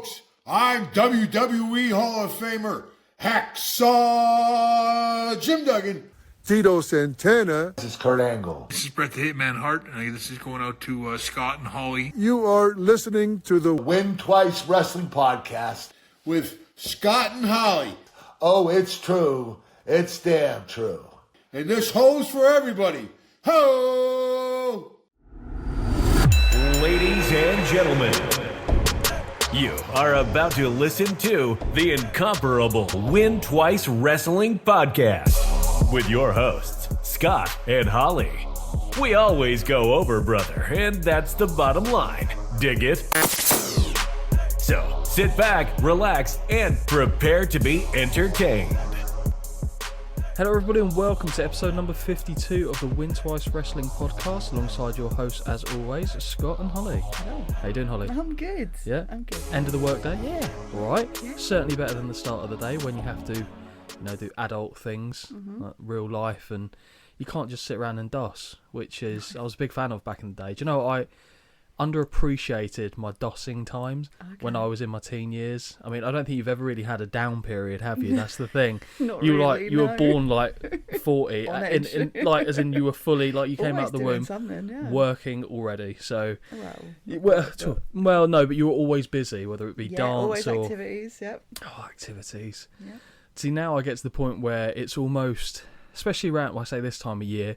folks. I'm WWE Hall of Famer Hacksaw Jim Duggan. Tito Santana. This is Kurt Angle. This is Bret the Hitman Hart. This is going out to Scott and Holly. You are listening to the Win Twice Wrestling Podcast with Scott and Holly. Oh, it's true. It's damn true. And this holds for everybody. Ho! Ladies and gentlemen, you are about to listen to the incomparable Win Twice Wrestling Podcast with your hosts, Scott and Holly. We always go over, brother, and that's the bottom line. Dig it? So sit back, relax, and prepare to be entertained. Hello everybody and welcome to episode number 52 of the Win Twice Wrestling Podcast alongside your hosts as always, Scott and Holly. Hello. How you doing, Holly? I'm good. Yeah? I'm good. End of the workday? Yeah. Right? Yeah. Certainly better than the start of the day when you have to, do adult things, like real life, and you can't just sit around and DOS, which is, I was a big fan of back in the day. Do you know what? I underappreciated my DOSing times when I was in my teen years. I mean, I don't think you've ever really had a down period, have you? That's the thing. Not you really, you were born like 40, On edge. in like as in you were fully like you came Always out the doing womb something, yeah. working already. So Well, no, but you were always busy, whether it be yeah, dance always or activities. Yep. activities. Yep. See, now I get to the point where it's almost, especially around, I say this time of year,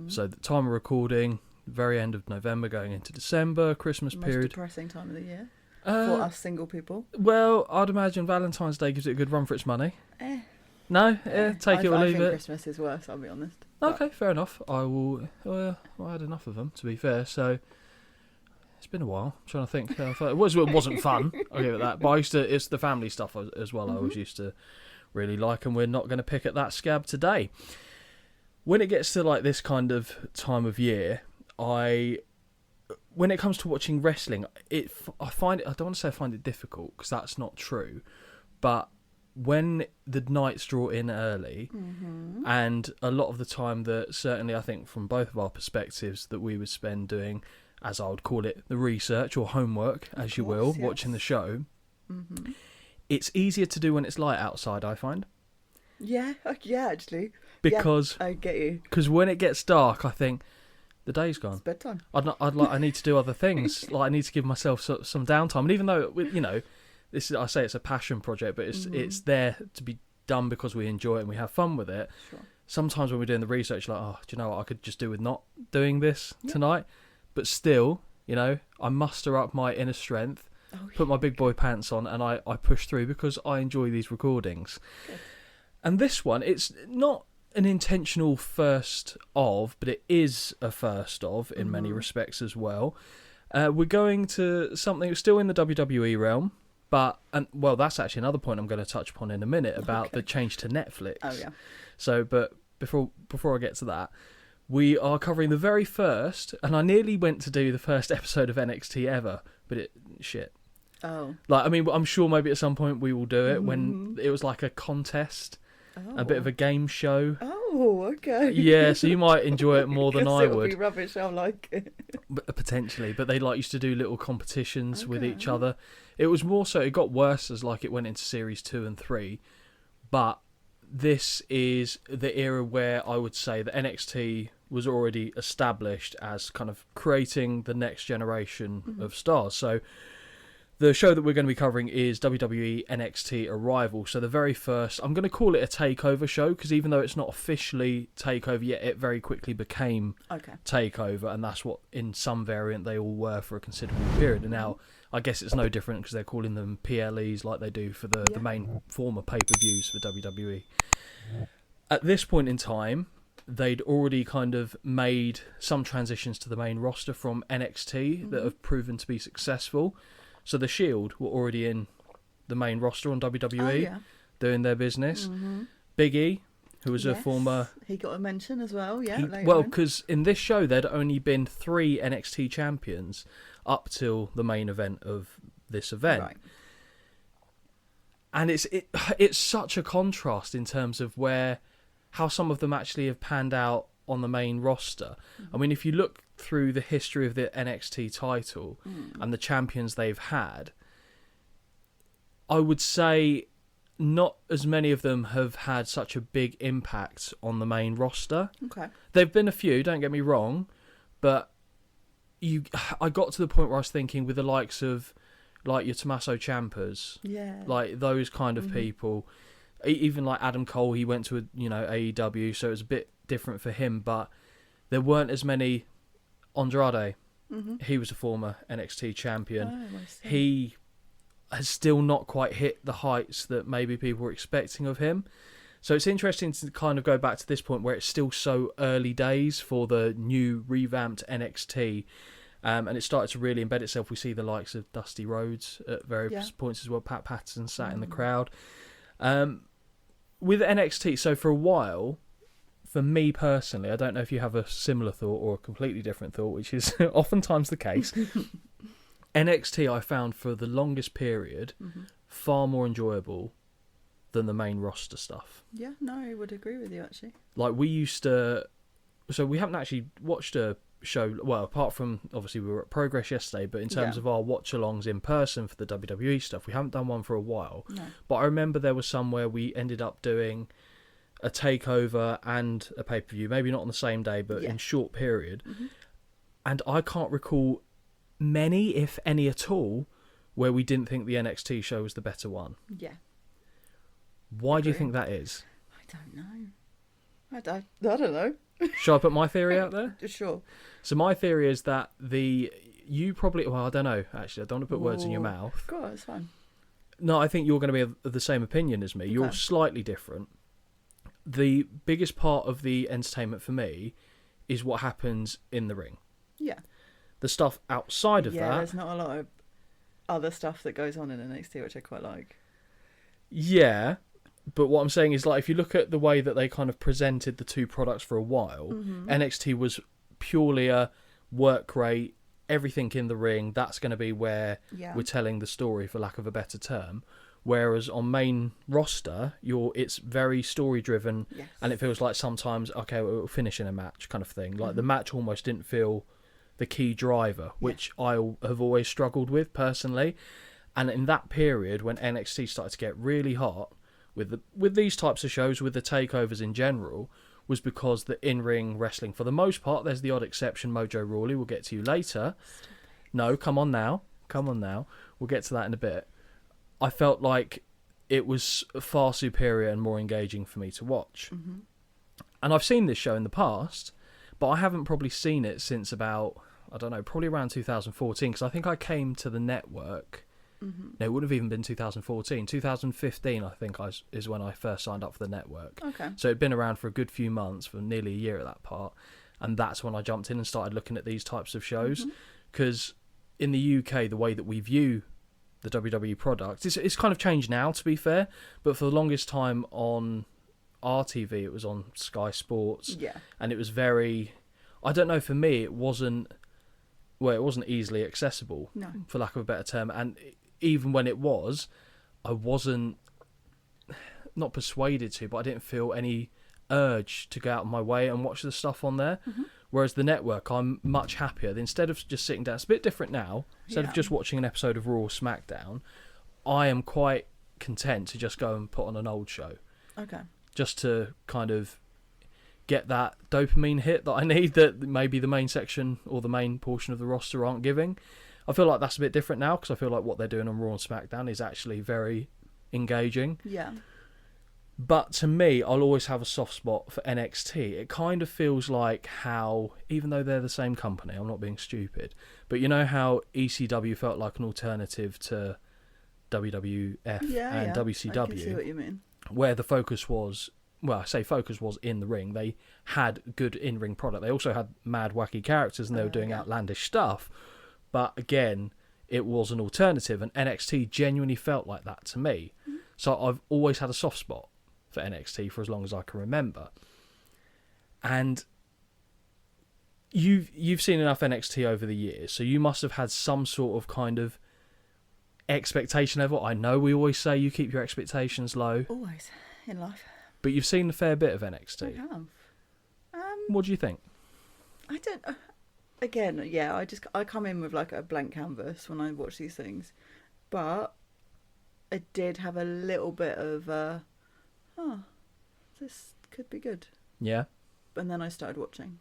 so the time of recording, very end of November going into December, Christmas Most period. depressing time of the year for us single people. Well, I'd imagine Valentine's Day gives it a good run for its money. Eh. No? Take it or I leave think it. Christmas is worse, I'll be honest. Okay, fair enough. I will. I had enough of them, to be fair. So it's been a while. I'm trying to think. It wasn't fun. I'll give it that. But it's the family stuff as well. I always used to really like, and we're not going to pick at that scab today. When it gets to like this kind of time of year, when it comes to watching wrestling, I find it. I don't want to say I find it difficult because that's not true, but when the nights draw in early, and a lot of the time that certainly I think from both of our perspectives that we would spend doing, as I would call it, the research or homework, as you will, watching the show, it's easier to do when it's light outside, I find. Yeah, actually. Because I get you. Because when it gets dark, I think the day's gone. It's bedtime. I need to do other things. Like I need to give myself some downtime. And even though I say it's a passion project, but it's there to be done because we enjoy it and we have fun with it. Sure. Sometimes when we're doing the research, like, oh, do you know what? I could just do with not doing this tonight. But still, I muster up my inner strength, put my big boy pants on, and I push through because I enjoy these recordings. Good. And this one, it's not an intentional first of, but it is a first of in many respects as well. We're going to something still in the WWE realm, but that's actually another point I'm going to touch upon in a minute about the change to Netflix. Oh yeah. So, but before I get to that, we are covering the very first, and I nearly went to do the first episode of NXT ever, but shit. Oh. Like, I mean, I'm sure maybe at some point we will do it when it was like a contest. A bit of a game show. Oh, okay. Yeah, so you might enjoy it more than I it'll would. Be rubbish. I like it. Potentially, but they used to do little competitions with each other. It was more so. It got worse as it went into series 2 and 3. But this is the era where I would say that NXT was already established as kind of creating the next generation of stars. So the show that we're going to be covering is WWE NXT Arrival. So the very first, I'm going to call it a takeover show because even though it's not officially takeover yet, it very quickly became takeover, and that's what in some variant they all were for a considerable period. And now I guess it's no different because they're calling them PLEs like they do for the main former pay-per-views for WWE. At this point in time, they'd already kind of made some transitions to the main roster from NXT that have proven to be successful. So the Shield were already in the main roster on WWE, doing their business. Big E, who was a former... He got a mention as well, because in this show there'd only been 3 NXT champions up till the main event of this event. Right. And it's such a contrast in terms of how some of them actually have panned out on the main roster. I mean, if you look through the history of the NXT title and the champions they've had, I would say not as many of them have had such a big impact on the main roster. Okay. There've been a few, don't get me wrong, but I got to the point where I was thinking with the likes of like your Tommaso Ciampas, Yeah. like those kind of people, even like Adam Cole, he went to AEW, so it was a bit different for him, but there weren't as many. Andrade, he was a former NXT champion. Oh, I see. He has still not quite hit the heights that maybe people were expecting of him. So it's interesting to kind of go back to this point where it's still so early days for the new revamped NXT. And it started to really embed itself. We see the likes of Dusty Rhodes at various points as well. Pat Patterson sat in the crowd. With NXT, so for a while, for me personally, I don't know if you have a similar thought or a completely different thought, which is oftentimes the case. NXT, I found for the longest period, far more enjoyable than the main roster stuff. Yeah, no, I would agree with you, actually. Like, we used to... So we haven't actually watched a show... Well, apart from, obviously, we were at Progress yesterday, but in terms of our watch-alongs in person for the WWE stuff, we haven't done one for a while. No. But I remember there was some where we ended up doing a takeover and a pay-per-view, maybe not on the same day, but in short period. And I can't recall many, if any at all, where we didn't think the NXT show was the better one. Yeah. Why do you think that is? I don't know. I don't know. Shall I put my theory out there? Sure. So my theory is that you probably... Well, I don't know, actually. I don't want to put words in your mouth. God, it's fine. No, I think you're going to be of the same opinion as me. Okay. You're slightly different. The biggest part of the entertainment for me is what happens in the ring. Yeah. The stuff outside of Yeah, that... there's not a lot of other stuff that goes on in NXT, which I quite like. Yeah, but what I'm saying is, like, if you look at the way that they kind of presented the two products for a while, NXT was purely a work rate, everything in the ring, that's going to be where we're telling the story, for lack of a better term. Whereas on main roster, it's very story driven, and it feels like sometimes, okay, well, it'll finish in a match kind of thing. Like the match almost didn't feel the key driver, which I have always struggled with personally. And in that period, when NXT started to get really hot with these types of shows, with the takeovers in general, was because the in-ring wrestling, for the most part, there's the odd exception, Mojo Rawley, we'll get to you later. No, come on now. We'll get to that in a bit. I felt like it was far superior and more engaging for me to watch. And I've seen this show in the past, but I haven't probably seen it since about, I don't know, probably around 2014, because I think I came to the network... No, it would have even been 2014. 2015, I think, is when I first signed up for the network. Okay. So it'd been around for a good few months, for nearly a year at that part. And that's when I jumped in and started looking at these types of shows. Because in the UK, the way that we view the WWE product, it's kind of changed now, to be fair. But for the longest time on RTV, it was on Sky Sports. Yeah. And it was very... I don't know, for me, it wasn't easily accessible, for lack of a better term. And even when it was, I wasn't, not persuaded to, but I didn't feel any urge to go out of my way and watch the stuff on there. Whereas the network, I'm much happier. Instead of just sitting down, it's a bit different now. Instead of just watching an episode of Raw or SmackDown, I am quite content to just go and put on an old show. Okay. Just to kind of get that dopamine hit that I need, that maybe the main section or the main portion of the roster aren't giving. I feel like that's a bit different now, because I feel like what they're doing on Raw and SmackDown is actually very engaging. Yeah. But to me, I'll always have a soft spot for NXT. It kind of feels like how, even though they're the same company, I'm not being stupid, but you know how ECW felt like an alternative to WWF and WCW? I can see what you mean. Where the focus was... Well, I say focus was in the ring. They had good in-ring product. They also had mad, wacky characters, and they were doing outlandish stuff. But again, it was an alternative, and NXT genuinely felt like that to me. So I've always had a soft spot for NXT for as long as I can remember. And you've seen enough NXT over the years, so you must have had some sort of kind of expectation level. I know we always say you keep your expectations low. Always in life. But you've seen a fair bit of NXT. I have. What do you think? I don't... Again, yeah, I come in with like a blank canvas when I watch these things. But I did have a little bit of, this could be good. Yeah. And then I started watching.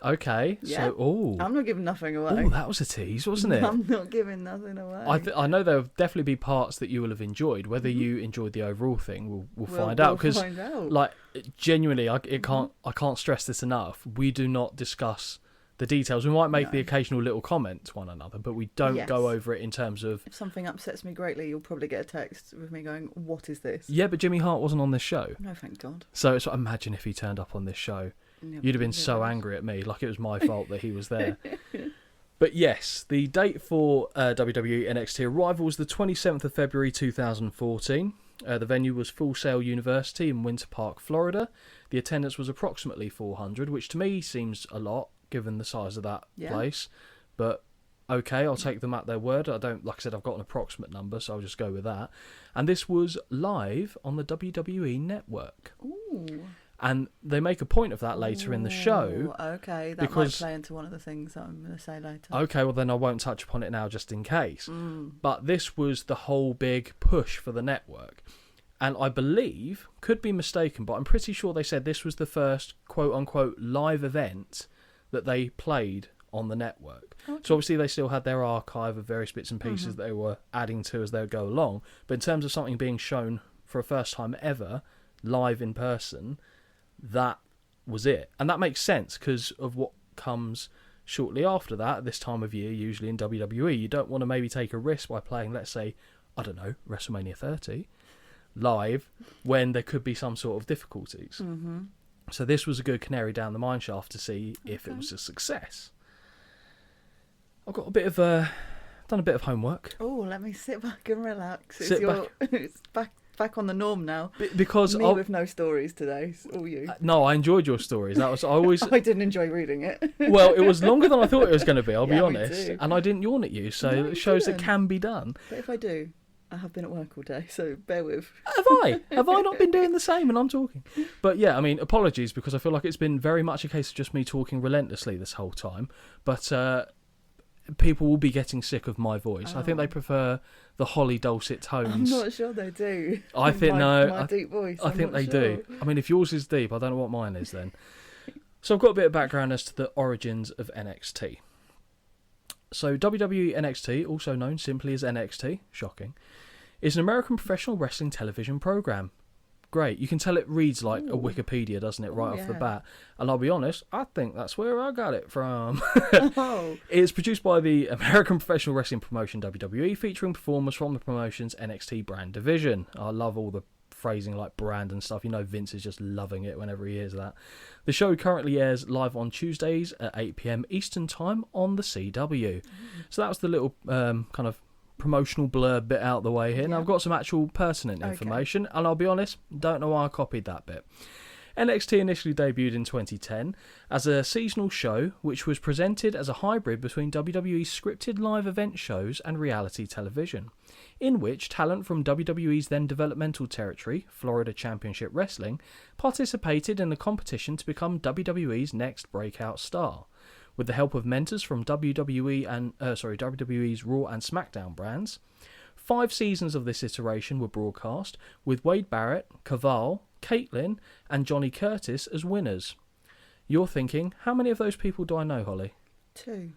Okay. Yeah. So, I'm not giving nothing away. that was a tease, wasn't it? I'm not giving nothing away. I know there'll definitely be parts that you will have enjoyed. Whether you enjoyed the overall thing, we'll find out. Because, like, genuinely, I can't stress this enough. We do not discuss the details. We might make the occasional little comment to one another, but we don't go over it in terms of... If something upsets me greatly, you'll probably get a text with me going, "What is this?" Yeah, but Jimmy Hart wasn't on this show. No, thank God. So imagine if he turned up on this show. Yeah, You'd have been so angry at me, like it was my fault that he was there. But yes, the date for WWE NXT arrival was the 27th of February 2014. The venue was Full Sail University in Winter Park, Florida. The attendance was approximately 400, which to me seems a lot, given the size of that place. But okay, I'll take them at their word. Like I said, I've got an approximate number, so I'll just go with that. And this was live on the WWE Network. Ooh. And they make a point of that later in the show. Okay, that might play into one of the things that I'm going to say later. Okay, well then I won't touch upon it now just in case. But this was the whole big push for the network. And I believe, could be mistaken, but I'm pretty sure they said this was the first quote-unquote live event that they played on the network. Okay. So obviously they still had their archive of various bits and pieces that they were adding to as they would go along. But in terms of something being shown for a first time ever, live in person... that was it. And that makes sense because of what comes shortly after that, this time of year, usually in WWE. You don't want to maybe take a risk by playing, let's say, I don't know, WrestleMania 30 live when there could be some sort of difficulties. So this was a good canary down the mine shaft to see if it was a success. I've got done a bit of homework. Oh, let me sit back and relax. It's back on the norm now. Because me with no stories today, all you. No, I enjoyed your stories. I didn't enjoy reading it. Well, it was longer than I thought it was going to be. I'll be honest, me too. and I didn't yawn at you, so it shows it can be done. But if I do, I have been at work all day, so bear with. Have I not been doing the same? And I'm talking. But yeah, I mean, apologies because I feel like it's been very much a case of just me talking relentlessly this whole time. But people will be getting sick of my voice. I think they prefer the holly dulcet tones. I'm not sure they do. I think my deep voice. I think they do. I mean, if yours is deep, I don't know what mine is then. So I've got a bit of background as to the origins of NXT. So WWE NXT, also known simply as NXT, shocking, is an American professional wrestling television program. Great. You can tell it reads like a Wikipedia, doesn't it, right off the bat? And I'll be honest, I think that's where I got it from. It's produced by the American professional wrestling promotion WWE, featuring performers from the promotion's NXT brand division. I love all the phrasing like brand and stuff. You know Vince is just loving it whenever he hears that. The show currently airs live on Tuesdays at 8 p.m. Eastern Time on the CW. So that was the little kind of promotional blurb bit out the way here. Now I've got some actual pertinent information, and I'll be honest, don't know why I copied that bit. NXT initially debuted in 2010 as a seasonal show which was presented as a hybrid between WWE's scripted live event shows and reality television, in which talent from WWE's then developmental territory, Florida Championship Wrestling, participated in a competition to become WWE's next breakout star. With the help of mentors from WWE's Raw and SmackDown brands. 5 seasons of this iteration were broadcast, with Wade Barrett, Caval, Caitlyn, and Johnny Curtis as winners. You're thinking, how many of those people do I know, Holly? 2.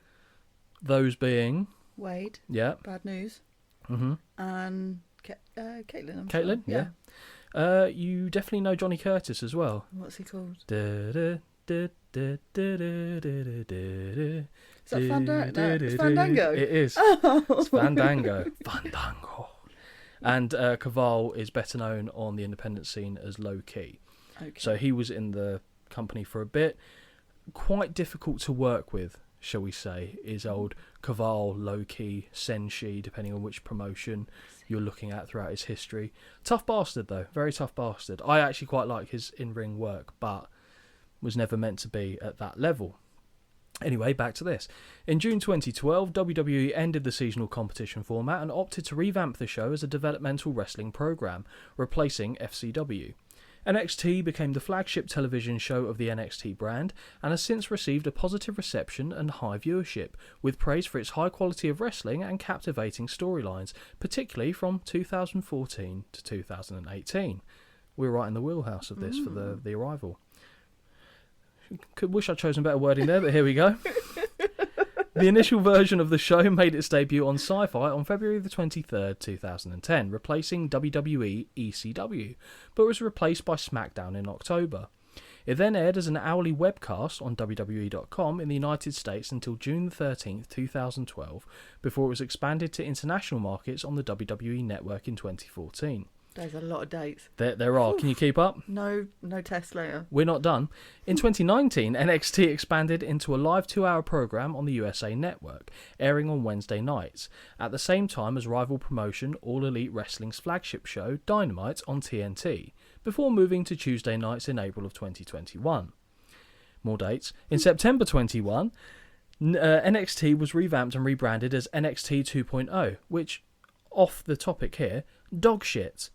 Those being? Wade. Yeah. Bad News. Mm-hmm. And Caitlyn. Caitlyn, yeah. You definitely know Johnny Curtis as well. What's he called? Is that Fandango? No, it's Fandango. It is. Oh. It's Fandango. Fandango. And Caval is better known on the independent scene as Low Key. Okay. So he was in the company for a bit. Quite difficult to work with, shall we say, is old Caval, Low Key, Senshi, depending on which promotion you're looking at throughout his history. Tough bastard, though. Very tough bastard. I actually quite like his in-ring work, but was never meant to be at that level. Anyway, back to this. In June 2012, WWE ended the seasonal competition format and opted to revamp the show as a developmental wrestling program, replacing FCW. NXT became the flagship television show of the NXT brand and has since received a positive reception and high viewership, with praise for its high quality of wrestling and captivating storylines, particularly from 2014 to 2018. We're right in the wheelhouse of this for the arrival. Could wish I'd chosen better wording there, but here we go. The initial version of the show made its debut on Sci-Fi on February the 23rd, 2010, replacing WWE ECW, but was replaced by SmackDown in October. It then aired as an hourly webcast on WWE.com in the United States until June 13th, 2012, before it was expanded to international markets on the WWE Network in 2014. There's a lot of dates. There are. Can you keep up? No test later. We're not done. In 2019, NXT expanded into a live 2-hour program on the USA Network, airing on Wednesday nights, at the same time as rival promotion All Elite Wrestling's flagship show, Dynamite, on TNT, before moving to Tuesday nights in April of 2021. More dates. In September 21, NXT was revamped and rebranded as NXT 2.0, which, off the topic here, dog shit.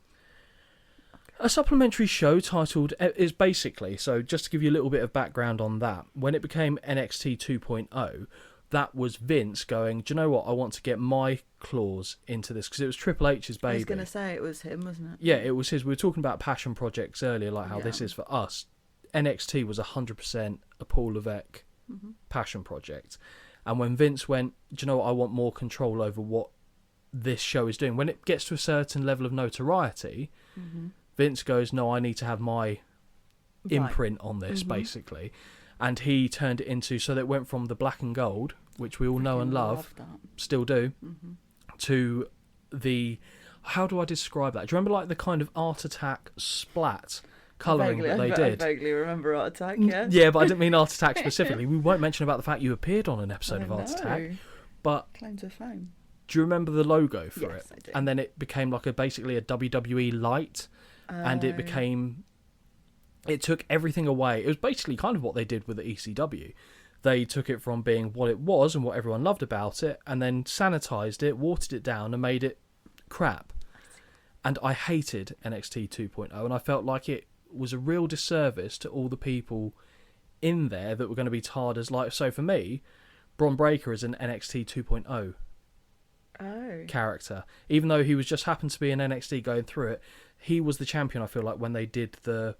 A supplementary show titled is basically, so just to give you a little bit of background on that, when it became NXT 2.0, that was Vince going, do you know what, I want to get my claws into this, because it was Triple H's baby. I was going to say it was him, wasn't it? Yeah, it was his. We were talking about passion projects earlier, like how this is for us. NXT was 100% a Paul Levesque passion project. And when Vince went, do you know what, I want more control over what this show is doing, when it gets to a certain level of notoriety, Vince goes, no, I need to have my imprint on this, basically. And he turned it into, so that it went from the black and gold, which we all know and love, still do, to the, how do I describe that? Do you remember like the kind of Art Attack splat colouring that they did? I vaguely remember Art Attack, yes. Yeah, but I didn't mean Art Attack specifically. We won't mention about the fact you appeared on an episode of Art Attack. But claims of fame. Do you remember the logo for it? Yes, I do. And then it became like basically a WWE light. And it became, it took everything away. It was basically kind of what they did with the ECW. They took it from being what it was and what everyone loved about it, and then sanitized it, watered it down, and made it crap. And I hated NXT 2.0, and I felt like it was a real disservice to all the people in there that were going to be tarred as, like, so for me, Bron Breakker is an NXT 2.0 character. Even though he was just happened to be in NXT going through it, he was the champion, I feel like, when they did the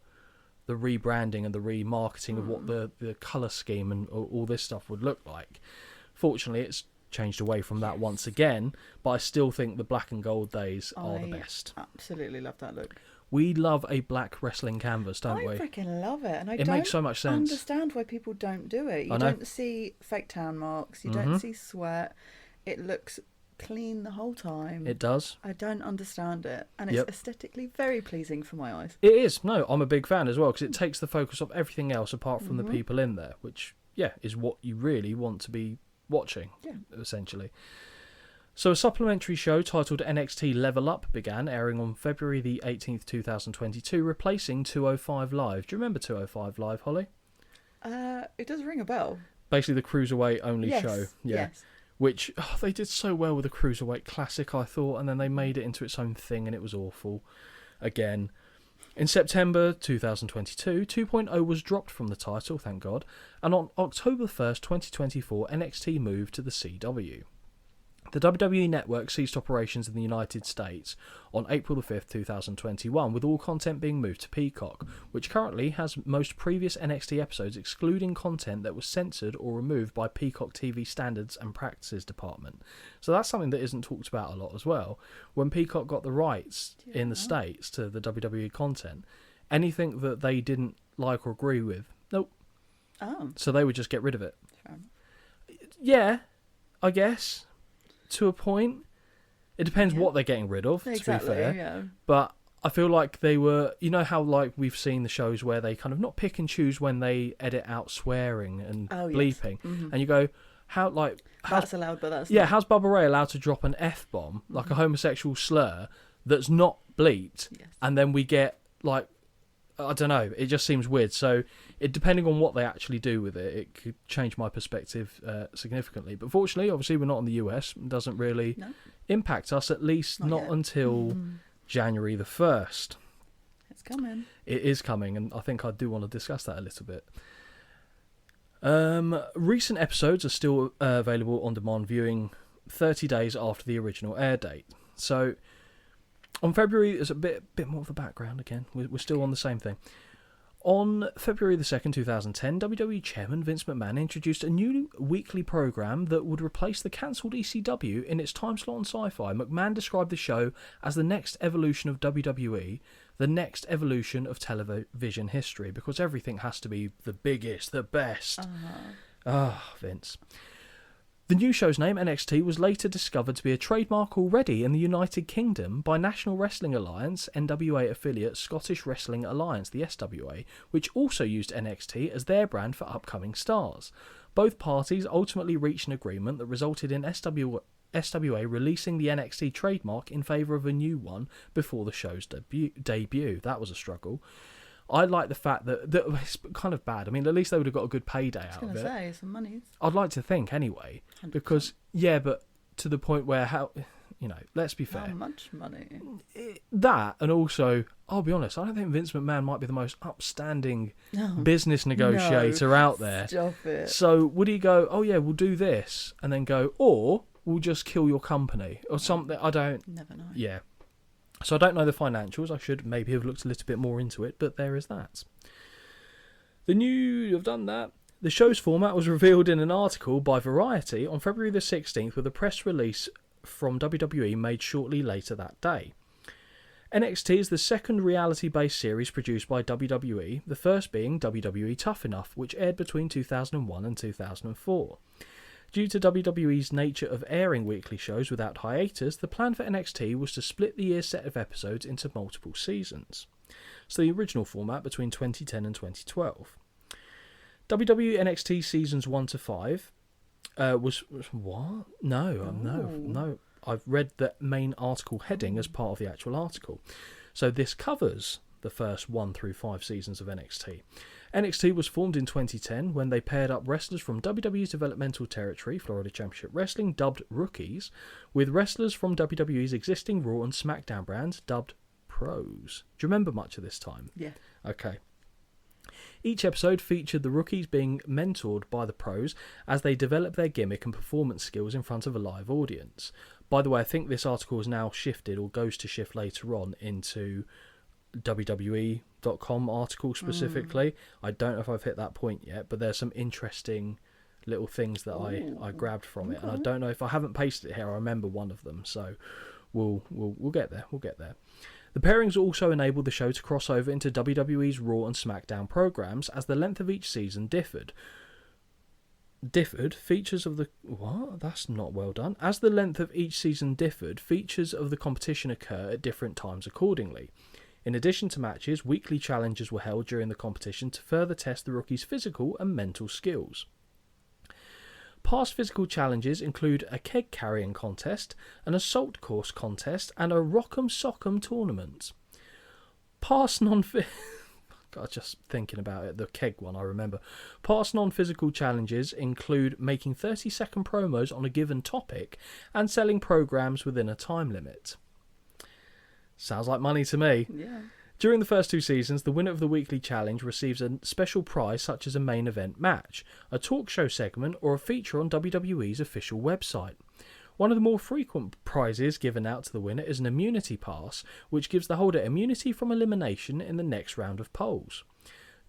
rebranding and the remarketing of what the colour scheme and all this stuff would look like. Fortunately, it's changed away from that once again, but I still think the black and gold days are the best. Absolutely love that look. We love a black wrestling canvas, don't we? I freaking love it. And it makes so much sense. Understand why people don't do it. You don't see fake tan marks, you don't see sweat. It looks clean the whole time. It does. I don't understand it, and it's aesthetically very pleasing for my eyes. It is. No, I'm a big fan as well, because it takes the focus off everything else apart from the people in there, which is what you really want to be watching, essentially. So a supplementary show titled NXT Level Up began, airing on February the 18th 2022, replacing 205 Live. Do you remember 205 Live, Holly? It does ring a bell. Basically the cruiserweight only show. Yes. Which they did so well with the Cruiserweight Classic, I thought, and then they made it into its own thing, and it was awful. Again. In September 2022, 2.0 was dropped from the title, thank God, and on October 1st, 2024, NXT moved to the CW. The WWE Network ceased operations in the United States on April 5th, 2021, with all content being moved to Peacock, which currently has most previous NXT episodes excluding content that was censored or removed by Peacock TV Standards and Practices Department. So that's something that isn't talked about a lot as well. When Peacock got the rights in the States to the WWE content, anything that they didn't like or agree with, nope. Oh. So they would just get rid of it. Fair enough. Yeah, I guess. To a point. It depends what they're getting rid of, exactly, to be fair. Yeah. But I feel like they were, you know how like we've seen the shows where they kind of not pick and choose when they edit out swearing and bleeping. And you go, how like... That's allowed, but that's yeah, not. how's Bubba Ray allowed to drop an F-bomb, like a homosexual slur, that's not bleeped, and then we get like... I don't know, it just seems weird. So depending on what they actually do with it, it could change my perspective significantly. But fortunately, obviously, we're not in the US. It doesn't really impact us, at least not until January the 1st. It's coming. It is coming, and I think I do want to discuss that a little bit. Recent episodes are still available on demand viewing 30 days after the original air date. So, on February, there's a bit more of the background again. We're still on the same thing. On February the 2nd, 2010, WWE Chairman Vince McMahon introduced a new weekly program that would replace the cancelled ECW in its time slot on Sci-Fi. McMahon described the show as the next evolution of WWE, the next evolution of television history, because everything has to be the biggest, the best. Vince. The new show's name, NXT, was later discovered to be a trademark already in the United Kingdom by National Wrestling Alliance, NWA affiliate Scottish Wrestling Alliance, the SWA, which also used NXT as their brand for upcoming stars. Both parties ultimately reached an agreement that resulted in SWA releasing the NXT trademark in favour of a new one before the show's debut. That was a struggle. I like the fact that it's kind of bad. I mean, at least they would have got a good payday out of it. I was going to say, some money. I'd like to think, anyway. 100%. Because, but to the point where, let's be fair. How much money? That, and also, I'll be honest, I don't think Vince McMahon might be the most upstanding business negotiator out there. Stop it. So, would he go, we'll do this, and then go, or we'll just kill your company, or something? I don't... Never know. Yeah. So I don't know the financials. I should maybe have looked a little bit more into it, but there is that. I've done that. The show's format was revealed in an article by Variety on February the 16th with a press release from WWE made shortly later that day. NXT is the second reality-based series produced by WWE, the first being WWE Tough Enough, which aired between 2001 and 2004. Due to WWE's nature of airing weekly shows without hiatus, the plan for NXT was to split the year's set of episodes into multiple seasons. So the original format between 2010 and 2012. WWE NXT seasons 1 to 5 was what? No. I've read the main article heading as part of the actual article. So this covers the first 1 through 5 seasons of NXT. NXT was formed in 2010 when they paired up wrestlers from WWE's developmental territory, Florida Championship Wrestling, dubbed Rookies, with wrestlers from WWE's existing Raw and SmackDown brands, dubbed Pros. Do you remember much of this time? Yeah. Okay. Each episode featured the Rookies being mentored by the Pros as they develop their gimmick and performance skills in front of a live audience. By the way, I think this article has now shifted, or goes to shift later on, into WWE.com article specifically. I don't know if I've hit that point yet, but there's some interesting little things that I grabbed from it, and I don't know if I haven't pasted it here. I remember one of them, so we'll get there. We'll get there. The pairings also enabled the show to cross over into WWE's Raw and SmackDown programs as the length of each season differed. Features of the... What? That's not well done. As the length of each season differed, features of the competition occur at different times accordingly. In addition to matches, weekly challenges were held during the competition to further test the rookies' physical and mental skills. Past physical challenges include a keg carrying contest, an assault course contest, and a rock'em sock'em tournament. Past just thinking about it, the keg one I remember. Past non-physical challenges include making 30-second promos on a given topic and selling programs within a time limit. Sounds like money to me. Yeah. During the first 2 seasons, the winner of the weekly challenge receives a special prize such as a main event match, a talk show segment, or a feature on WWE's official website. One of the more frequent prizes given out to the winner is an immunity pass, which gives the holder immunity from elimination in the next round of polls.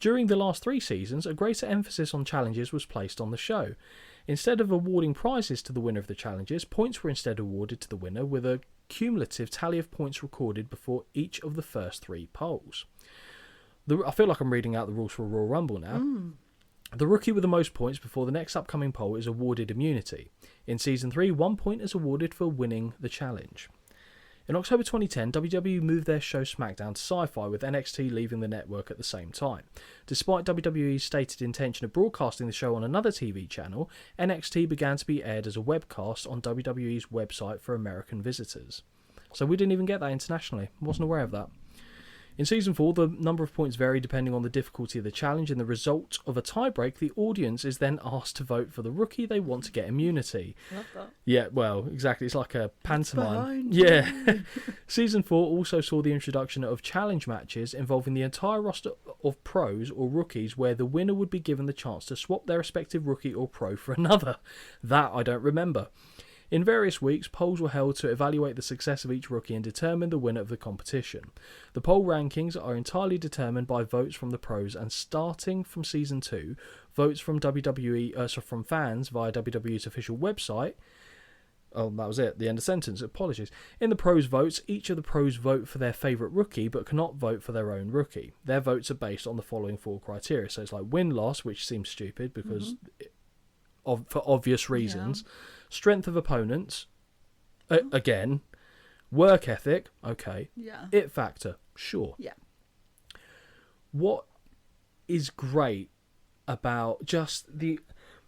During the last 3 seasons, a greater emphasis on challenges was placed on the show. Instead of awarding prizes to the winner of the challenges, points were instead awarded to the winner with a cumulative tally of points recorded before each of the first 3 polls. I feel like I'm reading out the rules for a Royal Rumble now. The rookie with the most points before the next upcoming poll is awarded immunity. In Season 3, 1 point is awarded for winning the challenge. In October 2010, WWE moved their show SmackDown to Sci-Fi, with NXT leaving the network at the same time. Despite WWE's stated intention of broadcasting the show on another TV channel, NXT began to be aired as a webcast on WWE's website for American visitors. So we didn't even get that internationally. Wasn't aware of that. In Season 4, the number of points vary depending on the difficulty of the challenge. In the result of a tiebreak, the audience is then asked to vote for the rookie they want to get immunity. Love that. Yeah, well, exactly. It's like a pantomime. behind you. Yeah. Season 4 also saw the introduction of challenge matches involving the entire roster of pros or rookies, where the winner would be given the chance to swap their respective rookie or pro for another. That I don't remember. In various weeks, polls were held to evaluate the success of each rookie and determine the winner of the competition. The poll rankings are entirely determined by votes from the pros, and starting from Season 2, votes from from fans via WWE's official website. Oh, that was it. The end of sentence. Apologies. In the pros' votes, each of the pros vote for their favourite rookie, but cannot vote for their own rookie. Their votes are based on the following 4 criteria. So it's like win-loss, which seems stupid because for obvious reasons. Yeah. Strength of opponents, again. Work ethic, okay. Yeah. It factor, sure. Yeah. What is great about just the...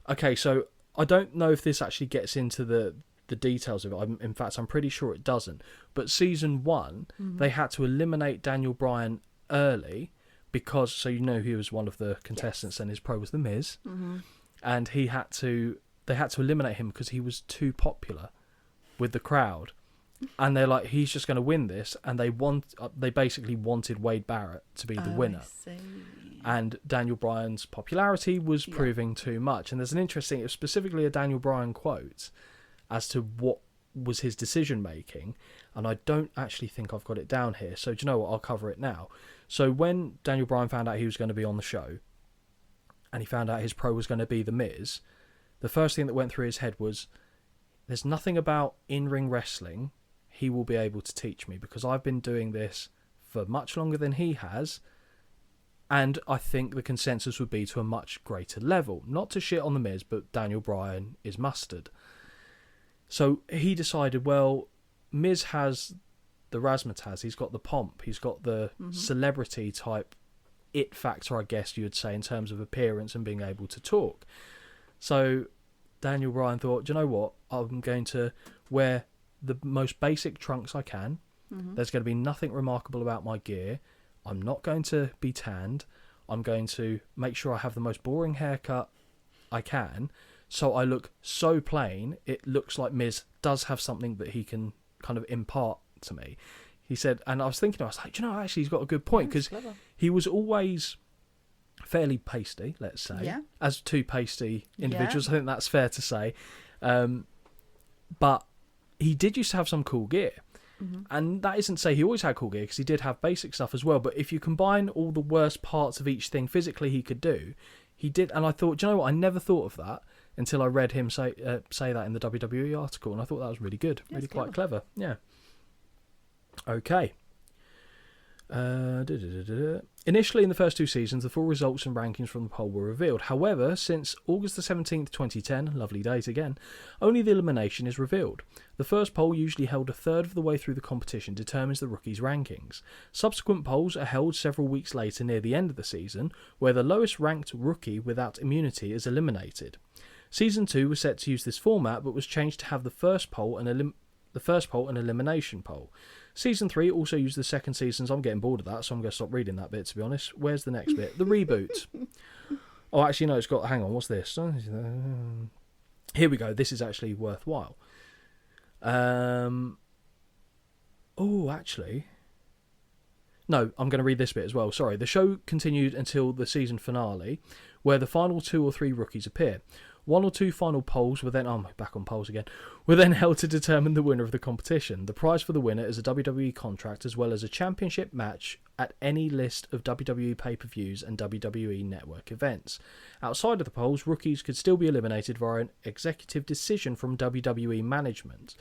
Okay, so I don't know if this actually gets into the details of it. In fact, I'm pretty sure it doesn't. But Season 1, they had to eliminate Daniel Bryan early because, so you know, he was one of the contestants and his pro was The Miz. And they had to eliminate him because he was too popular with the crowd. And they're like, he's just going to win this. And they basically wanted Wade Barrett to be the winner. I see. And Daniel Bryan's popularity was proving too much. And there's an interesting, specifically a Daniel Bryan quote as to what was his decision making. And I don't actually think I've got it down here. So do you know what? I'll cover it now. So when Daniel Bryan found out he was going to be on the show, and he found out his pro was going to be The Miz, the first thing that went through his head was, there's nothing about in-ring wrestling he will be able to teach me, because I've been doing this for much longer than he has, and I think the consensus would be to a much greater level. Not to shit on The Miz, but Daniel Bryan is mustard. So he decided, well, Miz has the razzmatazz, he's got the pomp, he's got the celebrity type it factor, I guess you would say, in terms of appearance and being able to talk. So Daniel Bryan thought, do you know what? I'm going to wear the most basic trunks I can. There's going to be nothing remarkable about my gear. I'm not going to be tanned. I'm going to make sure I have the most boring haircut I can, so I look so plain, it looks like Miz does have something that he can kind of impart to me. He said, and I was like, do you know, actually he's got a good point, because he was always fairly pasty, let's say. Yeah. As two pasty individuals, I think that's fair to say. But he did used to have some cool gear. And that isn't to say he always had cool gear, because he did have basic stuff as well. But if you combine all the worst parts of each thing physically he could do, he did. And I thought, do you know what? I never thought of that until I read him say that in the WWE article. And I thought that was really good. Really quite clever. Yeah. Okay. Initially, in the first 2 seasons, the full results and rankings from the poll were revealed. However, since August the 17th, 2010, lovely date again, only the elimination is revealed. The first poll, usually held a third of the way through the competition, determines the rookies' rankings. Subsequent polls are held several weeks later near the end of the season, where the lowest ranked rookie without immunity is eliminated. Season 2 was set to use this format, but was changed to have the first poll an elimination poll. Season 3 also used the second season's... I'm getting bored of that, so I'm going to stop reading that bit, to be honest. Where's the next bit? The reboot. Oh, actually, no, it's got... Hang on, what's this? Here we go. This is actually worthwhile. Oh, actually... No, I'm going to read this bit as well. Sorry. The show continued until the season finale, where the final 2 or 3 rookies appear. 1 or 2 final polls were then... Oh, I'm back on polls again. Were then held to determine the winner of the competition. The prize for the winner is a WWE contract, as well as a championship match at any list of WWE pay-per-views and WWE Network events. Outside of the polls, rookies could still be eliminated via an executive decision from WWE management.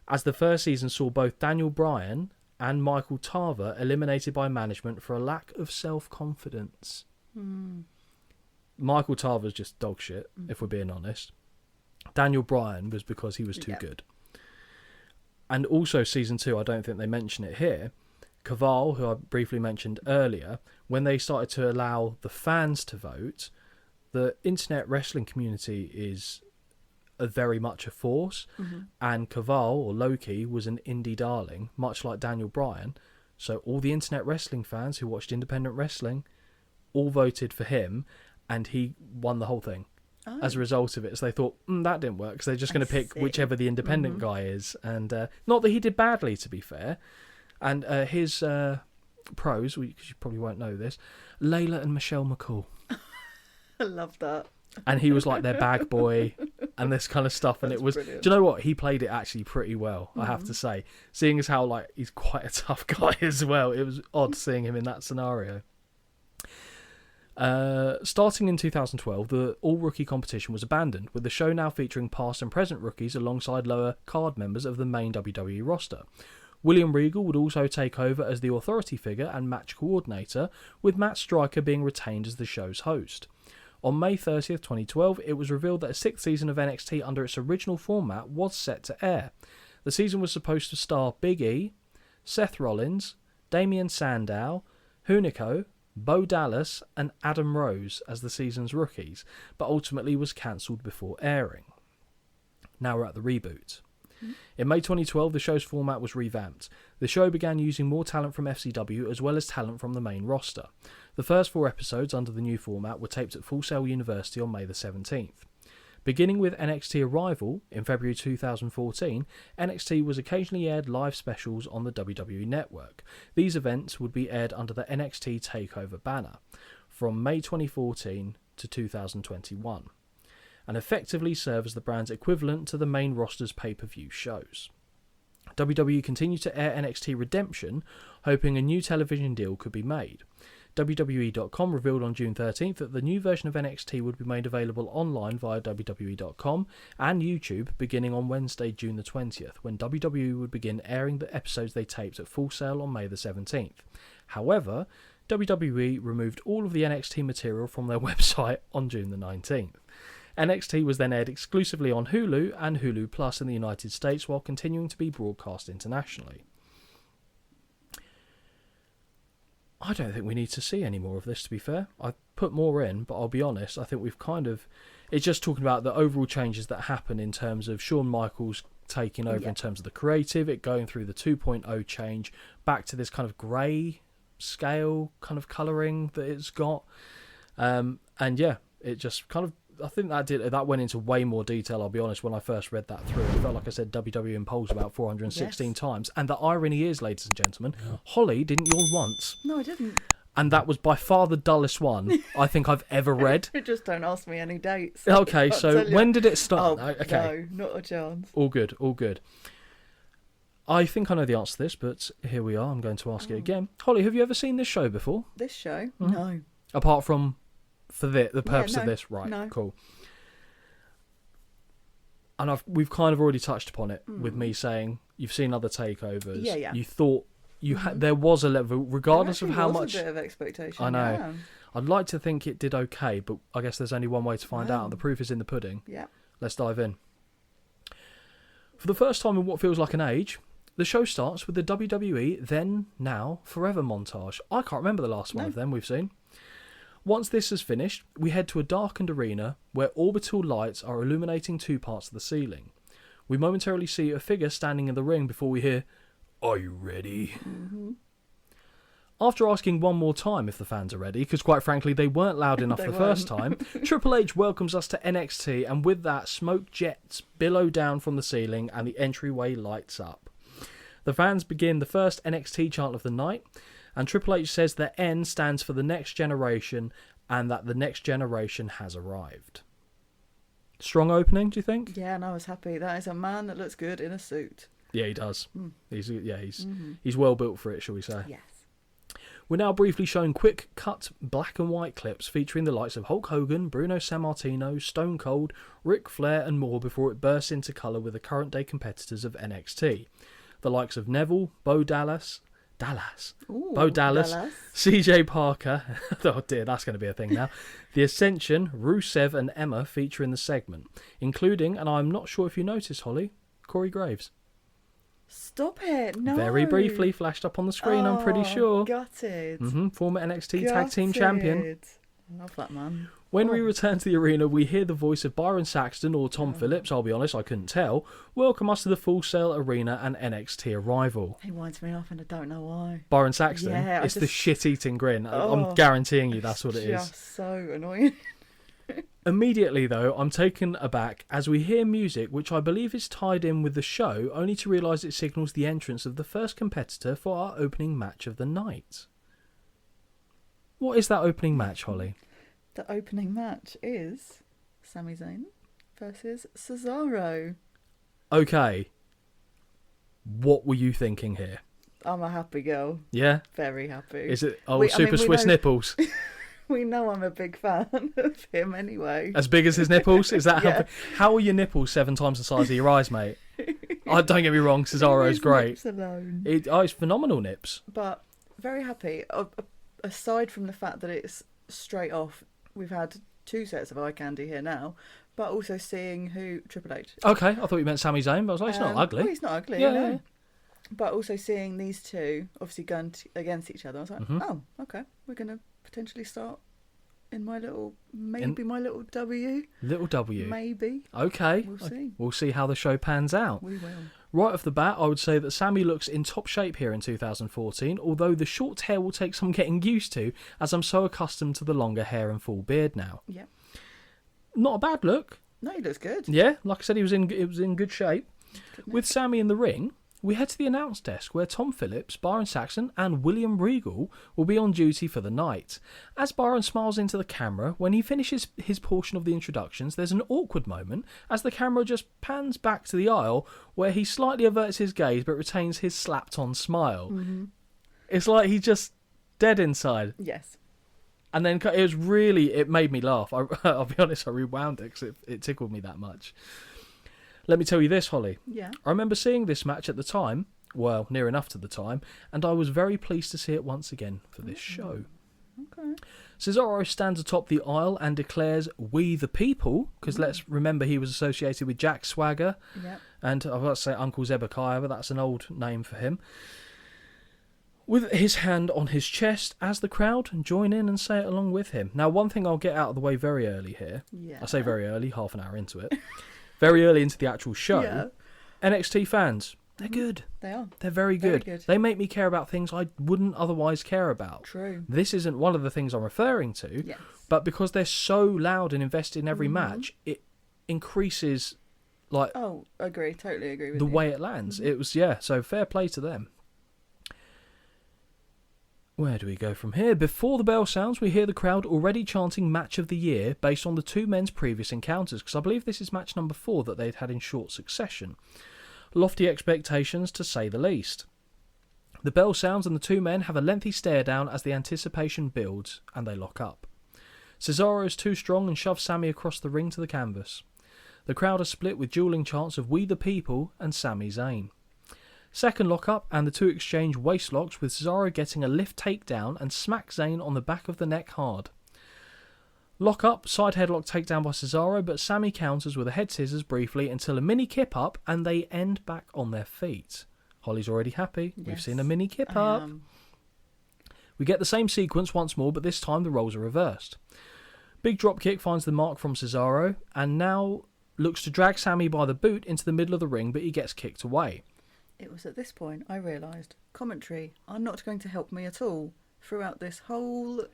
As the first season saw both Daniel Bryan and Michael Tarver eliminated by management for a lack of self-confidence. Michael Tarver's just dog shit, if we're being honest. Daniel Bryan was because he was too good. And also season 2, I don't think they mention it here, Caval, who I briefly mentioned earlier, when they started to allow the fans to vote, the internet wrestling community is very much a force, and Caval, or Loki, was an indie darling, much like Daniel Bryan, So all the internet wrestling fans who watched independent wrestling all voted for him, and he won the whole thing as a result of it. So they thought, that didn't work, because they're just going to pick whichever the independent guy is. And not that he did badly, to be fair. And his pros, because you probably won't know this, Layla and Michelle McCool. I love that. And he was like their bag boy and this kind of stuff. And That's it was, brilliant. do you know what? He played it actually pretty well, I have to say. Seeing as how like he's quite a tough guy as well. It was odd seeing him in that scenario. Starting in 2012, the all-rookie competition was abandoned, with the show now featuring past and present rookies alongside lower card members of the main WWE roster. William Regal would also take over as the authority figure and match coordinator, with Matt Striker being retained as the show's host. On May 30th, 2012, it was revealed that a sixth season of NXT under its original format was set to air. The season was supposed to star Big E, Seth Rollins, Damian Sandow, Hunico, Bo Dallas and Adam Rose as the season's rookies, but ultimately was cancelled before airing. Now we're at the reboot. In May 2012, the show's format was revamped. The show began using more talent from FCW as well as talent from the main roster. The first 4 episodes under the new format were taped at Full Sail University on May the 17th. Beginning with NXT Arrival in February 2014, NXT was occasionally aired live specials on the WWE Network. These events would be aired under the NXT Takeover banner from May 2014 to 2021, and effectively serve as the brand's equivalent to the main roster's pay-per-view shows. WWE continued to air NXT Redemption, hoping a new television deal could be made. WWE.com revealed on June 13th that the new version of NXT would be made available online via WWE.com and YouTube beginning on Wednesday, June the 20th, when WWE would begin airing the episodes they taped at Full Sail on May the 17th. However, WWE removed all of the NXT material from their website on June the 19th. NXT was then aired exclusively on Hulu and Hulu Plus in the United States while continuing to be broadcast internationally. I don't think we need to see any more of this, to be fair. I've put more in, but I'll be honest, I think we've kind of... It's just talking about the overall changes that happen in terms of Shawn Michaels taking over in terms of the creative, it going through the 2.0 change, back to this kind of grey scale kind of colouring that it's got. And yeah, it just kind of... I think that went into way more detail, I'll be honest, when I first read that through. I felt like I said WWE in polls about 416 times. And the irony is, ladies and gentlemen, Holly didn't yawn once. No, I didn't. And that was by far the dullest one I think I've ever read. Just don't ask me any dates. Okay, so when did it start? Oh, okay. No, not a chance. All good, all good. I think I know the answer to this, but here we are. I'm going to ask it again. Holly, have you ever seen this show before? This show? No. Apart from... for the purpose of this, right? No. Cool. And we've kind of already touched upon it with me saying you've seen other takeovers. Yeah. You thought you had there was a level, regardless of how much. A bit of expectation. I know. Yeah. I'd like to think it did okay, but I guess there's only one way to find out. And the proof is in the pudding. Yeah. Let's dive in. For the first time in what feels like an age, the show starts with the WWE Then, Now, Forever montage. I can't remember the last one of them we've seen. Once this is finished, we head to a darkened arena where orbital lights are illuminating 2 parts of the ceiling. We momentarily see a figure standing in the ring before we hear, "Are you ready?" Mm-hmm. After asking one more time if the fans are ready, because quite frankly they weren't loud enough the first time, Triple H welcomes us to NXT, and with that, smoke jets billow down from the ceiling and the entryway lights up. The fans begin the first NXT chant of the night, and Triple H says that N stands for the next generation and that the next generation has arrived. Strong opening, do you think? Yeah, and I was happy. That is a man that looks good in a suit. Yeah, he does. He's well built for it, shall we say. Yes. We're now briefly shown quick cut black and white clips featuring the likes of Hulk Hogan, Bruno Sammartino, Stone Cold, Ric Flair and more before it bursts into colour with the current day competitors of NXT. The likes of Neville, Bo Dallas, CJ Parker, oh dear, that's going to be a thing now, The Ascension, Rusev and Emma feature in the segment, including, and I'm not sure if you noticed, Holly, Corey Graves. Stop it, no. Very briefly flashed up on the screen, I'm pretty sure. Gutted. Former NXT Tag Team Champion. Love that man. When we return to the arena, we hear the voice of Byron Saxton or Tom Phillips, I'll be honest, I couldn't tell, welcome us to the Full Sail Arena and NXT Arrival. He winds me off and I don't know why. Byron Saxton? Yeah, it's the shit-eating grin. I'm guaranteeing you that's what it is. Just so annoying. Immediately, though, I'm taken aback as we hear music which I believe is tied in with the show, only to realise it signals the entrance of the first competitor for our opening match of the night. What is that opening match, Holly? The opening match is Sami Zayn versus Cesaro. Okay. What were you thinking here? I'm a happy girl. Yeah? Very happy. Is it Super Swiss nipples? We know I'm a big fan of him anyway. As big as his nipples? Is that how are your nipples 7 times the size of your eyes, mate? Don't get me wrong, Cesaro's great. Nips alone. It's phenomenal nips. But very happy. Aside from the fact that it's straight off, we've had 2 sets of eye candy here now, but also seeing who Triple H. Okay, I thought you meant Sami Zayn, but I was like, it's not ugly. Well, he's not ugly, no. But also seeing these two obviously going against each other, I was like, oh, okay, we're going to potentially start in my little W. Little W. Maybe. Okay. We'll see. We'll see how the show pans out. We will. Right off the bat, I would say that Sami looks in top shape here in 2014, although the short hair will take some getting used to, as I'm so accustomed to the longer hair and full beard now. Yeah. Not a bad look. No, he looks good. Yeah, like I said, it was in good shape. With Sami in the ring, we head to the announce desk where Tom Phillips, Byron Saxton and William Regal will be on duty for the night. As Byron smiles into the camera, when he finishes his portion of the introductions, there's an awkward moment as the camera just pans back to the aisle where he slightly averts his gaze but retains his slapped-on smile. Mm-hmm. It's like he's just dead inside. Yes. And then it made me laugh. I'll be honest, I rewound it because it tickled me that much. Let me tell you this, Holly. Yeah. I remember seeing this match at the time, well, near enough to the time, and I was very pleased to see it once again for this show. Okay. Cesaro stands atop the aisle and declares, "We the people," because let's remember he was associated with Jack Swagger, and I was about to say Uncle Zebekiah, but that's an old name for him, with his hand on his chest as the crowd join in and say it along with him. Now, one thing I'll get out of the way very early here, I say very early, half an hour into it, very early into the actual show, NXT fans, they're good. They are. They're very good. They make me care about things I wouldn't otherwise care about. True. This isn't one of the things I'm referring to, but because they're so loud and invested in every match, it increases, like... Oh, agree. Totally agree with the you. way it lands. It was, so fair play to them. Where do we go from here? Before the bell sounds, we hear the crowd already chanting Match of the Year based on the two men's previous encounters, because I believe this is match number 4 that they'd had in short succession. Lofty expectations, to say the least. The bell sounds and the two men have a lengthy stare down as the anticipation builds, and they lock up. Cesaro is too strong and shoves Sami across the ring to the canvas. The crowd are split with dueling chants of "We the People" and Sami Zayn. Second lock-up, and the two exchange waist locks, with Cesaro getting a lift takedown and smacks Zayn on the back of the neck hard. Lock-up, side headlock takedown by Cesaro, but Sami counters with a head scissors briefly until a mini kip-up, and they end back on their feet. Holly's already happy. Yes, we've seen a mini kip-up. We get the same sequence once more, but this time the roles are reversed. Big dropkick finds the mark from Cesaro, and now looks to drag Sami by the boot into the middle of the ring, but he gets kicked away. It was at this point I realised commentary are not going to help me at all throughout this whole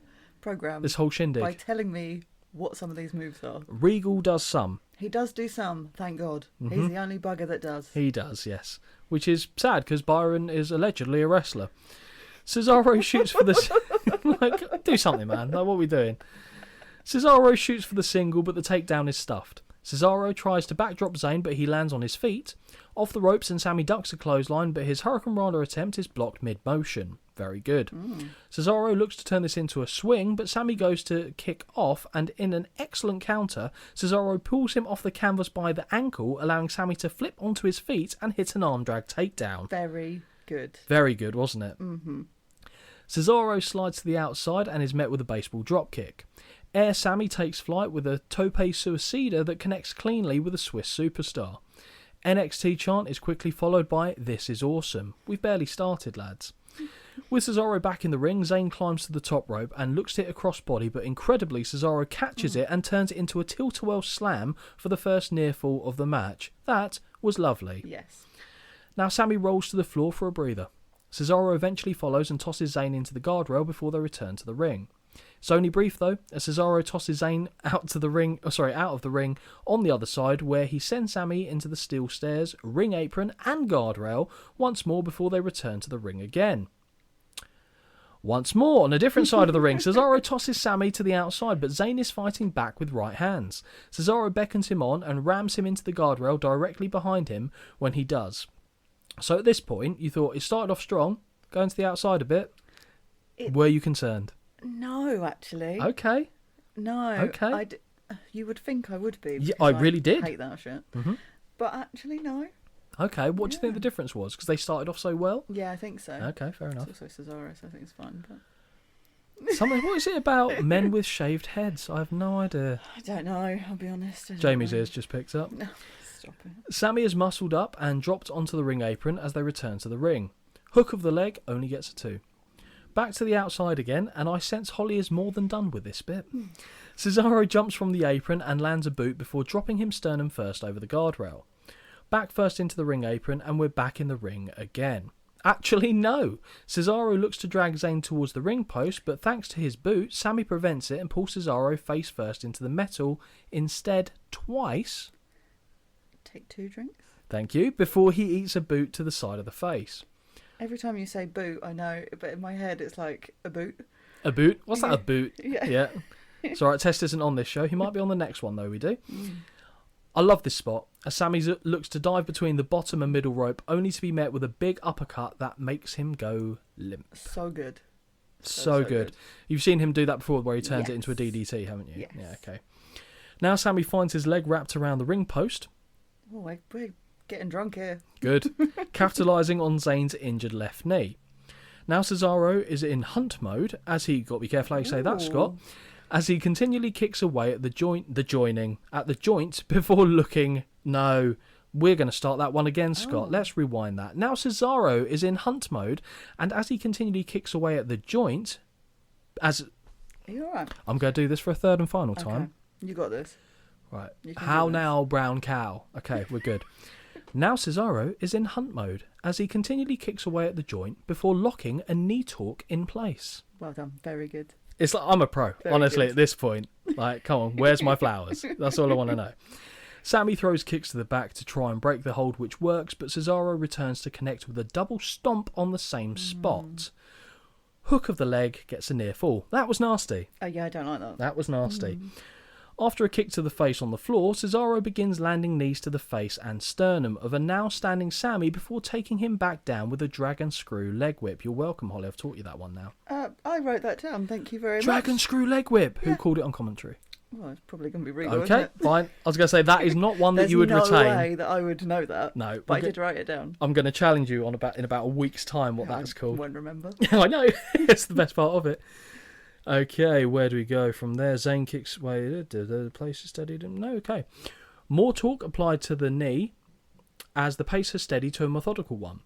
programme. This whole shindig. By telling me what some of these moves are. Regal does some. He does do some, thank God. Mm-hmm. He's the only bugger that does. He does, yes. Which is sad, because Byron is allegedly a wrestler. Cesaro shoots for the... like, do something, man. Like, what are we doing? Cesaro shoots for the single, but the takedown is stuffed. Cesaro tries to backdrop Zayn, but he lands on his feet. Off the ropes, and Sami ducks a clothesline, but his Hurricane Rana attempt is blocked mid-motion. Very good. Cesaro looks to turn this into a swing, but Sami goes to kick off, and in an excellent counter, Cesaro pulls him off the canvas by the ankle, allowing Sami to flip onto his feet and hit an arm drag takedown. Very good. Very good, wasn't it? Mm-hmm. Cesaro slides to the outside and is met with a baseball dropkick. Air Sami takes flight with a tope suicida that connects cleanly with a Swiss superstar. NXT chant is quickly followed by "This is awesome." We've barely started, lads. With Cesaro back in the ring, Zayn climbs to the top rope and looks to hit a crossbody, but incredibly Cesaro catches it and turns it into a tilt-a-whirl slam for the first near fall of the match. That was lovely. Yes. Now Sammy rolls to the floor for a breather. Cesaro eventually follows and tosses Zayn into the guardrail before they return to the ring. It's only brief though, as Cesaro tosses Zayn out of the ring on the other side, where he sends Sammy into the steel stairs, ring apron and guardrail once more before they return to the ring again. Once more, on a different side of the ring, Cesaro tosses Sammy to the outside, but Zayn is fighting back with right hands. Cesaro beckons him on and rams him into the guardrail directly behind him when he does. So at this point, you thought it started off strong, going to the outside a bit. Were you concerned? No, actually. Okay. No. Okay. You would think I would be. Yeah, I really did. Hate that shit. Mm-hmm. But actually, no. Okay, what do you think the difference was? Because they started off so well? Yeah, I think so. Okay, fair enough. It's also Cesaro, so I think it's fine. But... What is it about men with shaved heads? I have no idea. I don't know, I'll be honest. Jamie's ears just picked up. No, stop it. Sammy is muscled up and dropped onto the ring apron as they return to the ring. Hook of the leg only gets a 2. Back to the outside again, and I sense Holly is more than done with this bit. Cesaro jumps from the apron and lands a boot before dropping him sternum first over the guardrail. Back first into the ring apron, and we're back in the ring again. Actually, no. Cesaro looks to drag Zayn towards the ring post, but thanks to his boot, Sammy prevents it and pulls Cesaro face first into the metal, instead twice. Take 2 drinks. Thank you, before he eats a boot to the side of the face. Every time you say boot, I know, but in my head it's like a boot. A boot? What's that, a boot? Yeah. It's alright, Test isn't on this show. He might be on the next one, though, we do. I love this spot, as Sammy looks to dive between the bottom and middle rope, only to be met with a big uppercut that makes him go limp. So good. So good. You've seen him do that before, where he turns it into a DDT, haven't you? Yes. Yeah, okay. Now Sammy finds his leg wrapped around the ring post. Oh, we're getting drunk here. Good. Capitalising on Zayn's injured left knee. Now Cesaro is in hunt mode, as he, got to be careful how you say that, Scott, as he continually kicks away at the joint before looking... No, we're going to start that one again, Scott. Let's rewind that. Now Cesaro is in hunt mode, and as he continually kicks away at the joint, Are you alright? I'm going to do this for a third and final time. You got this. Right. You can How do this. now, brown cow? Okay, we're good. Now Cesaro is in hunt mode, as he continually kicks away at the joint before locking a knee torque in place. Well done. Very good. It's like, I'm a pro, Very honestly, good. at this point. Like, come on, where's my flowers? That's all I want to know. Sammy throws kicks to the back to try and break the hold, which works, but Cesaro returns to connect with a double stomp on the same spot. Hook of the leg gets a near fall. That was nasty. Oh, yeah, I don't like that. That was nasty. After a kick to the face on the floor, Cesaro begins landing knees to the face and sternum of a now standing Sammy before taking him back down with a dragon screw leg whip. You're welcome, Holly. I've taught you that one now. I wrote that down. Thank you very much. Dragon screw leg whip. Who called it on commentary? Well, it's probably going to be Regal, Okay, isn't it? fine. I was going to say that is not one that There's you would no retain. way that I would know that. No, But I did write it down. I'm going to challenge you in about a week's time what that's I called. won't remember. I know. It's the best part of it. Okay, where do we go from there? Zayn kicks away. The place is steadied. No, okay. More torque applied to the knee as the pace has steadied to a methodical one.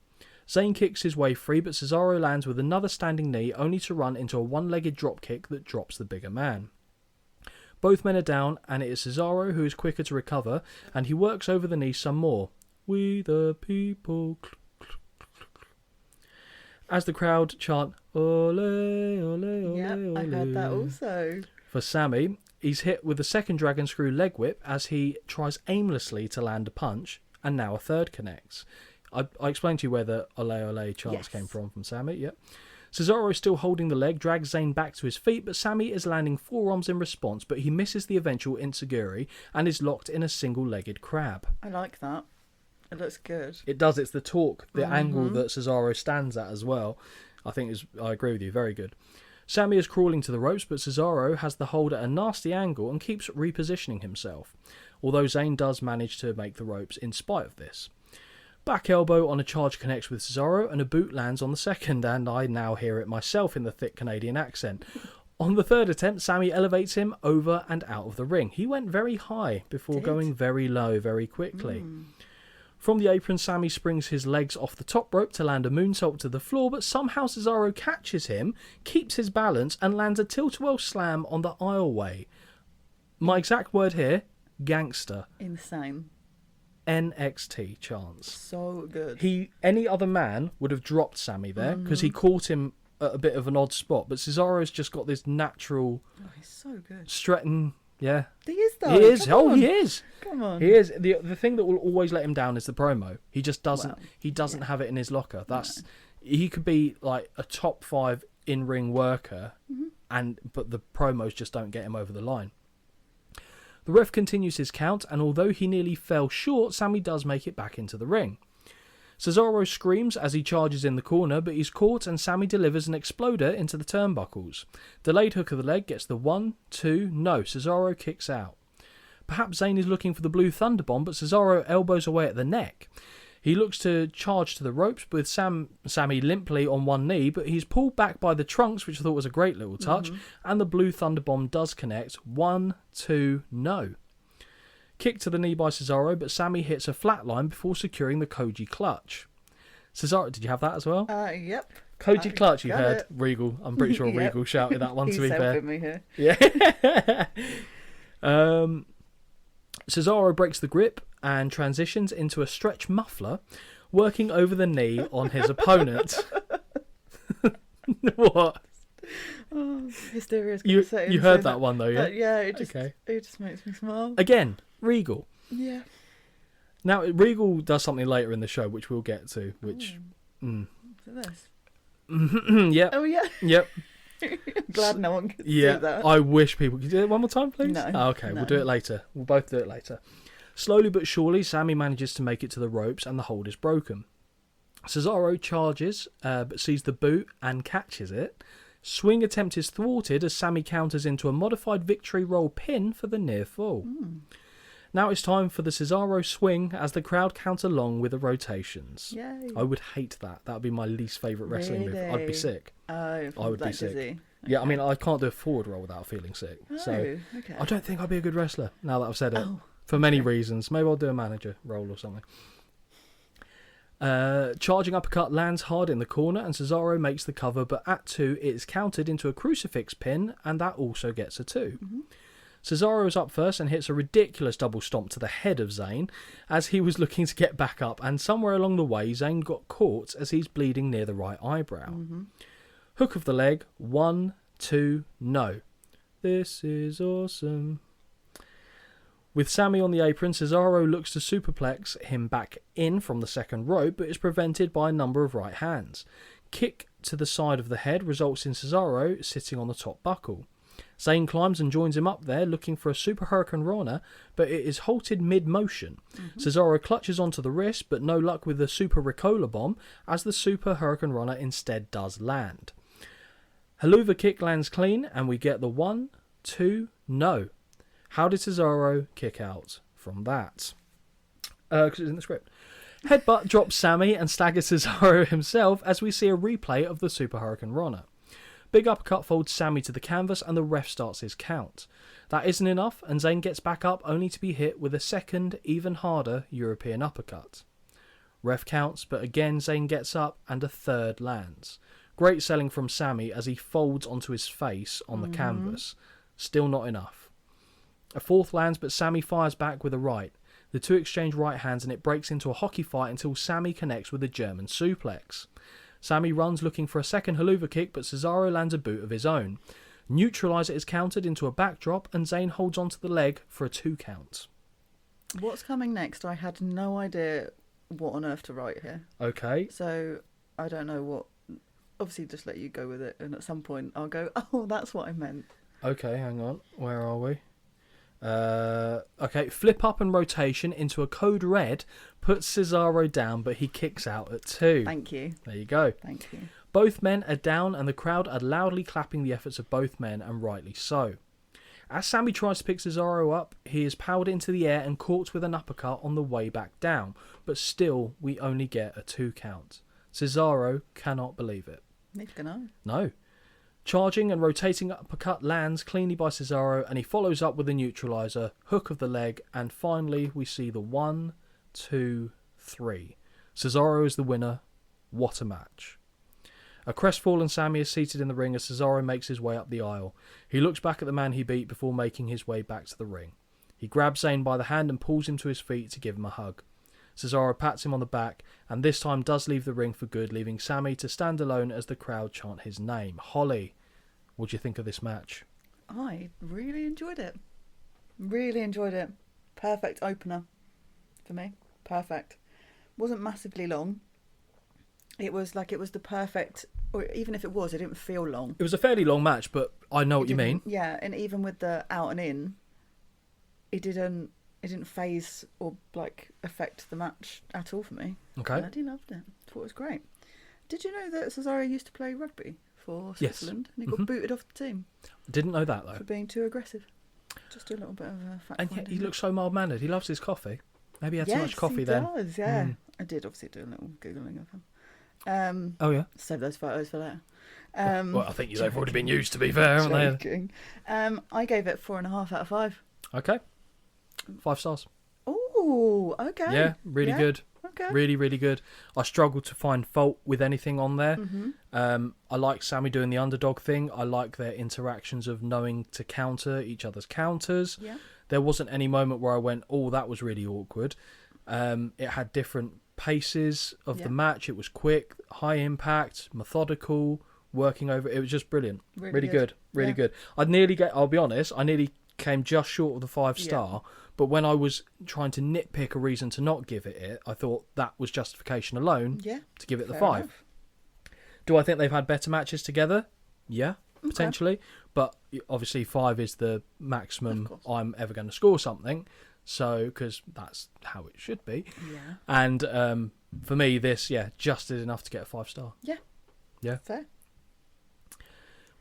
Zayn kicks his way free, but Cesaro lands with another standing knee, only to run into a one-legged drop kick that drops the bigger man. Both men are down, and it is Cesaro who is quicker to recover, and he works over the knee some more. We the people. As the crowd chant, ole, ole, ole, Yeah, I heard that ole. also. For Sammy, he's hit with a second dragon screw leg whip as he tries aimlessly to land a punch, and now a third connects. I explained to you where the ole ole chants came from Sammy, yep. Cesaro is still holding the leg, drags Zayn back to his feet, but Sammy is landing forearms in response, but he misses the eventual enziguri and is locked in a single-legged crab. I like that. It looks good. It does, it's the torque, the angle that Cesaro stands at as well. I agree with you, very good. Sammy is crawling to the ropes, but Cesaro has the hold at a nasty angle and keeps repositioning himself, although Zayn does manage to make the ropes in spite of this. Back elbow on a charge connects with Cesaro, and a boot lands on the second, and I now hear it myself in the thick Canadian accent. On the third attempt, Sammy elevates him over and out of the ring. He went very high before going very low very quickly. From the apron, Sammy springs his legs off the top rope to land a moonsault to the floor, but somehow Cesaro catches him, keeps his balance, and lands a tilt-a-whirl slam on the aisleway. My exact word here, gangster. Insane. NXT chance. So good. Any other man would have dropped Sammy there because he caught him at a bit of an odd spot, but Cesaro's just got this natural He's so good. strutting. Yeah, He is though. he is. Come on. He is. Come on. He is. The thing that will always let him down is the promo. He just doesn't. Well, he doesn't have it in his locker. He could be like a top 5 in-ring worker, but the promos just don't get him over the line. The ref continues his count, and although he nearly fell short, Sammy does make it back into the ring. Cesaro screams as he charges in the corner, but he's caught and Sammy delivers an exploder into the turnbuckles. Delayed hook of the leg gets the 1, 2, no, Cesaro kicks out. Perhaps Zayn is looking for the blue thunderbomb, but Cesaro elbows away at the neck. He looks to charge to the ropes with Sammy limply on one knee, but he's pulled back by the trunks, which I thought was a great little touch, and the blue thunderbomb does connect. 1, 2, no. Kick to the knee by Cesaro, but Sammy hits a flatline before securing the Koji clutch. Cesaro, did you have that as well? Yep. Koji clutch, you got heard. it. Regal. I'm pretty sure Yep. Regal shouted that one, to He's be fair. helping me here. Yeah. Cesaro breaks the grip and transitions into a stretch muffler, working over the knee on his opponent. What? Hysteria's You gonna say heard that one though, yeah? Yeah, it Okay. just makes me smile. Again, Regal. Yeah. Now, Regal does something later in the show, which we'll get to, which... What's this? Yep. Oh yeah. Yep. Glad no one could Yeah, see that. I wish people could do it one more time, please. No, Oh, okay, no. we'll do it later. We'll both do it later. Slowly but surely, Sammy manages to make it to the ropes and the hold is broken. Cesaro charges, but sees the boot and catches it. Swing attempt is thwarted as Sammy counters into a modified victory roll pin for the near fall. Now it's time for the Cesaro swing as the crowd count along with the rotations. Yay. I would hate that. That would be my least favourite wrestling move. I'd be Really? sick. Oh, I would be that sick. dizzy. Yeah, I mean, I can't do a forward roll without feeling sick. So Oh, okay. I don't think I'd be a good wrestler now that I've said it. Oh, for many reasons. Maybe I'll do a manager role or something. Charging uppercut lands hard in the corner and Cesaro makes the cover, but at 2 it's countered into a crucifix pin and that also gets a 2. Cesaro is up first and hits a ridiculous double stomp to the head of Zayn as he was looking to get back up, and somewhere along the way Zayn got caught as he's bleeding near the right eyebrow. Hook of the leg, 1, 2, no. This is awesome. With Sammy on the apron, Cesaro looks to superplex him back in from the second rope, but is prevented by a number of right hands. Kick to the side of the head results in Cesaro sitting on the top buckle. Zayn climbs and joins him up there, looking for a Super Hurricane Rana, but it is halted mid-motion. Cesaro clutches onto the wrist, but no luck with the Super Ricola Bomb, as the Super Hurricane Rana instead does land. Helluva Kick lands clean, and we get the 1, 2, no. How did Cesaro kick out from that? Because it's in the script. Headbutt drops Sammy and staggers Cesaro himself as we see a replay of the Super Hurricane Rana. Big uppercut folds Sammy to the canvas and the ref starts his count. That isn't enough and Zayn gets back up only to be hit with a second, even harder European uppercut. Ref counts, but again Zayn gets up and a third lands. Great selling from Sammy as he folds onto his face on the canvas. Still not enough. A fourth lands, but Sammy fires back with a right. The two exchange right hands and it breaks into a hockey fight until Sammy connects with a German suplex. Sammy runs looking for a second Helluva Kick, but Cesaro lands a boot of his own. Neutralizer is countered into a backdrop and Zayn holds onto the leg for a 2 count. What's coming next? I had no idea what on earth to write here. Okay. So I don't know what. Obviously, just let you go with it, and at some point I'll go, oh, that's what I meant. Okay, hang on. Where are we? Okay, flip up and rotation into a code red puts Cesaro down, but he kicks out at 2. Thank you. There you go. Thank you. Both men are down and the crowd are loudly clapping the efforts of both men, and rightly so. As Sammy tries to pick Cesaro up, he is powered into the air and caught with an uppercut on the way back down, but still we only get a 2 count. Cesaro cannot believe it. Neither can I. No. Charging and rotating uppercut lands cleanly by Cesaro and he follows up with a neutralizer, hook of the leg, and finally we see the 1, 2, 3. Cesaro is the winner. What a match. A crestfallen Sammy is seated in the ring as Cesaro makes his way up the aisle. He looks back at the man he beat before making his way back to the ring. He grabs Zayn by the hand and pulls him to his feet to give him a hug. Cesaro pats him on the back and this time does leave the ring for good, leaving Sammy to stand alone as the crowd chant his name. Holly, what do you think of this match? I really enjoyed it. Really enjoyed it. Perfect opener for me. Perfect. Wasn't massively long. It was the perfect, or even if it was, it didn't feel long. It was a fairly long match, but I know what you mean. Yeah, and even with the out and in, it didn't phase or like affect the match at all for me. Okay. I really loved it. Thought it was great. Did you know that Cesaro used to play rugby for Switzerland? Yes. And he got booted off the team Didn't know that, though. for being too aggressive. Just a little bit of a fact. And yet he looks so mild-mannered. He loves his coffee. Maybe he had too much coffee he then. does, yeah. I did obviously do a little Googling of him. Oh, yeah? Save those photos for later. Well, I think they've already been used, to be fair, haven't they? Joking. I gave it 4.5 out of 5. Okay. 5 stars. Oh, okay. Yeah, really good. Okay. Really, really good. I struggled to find fault with anything on there. I like Sammy doing the underdog thing. I like their interactions of knowing to counter each other's counters. Yeah. There wasn't any moment where I went, oh, that was really awkward. It had different paces of the match. It was quick, high impact, methodical, working over. It was just brilliant. Really good. Really good. I'll be honest, I nearly came just short of the 5-star. But when I was trying to nitpick a reason to not give it, I thought that was justification alone to give it the 5. Enough. Do I think they've had better matches together? Yeah, potentially. But obviously 5 is the maximum I'm ever going to score something. So, because that's how it should be. Yeah. And for me, this, just is enough to get a 5-star. Yeah. Yeah. Fair.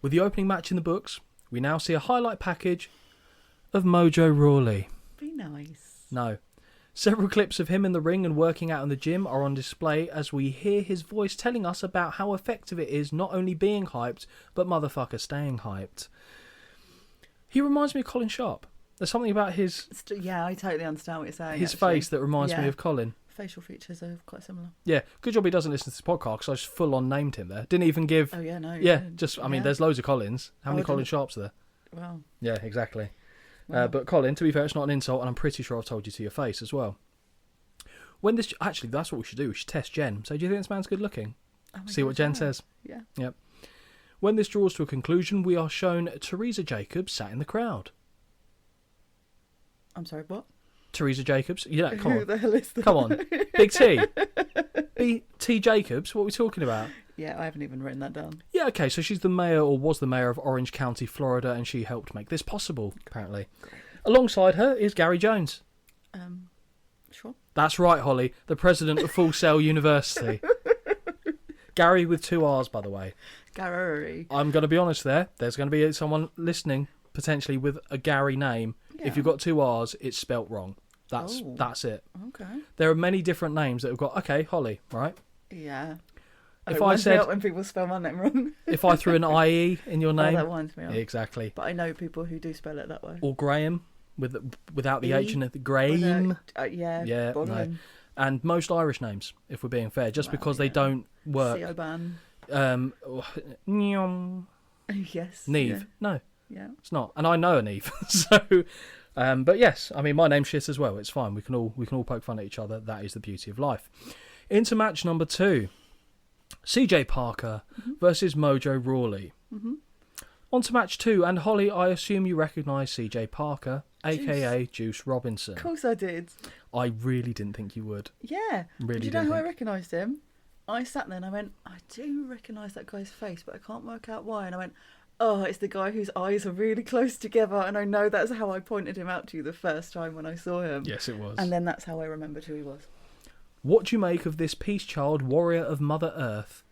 With the opening match in the books, we now see a highlight package of Mojo Rawley. Be nice. No. Several clips of him in the ring and working out in the gym are on display as we hear his voice telling us about how effective it is not only being hyped, but motherfucker staying hyped. He reminds me of Colin Sharp. There's something about his... Yeah, I totally understand what you're saying. His face that reminds me of Colin. Facial features are quite similar. Yeah, good job he doesn't listen to this podcast because I just full on named him there. Didn't even give... Oh, yeah, no. Yeah, just, I mean, there's loads of Collins. How many Colin Sharps are there? Well. Yeah, exactly. Wow. But Colin, to be fair, it's not an insult, and I'm pretty sure I've told you to your face as well. When this... Actually, that's what we should do. We should test Jen. So do you think this man's good looking? Oh my See God, what Jen says. Yeah. Yep. When this draws to a conclusion, we are shown Teresa Jacobs sat in the crowd. I'm sorry, what? Teresa Jacobs? Yeah, come Who on. the hell is that? Come on. Big T. T. Jacobs? What are we talking about? Yeah, I haven't even written that down. Yeah, okay, so she's the mayor, or was the mayor of Orange County, Florida, and she helped make this possible, apparently. Alongside her is Gary Jones. Sure. That's right, Holly, the president of Full Sail University. Gary with 2 R's, by the way. Gary. I'm going to be honest there. There's going to be someone listening, potentially, with a Gary name. Yeah. If you've got 2 R's, it's spelt wrong. That's it. Okay. There are many different names that have got, okay, Holly, right? Yeah. If it I winds me said... up when people spell my name wrong. If I threw an IE in your name... Oh, that winds me up. Exactly. But I know people who do spell it that way. Or Graham, without the E? H in it. Graham. Yeah, Yeah, no. bothering. And most Irish names, if we're being fair, just because they don't work. Siobhan. Nyom. Yes. Neve. No, Yeah. it's not. And I know a Neve. So, but yes, I mean, my name's shit as well. It's fine. We can all poke fun at each other. That is the beauty of life. Into match number 2. CJ Parker versus Mojo Rawley. On to match 2, and Holly, I assume you recognise CJ Parker, aka Juice Robinson. Of course I did. I really didn't think you would. Yeah. Really Do you know didn't how I think. recognised him? I sat there and I went, I do recognise that guy's face, but I can't work out why. And I went, oh, it's the guy whose eyes are really close together. And I know that's how I pointed him out to you the first time when I saw him. Yes, it was. And then that's how I remembered who he was. What do you make of this peace child, warrior of Mother Earth?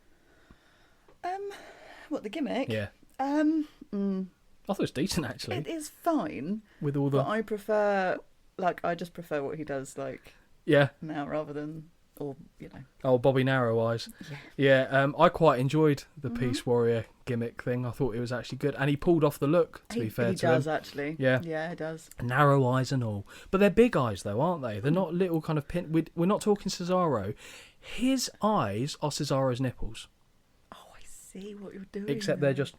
What, the gimmick? Yeah. I thought it was decent, actually. It is fine. With all the... But I just prefer what he does, like, Yeah. now rather than Or, you know. Oh, Bobby Narrow Eyes. Yeah, I quite enjoyed the Peace Warrior gimmick thing. I thought it was actually good. And he pulled off the look, to be fair he to him. does, actually. Yeah. Yeah, he does. Narrow eyes and all. But they're big eyes, though, aren't they? They're not little kind of pin... We're not talking Cesaro. His eyes are Cesaro's nipples. Oh, I see what you're doing. Except they're just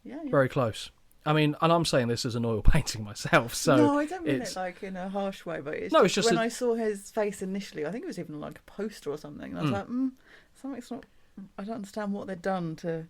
yeah. very close. I mean, and I'm saying this as an oil painting myself, so... No, I don't mean it like in a harsh way, but it's just when I saw his face initially, I think it was even like a poster or something, and I was like, something's not... I don't understand what they've done to...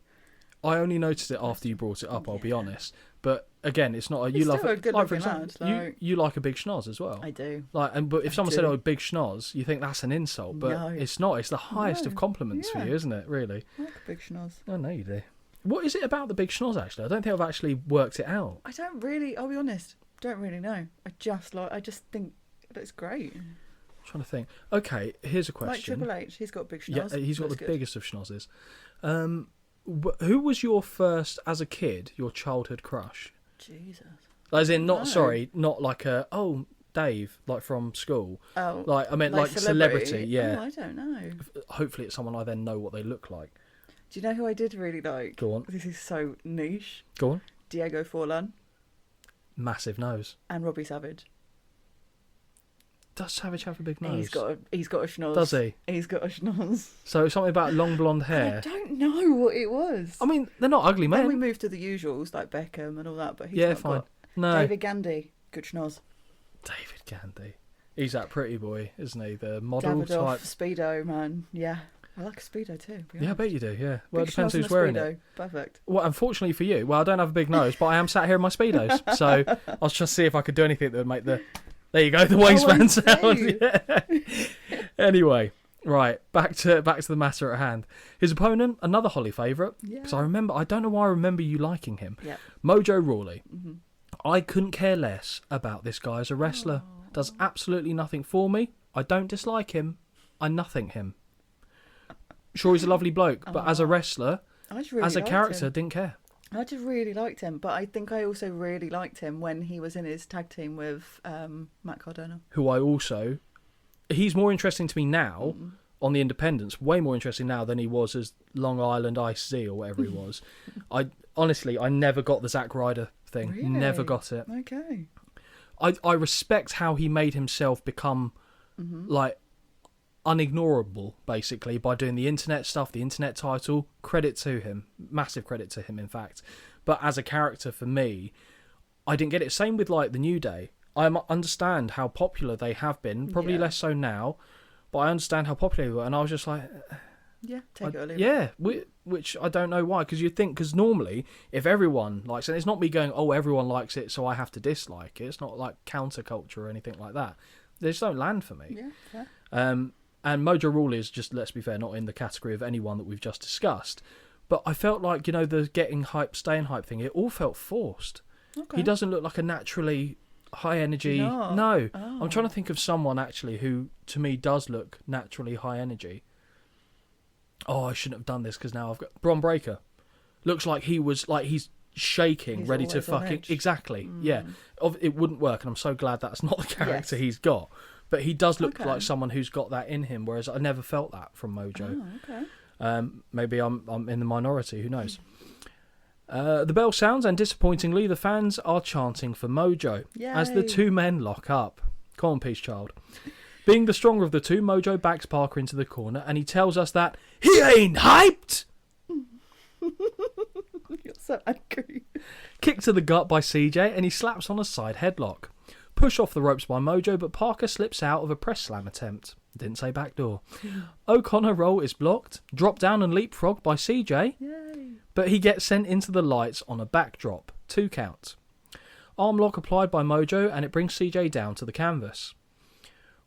I only noticed it after you brought it up, I'll be honest. But again, it's not a... He's still a good-looking lad. You like a big schnoz as well. I do. But if someone said, "Oh, big schnoz," you think that's an insult, but No. it's not. It's the highest of compliments for you, isn't it? Really. I like a big schnoz. I know you do. What is it about the big schnoz? Actually, I don't think I've actually worked it out. I don't really. I'll be honest. Don't really know. I just think it looks great. I'm trying to think. Okay, here's a question. Like Triple H, he's got big schnoz. Yeah, he's got the good. biggest of schnozzes. Who was your first, as a kid, your childhood crush? Jesus. As in, not like Dave, like from school. Oh, like I meant like celebrity. Yeah. Oh, I don't know. Hopefully, it's someone I then know what they look like. Do you know who I did really like? Go on. This is so niche. Go on. Diego Forlan Massive nose. and Robbie Savage. Does Savage have a big nose? He's got a schnoz. Does he? He's got a schnoz. So something about long blonde I hair. don't know what it was. I mean, they're not ugly, Then we man. moved to the usuals like Beckham and all that, but he's Yeah, not fine. got. No. David Gandy, good schnoz. David Gandy. He's that pretty boy, isn't he? The model Davidoff, type. Speedo, man. Yeah. I like a Speedo too. Yeah, I bet you do, yeah. Well, it Big depends schnoz and who's a wearing Speedo. it. Perfect. Well, unfortunately for you, I don't have a big nose, but I am sat here in my Speedos. So I was just see if I could do anything that would make the... There you go, the waistband sound. Yeah. Anyway, right, back to the matter at hand. His opponent, another Holly favourite. Because I don't know why I remember you liking him. Yeah. Mojo Rawley. Mm-hmm. I couldn't care less about this guy as a wrestler. Does absolutely nothing for me. I don't dislike him. I nothing him. Sure, he's a lovely bloke, but as a wrestler, as a character, didn't care. I just really liked him, but I think I also really liked him when he was in his tag team with Matt Cardona. He's more interesting to me now on the independents, way more interesting now than he was as Long Island Ice Z or whatever he was. I never got the Zack Ryder thing. Really? Never got it. Okay. I respect how he made himself become like unignorable, basically, by doing the internet stuff, the internet title. Credit to him. Massive credit to him, in fact. But as a character, for me, I didn't get it. Same with like the New Day. I understand how popular they have been, probably less so now, but I understand how popular they were, and I was just like... Yeah, take it or leave it. Yeah, which I don't know why, because normally, if everyone likes it, it's not me going, oh, everyone likes it, so I have to dislike it. It's not like counterculture or anything like that. They just don't land for me. Yeah, fair. And Mojo Rawley is just, let's be fair, not in the category of anyone that we've just discussed. But I felt like, the getting hype, staying hype thing, it all felt forced. Okay. He doesn't look like a naturally high energy... No. Oh. I'm trying to think of someone, actually, who, to me, does look naturally high energy. Oh, I shouldn't have done this because now I've got... Bron Breakker. Looks like he's shaking, ready to fucking... Exactly, yeah. It wouldn't work, and I'm so glad that's not the character he's got. But he does look like someone who's got that in him, whereas I never felt that from Mojo. Oh, okay. Maybe I'm in the minority, who knows. The bell sounds, and disappointingly, the fans are chanting for Mojo. Yay. As the two men lock up. Come on, Peace Child. Being the stronger of the two, Mojo backs Parker into the corner, and he tells us that he ain't hyped! You're so angry. Kicked to the gut by CJ, and he slaps on a side headlock. Push off the ropes by Mojo, but Parker slips out of a press slam attempt. Didn't say backdoor. O'Connor roll is blocked, dropped down and leapfrogged by CJ, Yay. but he gets sent into the lights on a backdrop. 2 count. Arm lock applied by Mojo, and it brings CJ down to the canvas.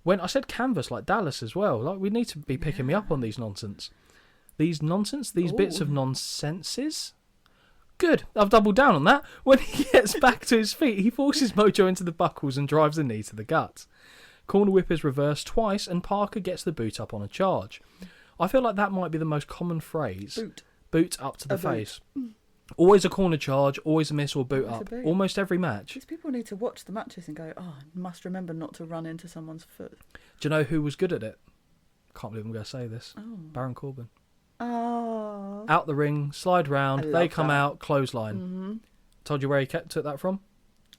When I said canvas like Dallas as well, like we need to be picking me up on these nonsense. These bits of nonsenses. Good, I've doubled down on that. When he gets back to his feet, he forces Mojo into the buckles and drives a knee to the gut. Corner whip is reversed twice, and Parker gets the boot up on a charge. I feel like that might be the most common phrase. Boot up to the face. Always a corner charge, always a miss or boot up. Almost every match. These people need to watch the matches and go, oh, I must remember not to run into someone's foot. Do you know who was good at it? Can't believe I'm going to say this. Oh. Baron Corbin. Oh. Out the ring, slide round, I they love come that. out, clothesline. Mm-hmm. Told you where he took that from?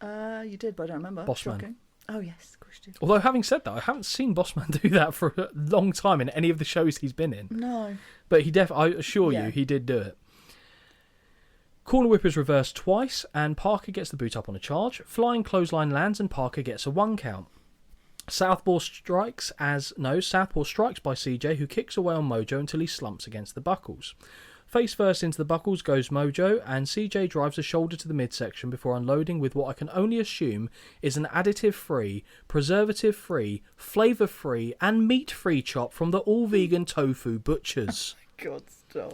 You did, but I don't remember. Bossman. Shocking. Oh, yes, of course you did. Although, having said that, I haven't seen Bossman do that for a long time in any of the shows he's been in. No. But I assure you, he did do it. Corner whip is reversed twice, and Parker gets the boot up on a charge. Flying clothesline lands, and Parker gets a 1 count. Southpaw strikes by CJ, who kicks away on Mojo until he slumps against the buckles. Face first into the buckles goes Mojo, and CJ drives a shoulder to the midsection before unloading with what I can only assume is an additive-free, preservative-free, flavour-free, and meat-free chop from the all-vegan tofu butchers. God, stop.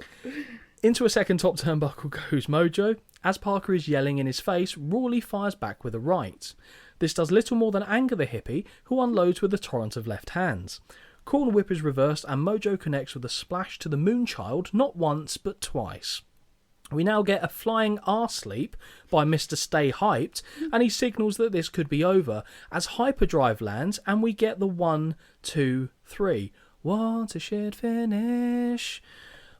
Into a second top turnbuckle goes Mojo. As Parker is yelling in his face, Rawley fires back with a right. This does little more than anger the hippie, who unloads with a torrent of left hands. Corner whip is reversed, and Mojo connects with a splash to the Moonchild not once but twice. We now get a flying arse-leap by Mr. Stay Hyped, and he signals that this could be over, as Hyperdrive lands, and we get the 1, 2, 3. What a shit finish.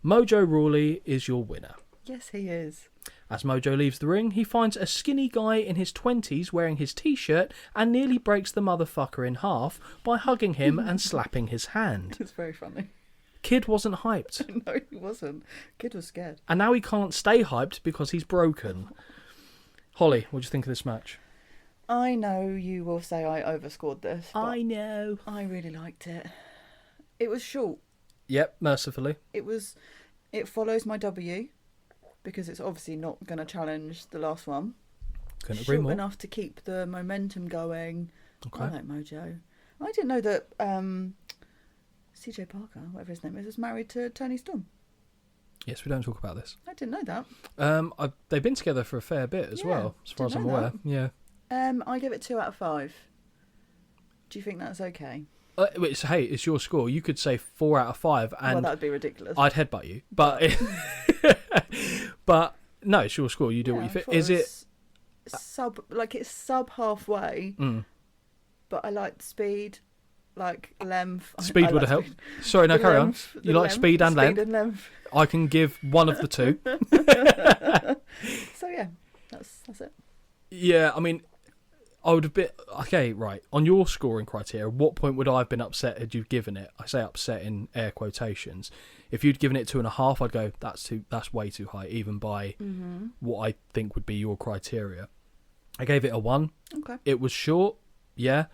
Mojo Rawley is your winner. Yes, he is. As Mojo leaves the ring, he finds a skinny guy in his 20s wearing his t-shirt and nearly breaks the motherfucker in half by hugging him and slapping his hand. It's very funny. Kid wasn't hyped. No, he wasn't. Kid was scared. And now he can't stay hyped because he's broken. Holly, what do you think of this match? I know you will say I overscored this. But I know. I really liked it. It was short. Yep, mercifully. It follows my W, because it's obviously not going to challenge the last one. Couldn't agree Short more. enough to keep the momentum going. Okay. I like Mojo. I didn't know that CJ Parker, whatever his name is, married to Tony Storm. Yes, we don't talk about this. I didn't know that. They've been together for a fair bit as well, as far as I'm didn't know aware. that. Yeah. I give it 2 out of 5. Do you think that's okay? It's your score. You could say 4 out of 5, and Well, that would be ridiculous. I'd headbutt you. But but no, it's your score. You do what you think. Is it it's sub halfway? But I like speed, like length. Speed I would like have helped. speed. Sorry, no, The carry length, on. the You like length, speed and speed length. and length. I can give one of the two. So yeah, that's it. Yeah, I mean, I would have been... Okay, right. On your scoring criteria, what point would I have been upset had you given it? I say upset in air quotations. If you'd given it 2.5, I'd go, that's way too high, even by what I think would be your criteria. I gave it a 1. Okay. It was short, yeah.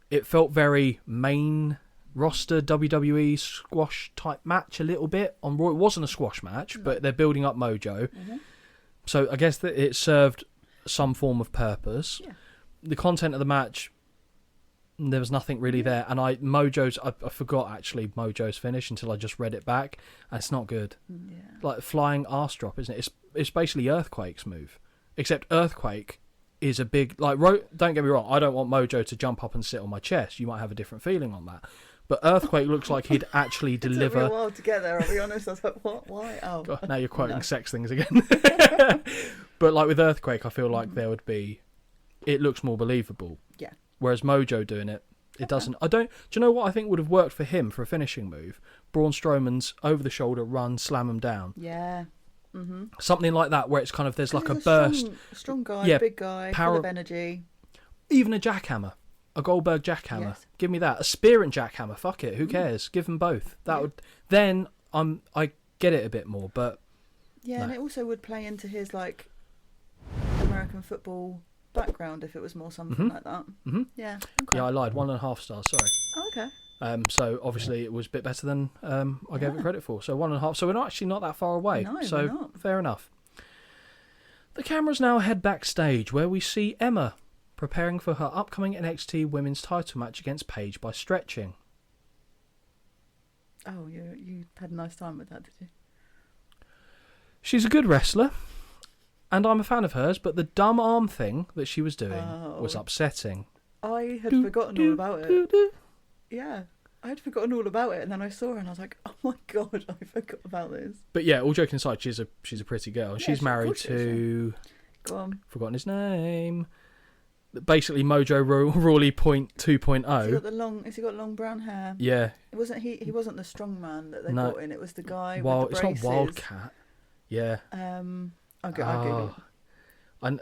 It felt very main roster WWE squash type match a little bit. On Raw, it wasn't a squash match, but they're building up Mojo. So I guess that it served some form of purpose. Yeah. The content of the match, there was nothing really there. And I forgot actually Mojo's finish until I just read it back. And it's not good. Yeah. Like flying arse drop, isn't it? It's basically Earthquake's move. Except Earthquake is a big... don't get me wrong, I don't want Mojo to jump up and sit on my chest. You might have a different feeling on that. But Earthquake looks like he'd actually deliver... It took me a while to get there, I'll be honest. I was like, what? Why? Oh. God, now you're quoting No. sex things again. But like with Earthquake, I feel like there would be... It looks more believable. Yeah. Whereas Mojo doing it, it doesn't. Do you know what I think would have worked for him for a finishing move? Braun Strowman's over-the-shoulder run, slam him down. Yeah. Something like that, where it's kind of, there's like a He's burst. Strong guy, Yeah, big guy, power- full of energy. Even a jackhammer. A Goldberg jackhammer. Yes. Give me that. A spear and jackhammer. Fuck it. Who cares? Give them both. That would... Then I get it a bit more, but... Yeah, No. and it also would play into his, like, American football background if it was more something like that. Yeah. Okay. Yeah, I lied. 1.5 stars, sorry. Oh, okay. So obviously it was a bit better than I gave it credit for. So 1.5. So we're not actually not that far away. No, so we're not. fair enough. The cameras now head backstage where we see Emma preparing for her upcoming NXT Women's title match against Paige by stretching. Oh, you had a nice time with that, did you? She's a good wrestler, and I'm a fan of hers, but the dumb arm thing that she was doing was upsetting. I had forgotten all about it. Yeah, I had forgotten all about it, and then I saw her, and I was like, "Oh my god, I forgot about this." But yeah, all joking aside, she's a pretty girl. Yeah, She's of married course she is, to... Go on. Forgotten his name. basically Mojo Rawley point 2.0. Has he got long brown hair? Yeah. It wasn't he wasn't the strong man that they No. brought in. It was the guy Wild, with the braces. it's not Wildcat. Yeah. I'll Google it.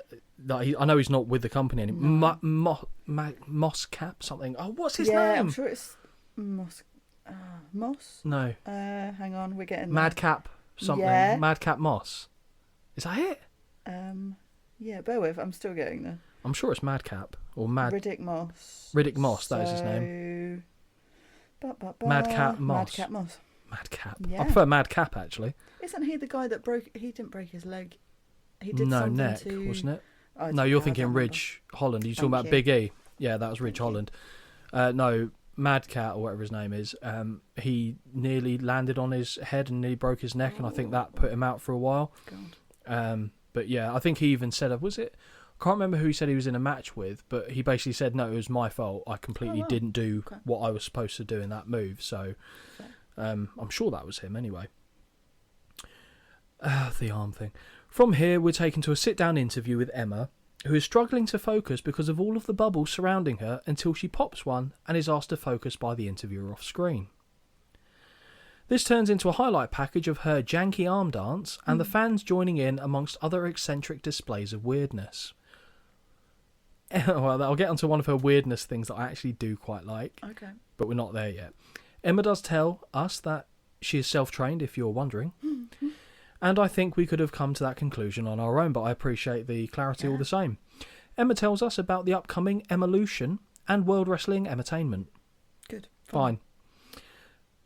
I know he's not with the company anymore. No. Moss Cap something. Oh, what's his Yeah, name? I'm sure it's Moss. Moss? No. Hang on, we're getting there. Madcap something. Yeah. Madcap Moss. Is that it? Yeah, bear with. I'm still getting there. I'm sure it's Madcap or Mad. Riddick Moss. Riddick Moss, that is his name. Madcap Moss. Madcap Moss. Madcap. Yeah. I prefer Madcap actually. Isn't he the guy that he didn't break his leg? He did No, something neck, to... wasn't it? No, You're thinking Ridge Holland. Are you talking Thank about you. Big E? Yeah, that was Ridge Holland. No, Madcat or whatever his name is. He nearly landed on his head and nearly broke his neck, and I think that put him out for a while. God. But yeah, I think he even said, was it? I can't remember who he said he was in a match with, but he basically said, no, it was my fault. I completely didn't do what I was supposed to do in that move. So I'm sure that was him anyway. The arm thing. From here, we're taken to a sit-down interview with Emma, who is struggling to focus because of all of the bubbles surrounding her until she pops one and is asked to focus by the interviewer off screen. This turns into a highlight package of her janky arm dance and the fans joining in amongst other eccentric displays of weirdness. Well, I'll get onto one of her weirdness things that I actually do quite like. Okay. But we're not there yet. Emma does tell us that she is self-trained, if you're wondering. And I think we could have come to that conclusion on our own, but I appreciate the clarity all the same. Emma tells us about the upcoming Evolution and World Wrestling Entertainment. Good. Fine.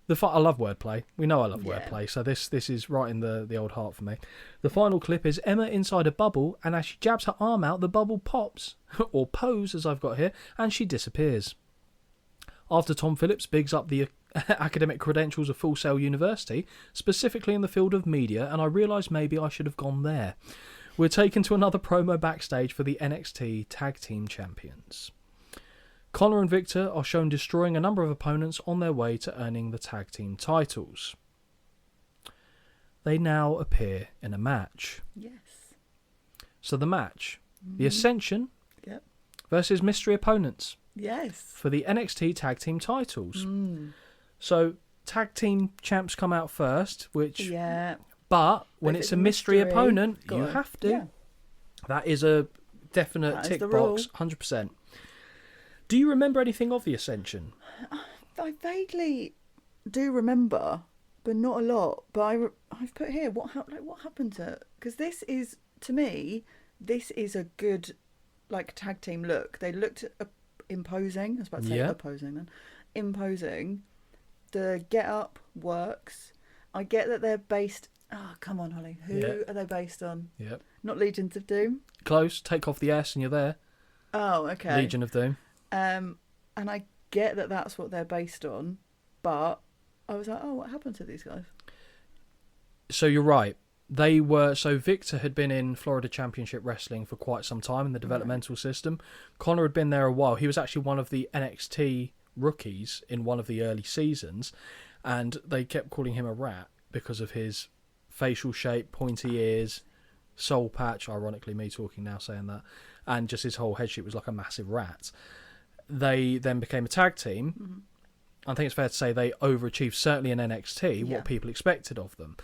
I love wordplay. We know I love wordplay, so this is right in the old heart for me. The final clip is Emma inside a bubble, and as she jabs her arm out, the bubble pops, or pose as I've got here, and she disappears. After Tom Phillips bigs up the academic credentials of Full Sail University, specifically in the field of media, and I realise maybe I should have gone there. We're taken to another promo backstage for the NXT Tag Team Champions. Connor and Victor are shown destroying a number of opponents on their way to earning the tag team titles. They now appear in a match. Yes. So the match, the Ascension Yep. versus mystery opponents Yes. for the NXT Tag Team titles. So tag team champs come out first, which Yeah. but when If it's it's a a mystery mystery, opponent, you gotta- have to. yeah. That is a definite That is tick the box, rule. 100%. Do you remember anything of the Ascension? I vaguely do remember, but not a lot. But I've put here what happened to, because this is, to me, this is a good tag team look. They looked imposing. I was about to say opposing then. Imposing. The get up works. I get that they're based. Oh, come on, Holly. Who are they based on? Yep. Not Legions of Doom. Close. Take off the S and you're there. Oh, okay. Legion of Doom. And I get that that's what they're based on, but I was like, oh, what happened to these guys? So you're right. They were, so Victor had been in Florida Championship Wrestling for quite some time in the developmental system. Connor had been there a while. He was actually one of the NXT rookies in one of the early seasons, and they kept calling him a rat because of his facial shape, pointy ears, soul patch, ironically me talking now saying that, and just his whole head shape was like a massive rat. They then became a tag team. I think it's fair to say they overachieved, certainly in NXT, what people expected of them.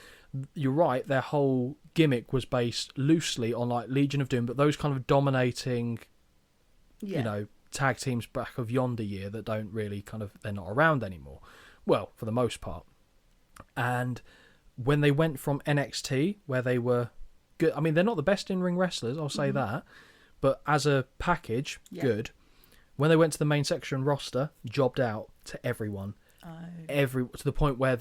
You're right, their whole gimmick was based loosely on Legion of Doom, but those kind of dominating, tag teams back of yonder year that don't really they're not around anymore. Well, for the most part. And when they went from NXT, where they were good, I mean, they're not the best in-ring wrestlers, I'll say that, but as a package, good. When they went to the main section roster, jobbed out to everyone, to the point where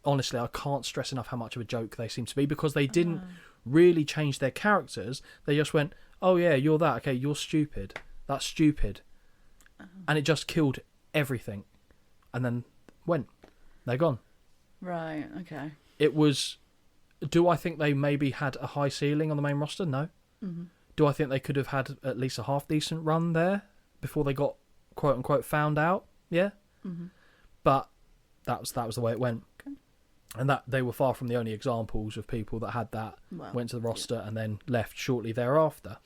honestly, I can't stress enough how much of a joke they seem to be, because they didn't really change their characters. They just went, oh yeah, you're that, okay, you're stupid, that's stupid, and it just killed everything, and then they're gone. Right, okay. It was, do I think they maybe had a high ceiling on the main roster? No. Do I think they could have had at least a half decent run there before they got quote unquote found out? Yeah. But that was the way it went. Okay. And that they were far from the only examples of people that had that, went to the roster and then left shortly thereafter.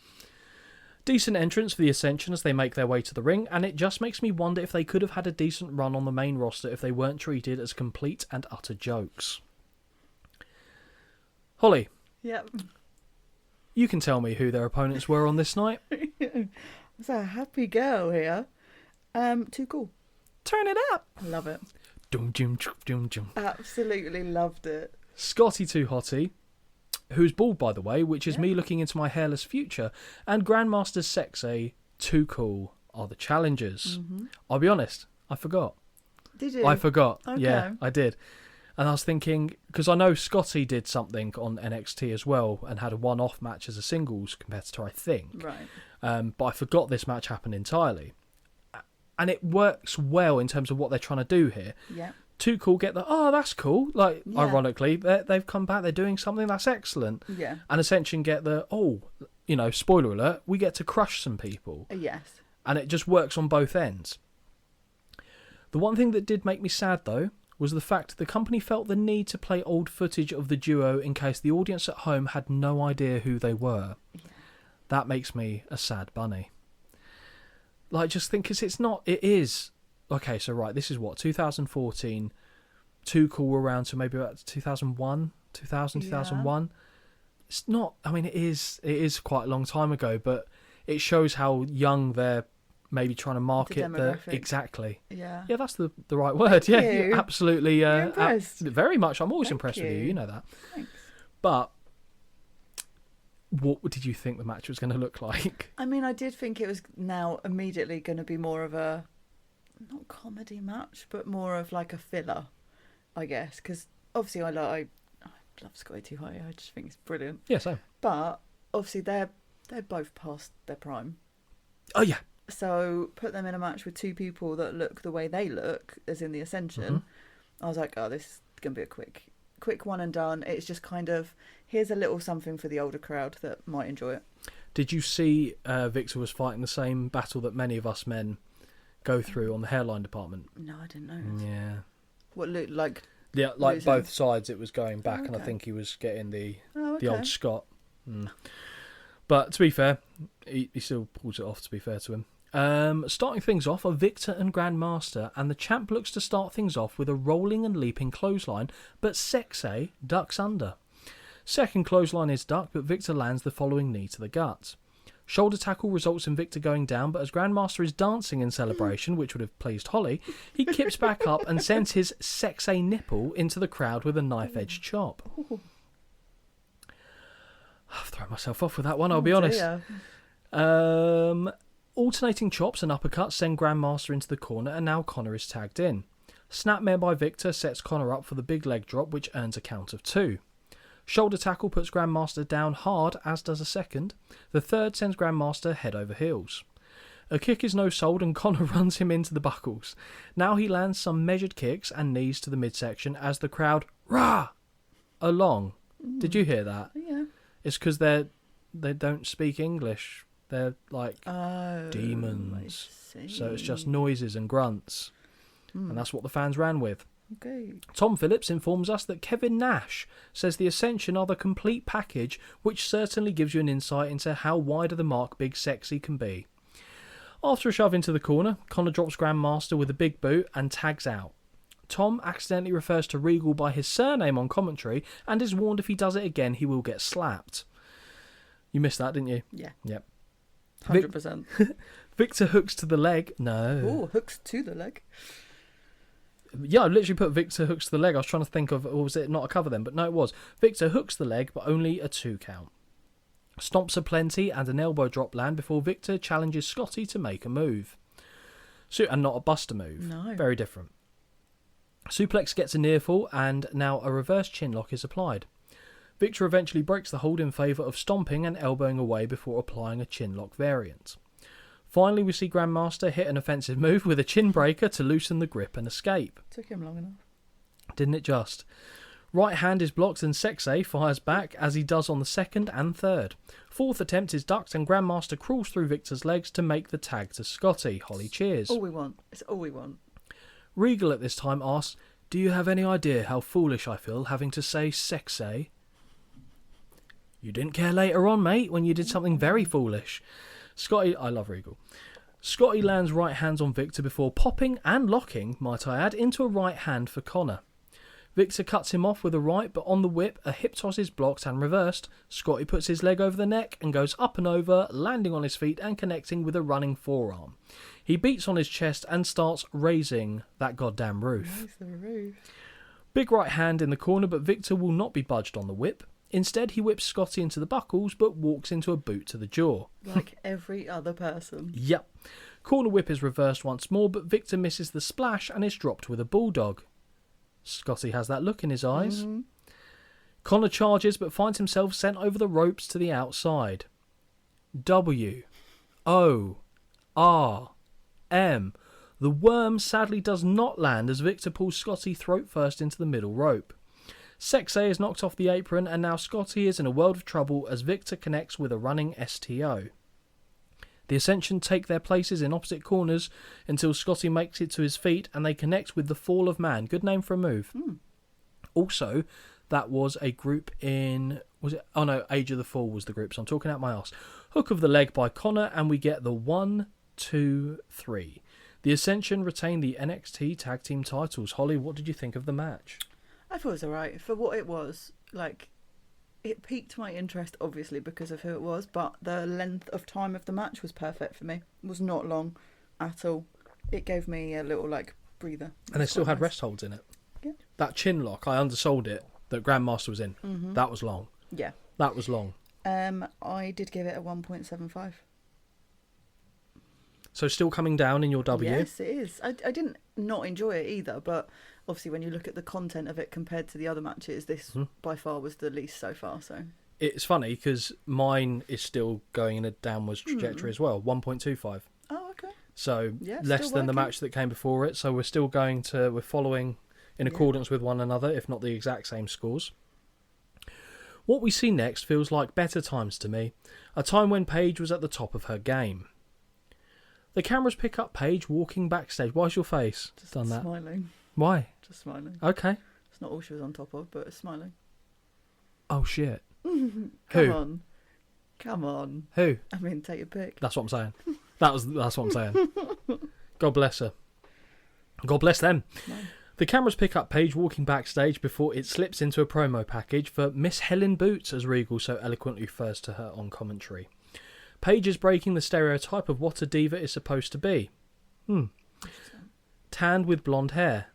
Decent entrance for the Ascension as they make their way to the ring, and it just makes me wonder if they could have had a decent run on the main roster if they weren't treated as complete and utter jokes. Holly, Yep. you can tell me who their opponents were on this night. It's a happy girl here. Too cool. Turn it up. Love it. Dum, dum, dum, dum, dum. Absolutely loved it. Scotty Too Hottie, who's bald by the way, which is me looking into my hairless future, and Grandmaster Sexay Too Cool are the challengers. I'll be honest, I forgot. Did you? I forgot. Okay. Yeah, I did. And I was thinking, because I know Scotty did something on NXT as well and had a one-off match as a singles competitor, I think. Right. But I forgot this match happened entirely. And it works well in terms of what they're trying to do here. Yeah. Too Cool get the, oh, that's cool. Like, Yeah. ironically, they've come back, they're doing something that's excellent. Yeah. And Ascension get the, oh, you know, spoiler alert, we get to crush some people. Yes. And it just works on both ends. The one thing that did make me sad, though, was the fact the company felt the need to play old footage of the duo in case the audience at home had no idea who they were. Yeah. That makes me a sad bunny. Like, just think, because it's not, it is. Okay, so right, this is what, 2014, Too Cool were around to maybe about 2001, 2001. It's not, I mean, it is quite a long time ago, but it shows how young they're maybe trying to market the exactly. Yeah. Yeah, that's the right word. Thank yeah, you. you're absolutely You're impressed. very much. I'm always Thank impressed with you. you. You know that. Thanks. But what did you think the match was going to look like? I mean, I did think it was now immediately going to be more of a, not comedy match, but more of like a filler, I guess. Because obviously I love Scotty Too High. I just think it's brilliant. Yeah, so. But obviously they're both past their prime. Oh yeah. So put them in a match with two people that look the way they look, as in the Ascension. Mm-hmm. I was like, oh, this is going to be a quick one and done. It's just kind of, here's a little something for the older crowd that might enjoy it. Did you see Victor was fighting the same battle that many of us men go through on the hairline department? No, I didn't know. Yeah. What looked like? Yeah, like losing? both sides it was going back, Oh, and I okay. think he was getting the Okay. old Scott. But to be fair, he still pulls it off, to be fair to him. Starting things off are Victor and Grandmaster, and the champ looks to start things off with a rolling and leaping clothesline, but Sexay ducks under. Second clothesline is ducked, but Victor lands the following knee to the gut. Shoulder tackle results in Victor going down, but as Grandmaster is dancing in celebration, which would have pleased Holly, he kips back up and sends his Sexay nipple into the crowd with a knife-edged chop. I've thrown myself off with that one, I'll be honest. Alternating chops and uppercuts send Grandmaster into the corner, and now Connor is tagged in. Snapmare by Victor sets Connor up for the big leg drop, which earns a count of 2. Shoulder tackle puts Grandmaster down hard, as does a second. The third sends Grandmaster head over heels. A kick is no sold, and Connor runs him into the buckles. Now he lands some measured kicks and knees to the midsection as the crowd rah along. Did you hear that? Yeah. It's because they don't speak English. They're like Oh, demons. I see. So it's just noises and grunts. And that's what the fans ran with. Okay. Tom Phillips informs us that Kevin Nash says the Ascension are the complete package, which certainly gives you an insight into how wide of the mark Big Sexy can be. After a shove into the corner, Connor drops Grandmaster with a big boot and tags out. Tom accidentally refers to Regal by his surname on commentary and is warned if he does it again he will get slapped. You missed that, didn't you? Yeah. Yep. 100%. Victor hooks to the leg. No. Oh, hooks to the leg. Yeah, I literally put Victor hooks to the leg. I was trying to think of, or was it not a cover then? But no, it was. Victor hooks the leg, but only a 2 count. Stomps aplenty and an elbow drop land before Victor challenges Scotty to make a move. And not a buster move. No. Very different. Suplex gets a near fall, and now a reverse chin lock is applied. Victor eventually breaks the hold in favour of stomping and elbowing away before applying a chin lock variant. Finally, we see Grandmaster hit an offensive move with a chin breaker to loosen the grip and escape. Took him long enough. Didn't it just? Right hand is blocked and Sexay fires back as he does on the second and third. Fourth attempt is ducked and Grandmaster crawls through Victor's legs to make the tag to Scotty. Holly cheers. All we want. It's all we want. Regal at this time asks, "Do you have any idea how foolish I feel having to say Sexay?" You didn't care later on, mate, when you did something very foolish. I love Regal. Scotty lands right hands on Victor before popping and locking, might I add, into a right hand for Connor. Victor cuts him off with a right, but on the whip, a hip toss is blocked and reversed. Scotty puts his leg over the neck and goes up and over, landing on his feet and connecting with a running forearm. He beats on his chest and starts raising that goddamn roof. Raise the roof. Big right hand in the corner, but Victor will not be budged on the whip. Instead, he whips Scotty into the buckles, but walks into a boot to the jaw. Like every other person. Yep. Corner whip is reversed once more, but Victor misses the splash and is dropped with a bulldog. Scotty has that look in his eyes. Mm-hmm. Connor charges, but finds himself sent over the ropes to the outside. W. O. R. M. The worm sadly does not land as Victor pulls Scotty throat first into the middle rope. Sexay is knocked off the apron, and now Scotty is in a world of trouble as Victor connects with a running STO. The Ascension take their places in opposite corners until Scotty makes it to his feet and they connect with the Fall of Man. Good name for a move. Also, that was a group in... was it? Oh no, Age of the Fall was the group, so I'm talking out my arse. Hook of the leg by Connor, and we get the 1, 2, 3. The Ascension retain the NXT Tag Team titles. Holly, what did you think of the match? I thought it was alright. For what it was, like, it piqued my interest, obviously, because of who it was, but the length of time of the match was perfect for me. It was not long at all. It gave me a little, like, breather. And they still had rest holds in it. Yeah. That chin lock, I undersold it, that Grandmaster was in. Mm-hmm. That was long. Yeah. That was long. I did give it a 1.75. So still coming down in your W? Yes, it is. I didn't not enjoy it either, but obviously when you look at the content of it compared to the other matches, this by far was the least so far. So it's funny because mine is still going in a downwards trajectory as well, 1.25. Oh, okay. So Yeah, less still than the working. match that came before it. So we're following in accordance with one another, if not the exact same scores. What we see next feels like better times to me, a time when Paige was at the top of her game. The cameras pick up Paige walking backstage. Why's your face Just done that? smiling. Why? Just smiling. Okay. It's not all she was on top of, but it's smiling. Oh shit. Come Who? on. Come on. Who? I mean, take your pick. That's what I'm saying. That's what I'm saying. God bless her. God bless them. No. The cameras pick up Paige walking backstage before it slips into a promo package for Miss Helen Boots, as Regal so eloquently refers to her on commentary. Paige is breaking the stereotype of what a diva is supposed to be. Tanned with blonde hair.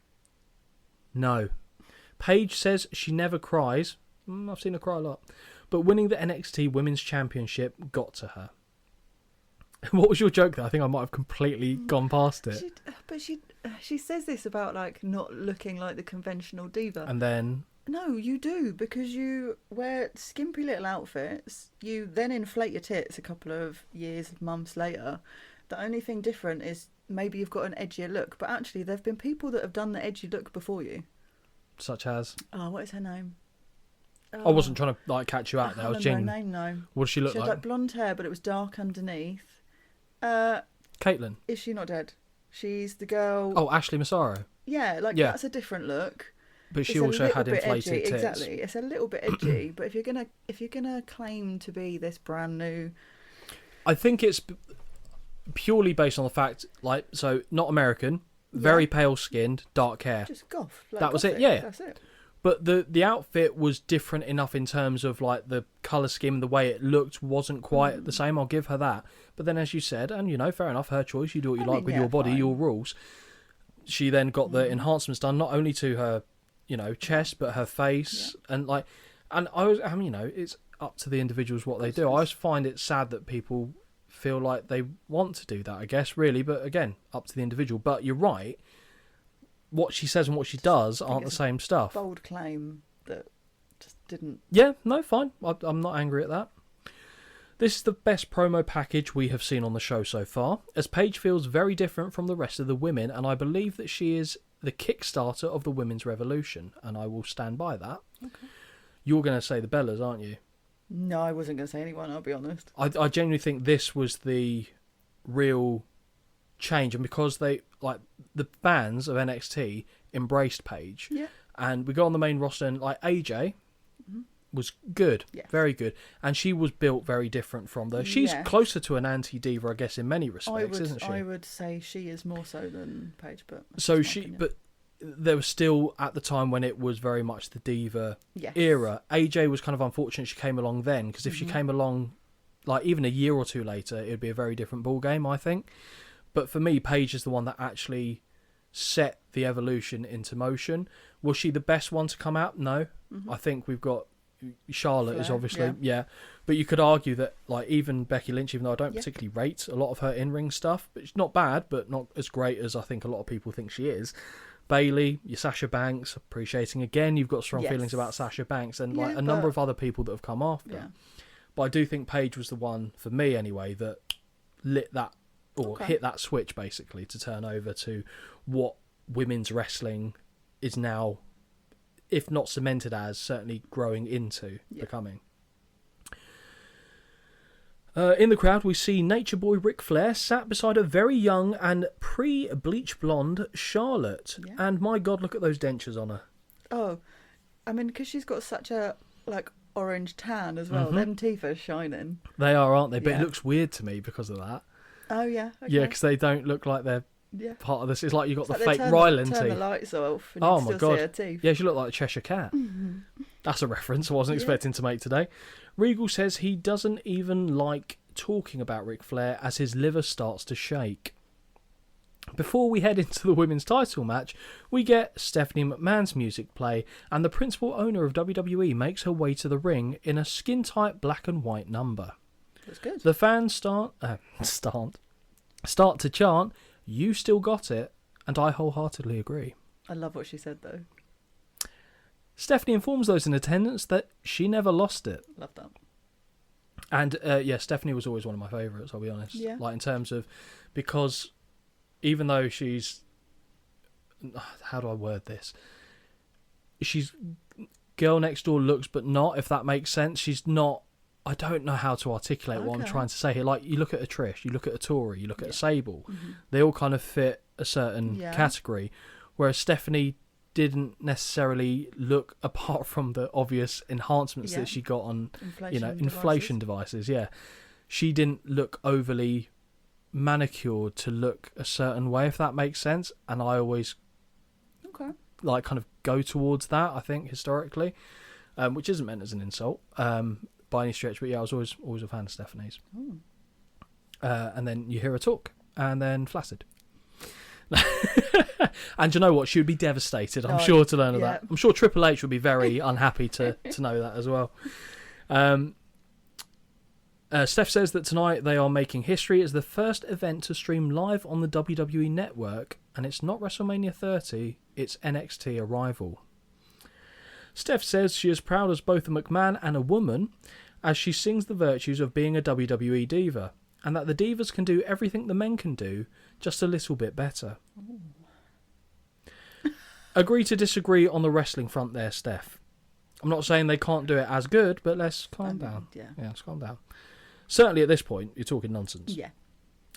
No. Paige says she never cries. I've seen her cry a lot. But winning the NXT Women's Championship got to her. What was your joke there? I think I might have completely gone past it. She says this about, like, not looking like the conventional diva. And then... No, you do, because you wear skimpy little outfits. You then inflate your tits a couple of years, months later. The only thing different is maybe you've got an edgier look, but actually there have been people that have done the edgy look before you. Such as... Oh, what is her name? I wasn't trying to like catch you out there. I was Her genuine. name, no. What does she look She had like? like blonde hair, but it was dark underneath. Caitlin. Is she not dead? She's the girl. Oh, Ashley Massaro. Yeah, like Yeah. that's a different look. But she It's a also little had bit inflated edgy. tits. Exactly, it's a little bit edgy. But if you're gonna claim to be this brand new, I think it's purely based on the fact, like, so not American, very pale skinned, dark hair. just goth. Like That was it, gothic, yeah. That's it. But the outfit was different enough in terms of like the colour scheme, the way it looked wasn't quite the same. I'll give her that. But then, as you said, and you know, fair enough, her choice. You do what you like with your body, fine. your rules. She then got the enhancements done, not only to her, you know, chest, but her face, and like, and I mean, you know, it's up to the individuals what they do. I always find it sad that people feel like they want to do that. I guess really, but again, up to the individual. But you're right. What she says and what she does aren't the it's a same stuff. Bold claim that just didn't. Yeah, no, fine. I'm not angry at that. This is the best promo package we have seen on the show so far, as Paige feels very different from the rest of the women, and I believe that she is the kickstarter of the women's revolution, and I will stand by that. Okay. You're going to say the Bellas, aren't you? No, I wasn't going to say anyone. I'll be honest. I genuinely think this was the real change, and because they like the fans of NXT embraced Paige, Yeah. and we go on the main roster and like AJ, was good, Yes. very good, and she was built very different from the. She's Yes. closer to an anti-diva, I guess, in many respects, isn't she? I would say she is more so than Paige, but that's So just my opinion. but there was still at the time when it was very much the diva Yes. era. AJ was kind of unfortunate she came along then, because if she Mm-hmm. came along like even a year or two later, it would be a very different ball game, I think. But for me, Paige is the one that actually set the evolution into motion. Was she the best one to come out? No. I think we've got Charlotte is Flair, obviously, yeah. But you could argue that, like, even Becky Lynch, even though I don't Yeah. particularly rate a lot of her in-ring stuff, but it's not bad, but not as great as I think a lot of people think she is. Bayley, your Sasha Banks, appreciating again. You've got strong Yes. feelings about Sasha Banks and like Yeah, a number but- of other people that have come after. Yeah. But I do think Paige was the one, for me anyway, that lit that, or Okay. hit that switch basically to turn over to what women's wrestling is now, if not cemented as, certainly growing into becoming. In the crowd, we see Nature Boy Ric Flair sat beside a very young and pre-bleach blonde Charlotte. Yeah. And my God, look at those dentures on her. Oh, I mean, because she's got such a like orange tan as well. Them teeth are shining. They are, aren't they? But Yeah. it looks weird to me because of that. Oh yeah. Okay. Yeah, because they don't look like they're yeah. part of this. It's like you've got It's the like they fake turn Ryland turn the teeth. lights off and Oh you my can still see God. her teeth. Yeah, she looked like a Cheshire Cat. That's a reference I wasn't expecting to make today. Regal says he doesn't even like talking about Ric Flair as his liver starts to shake. Before we head into the women's title match, we get Stephanie McMahon's music play, and the principal owner of WWE makes her way to the ring in a skin-tight black and white number. That's good. The fans start to chant, "You still got it," and I wholeheartedly agree. I love what she said though. Stephanie informs those in attendance that she never lost it. Love that. And yeah, Stephanie was always one of my favourites, I'll be honest. Yeah. Like in terms of, because even though she's, how do I word this? She's girl next door looks but not, if that makes sense. She's not, I don't know how to articulate what I'm Okay. trying to say here. Like you look at a Trish, you look at a Tori, you look at a Sable, they all kind of fit a certain Yeah. category, whereas Stephanie didn't necessarily look, apart from the obvious enhancements Yeah. that she got on Inflation inflation devices, yeah, she didn't look overly manicured to look a certain way, if that makes sense. And I always Okay. like kind of go towards that, I think, historically, which isn't meant as an insult by any stretch, but yeah, I was always a fan of Stephanie's. And then you hear her talk, and then flaccid. And you know what? She would be devastated, I'm Oh, sure, to learn of yeah. that. I'm sure Triple H would be very unhappy to know that as well. Steph says that tonight they are making history as the first event to stream live on the WWE Network, and it's not WrestleMania 30, it's NXT Arrival. Steph says she is proud as both a McMahon and a woman, as she sings the virtues of being a WWE diva, and that the divas can do everything the men can do, just a little bit better. Agree to disagree on the wrestling front there, Steph. I'm not saying they can't do it as good, but let's calm down. Yeah. Let's calm down. Certainly at this point, you're talking nonsense. Yeah.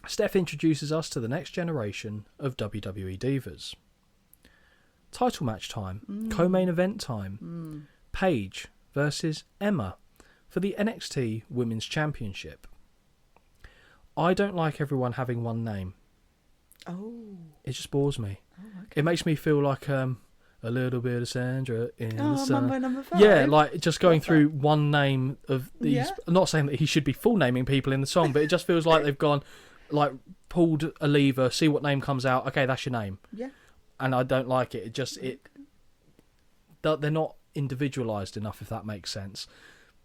Steph introduces us to the next generation of WWE divas. Title match time, co-main event time. Paige versus Emma for the NXT Women's Championship. I don't like everyone having one name. Oh. It just bores me. Okay. It makes me feel like a little bit of Sandra in the sun. Mambo number 5. Yeah, like just going through one name of these. Yeah. I'm not saying that he should be full naming people in the song, but it just feels like they've gone, like, pulled a lever, see what name comes out. Okay, that's your name. Yeah. And I don't like it. They're not individualized enough, if that makes sense.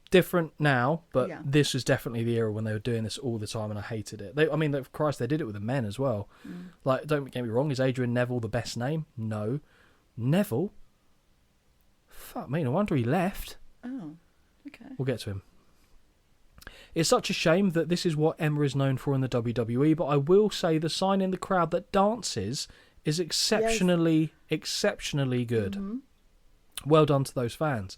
Different now, but Yeah. this was definitely the era when they were doing this all the time, and I hated it. Christ, they did it with the men as well. Like, don't get me wrong, is Adrian Neville the best name? No. Neville? Fuck me, no wonder he left. Oh. Okay. We'll get to him. It's such a shame that this is what Emma is known for in the WWE, but I will say the sign in the crowd that dances is exceptionally good. Well done to those fans.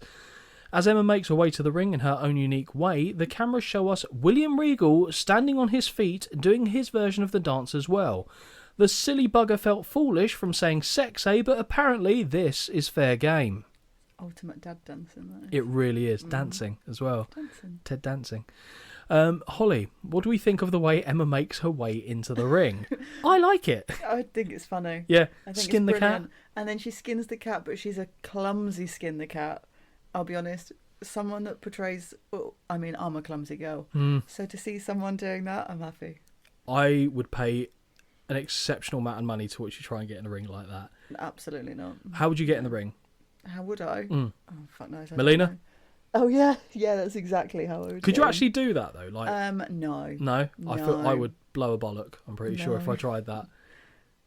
As Emma makes her way to the ring in her own unique way, the cameras show us William Regal standing on his feet doing his version of the dance as well. The silly bugger felt foolish from saying sex, but apparently this is fair game. ultimate dad dancing. That is. It really is. Dancing as well. Dancing. Ted dancing. Holly, what do we think of the way Emma makes her way into the ring? I like it. I think it's funny. Yeah, I think skin it's the cat. brilliant. And then she skins the cat, but she's a clumsy skin the cat. I'll be honest. Someone that portrays... Well, I mean, I'm a clumsy girl. So to see someone doing that, I'm happy. I would pay an exceptional amount of money to watch you try and get in a ring like that. Absolutely not. How would you get in the ring? How would I? Oh, fuck knows. I don't Melina? know. Oh, yeah. Yeah, that's exactly how I would Could get you in. actually do that, though? Like, No. No? I feel No. I would blow a bollock, I'm pretty sure, if No. I tried that.